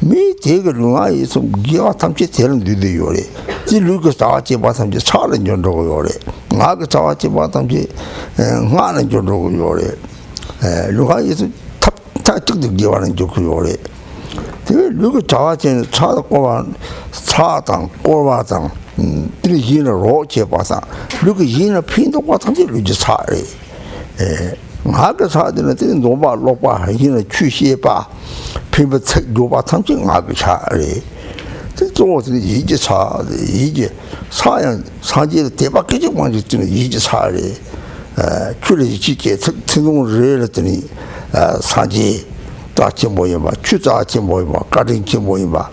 미 대가 루아이서 기와 탐치 되는 뒤되요래 지 루가 다와지 바삼지 차는 연도고 요래 나가 다와지 바탐지 나는 연도고 요래 루아이서 탑 특득 기와는 좋고 요래 누구 자와진 차도 꼬만 차당 꼬마당 들이 이는 로제 봐서 누구 이는 핀도 같은데 루지 차래 나가 사드는 데 노바 로바 이는 취시해 봐 핀부 책 노바 탐지 나가 차래 저들이 이제 차 이제 사양 사지의 대박이지 뭔지 이제 차래 줄이 지게 특능을 했더니 사지 다치 모이마 추자치 모이마 가rin치 모이마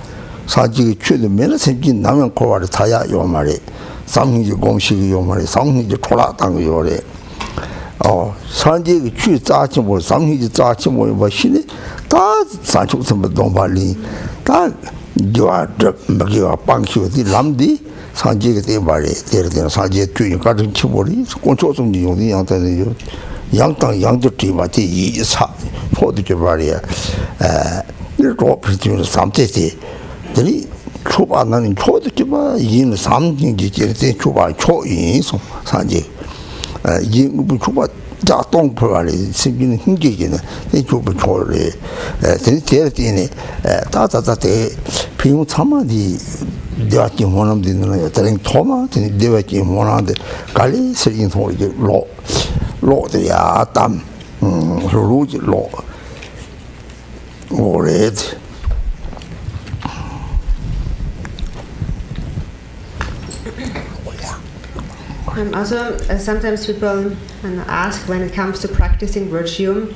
사지기 추도 면에 생긴 나면 고발이 다야 요 말이 상행지 공식이 요 말이 상행지 돌아당 요래 산지기 추자치 모 상행지 자치 모이마 신이 다 산축선부 동발리 다 요아 먹이와 방식이 람디 산지기 때 말이 데르데 산지에 추이 가rin치 모리 꼰초성 용이 양다는 양당 양도티마티 이사 포드게 말이야 이거 프리티는 삼테티 되니 초반은 초드게 봐 이는 삼진지 제때 초반 초인소 산지 이거 초반 자동 프로그램이 생기는 힘기기는 이 초반 초래 되니 제때네 다다다데 비용 참아디 대화기 원함 되는 다른 토마 되니 대화기 원하는데 갈리 세긴 소리게 로드야 땀 루지 로 오레드 Also, sometimes people ask when it comes to practicing virtue.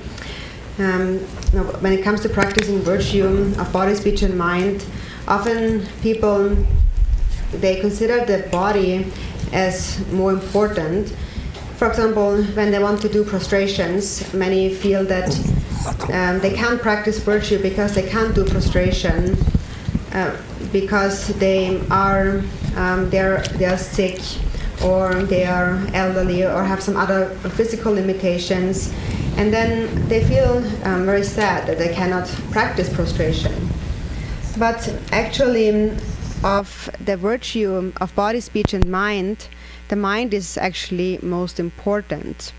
When it comes to practicing virtue of body, speech, and mind, often people they consider the body as more important. For example, when they want to do prostrations, many feel that they can't practice virtue because they can't do prostration because they are sick, or they are elderly, or have some other physical limitations, and then they feel very sad that they cannot practice prostration. But actually, of the virtue of body, speech, and mind, the mind is actually most important.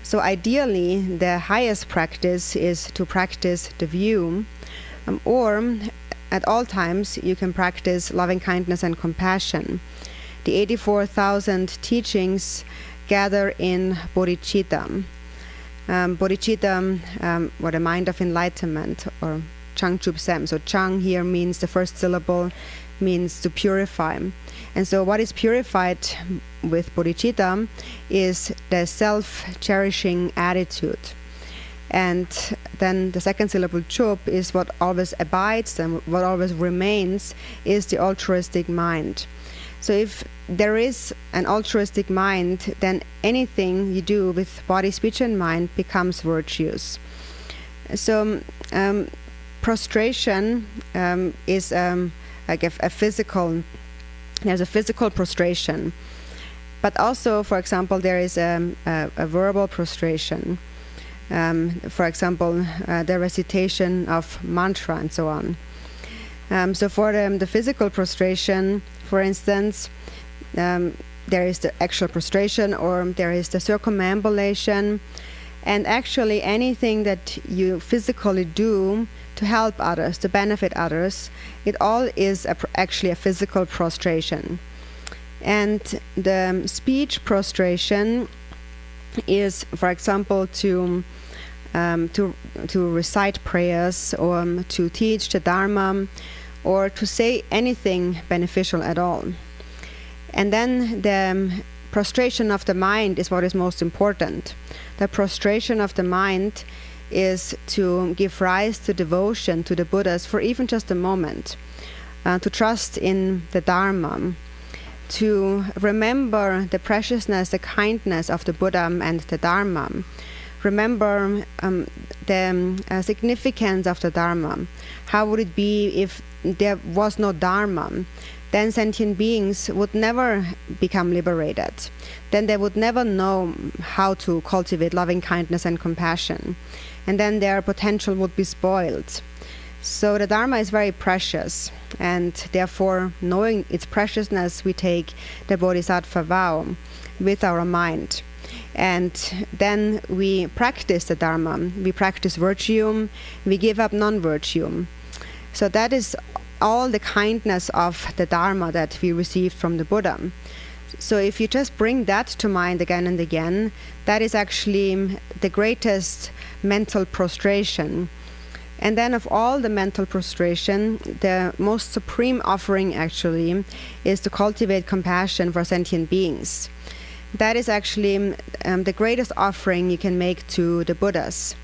So ideally, the highest practice is to practice the view, or at all times you can practice loving kindness and compassion. The 84,000 teachings gather in Bodhichitta. Bodhichitta, or the mind of enlightenment, or Changchup Sem. So Chang here means the first syllable, means to purify. And so what is purified with bodhicitta is the self-cherishing attitude. And then the second syllable chup is what always abides and what always remains is the altruistic mind. So if there is an altruistic mind, then anything you do with body, speech and mind becomes virtuous. So prostration is like a physical, there's a physical prostration. But also, for example, there is a verbal prostration. For example, the recitation of mantra and so on. So for the physical prostration, for instance, there is the actual prostration, or there is the circumambulation. And actually anything that you physically do to help others, to benefit others, it all is actually a physical prostration. And the speech prostration is, for example, to recite prayers, or to teach the Dharma, or to say anything beneficial at all. And then the prostration of the mind is what is most important. The prostration of the mind is to give rise to devotion to the Buddhas for even just a moment, to trust in the Dharma, to remember the preciousness, the kindness of the Buddha and the Dharma. Remember the significance of the Dharma. How would it be if there was no Dharma? Then sentient beings would never become liberated. Then they would never know how to cultivate loving kindness and compassion. And then their potential would be spoiled. So the Dharma is very precious, and therefore, knowing its preciousness, we take the Bodhisattva vow with our mind. And then we practice the Dharma. We practice virtue. We give up non-virtue. So that is all the kindness of the Dharma that we received from the Buddha. So if you just bring that to mind again and again, that is actually the greatest mental prostration. And then of all the mental prostration, the most supreme offering actually is to cultivate compassion for sentient beings. That is actually the greatest offering you can make to the Buddhas.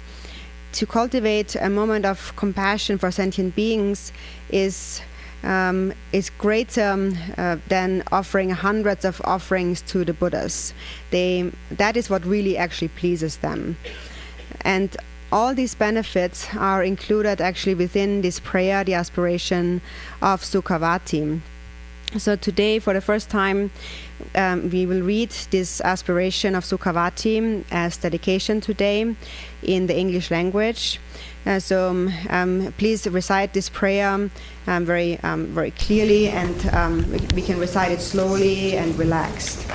To cultivate a moment of compassion for sentient beings is greater than offering hundreds of offerings to the Buddhas. That is what really actually pleases them. And all these benefits are included actually within this prayer, the aspiration of Sukhavati. So today, for the first time, we will read this aspiration of Sukhavati as dedication today in the English language. So please recite this prayer very clearly, and we can recite it slowly and relaxed.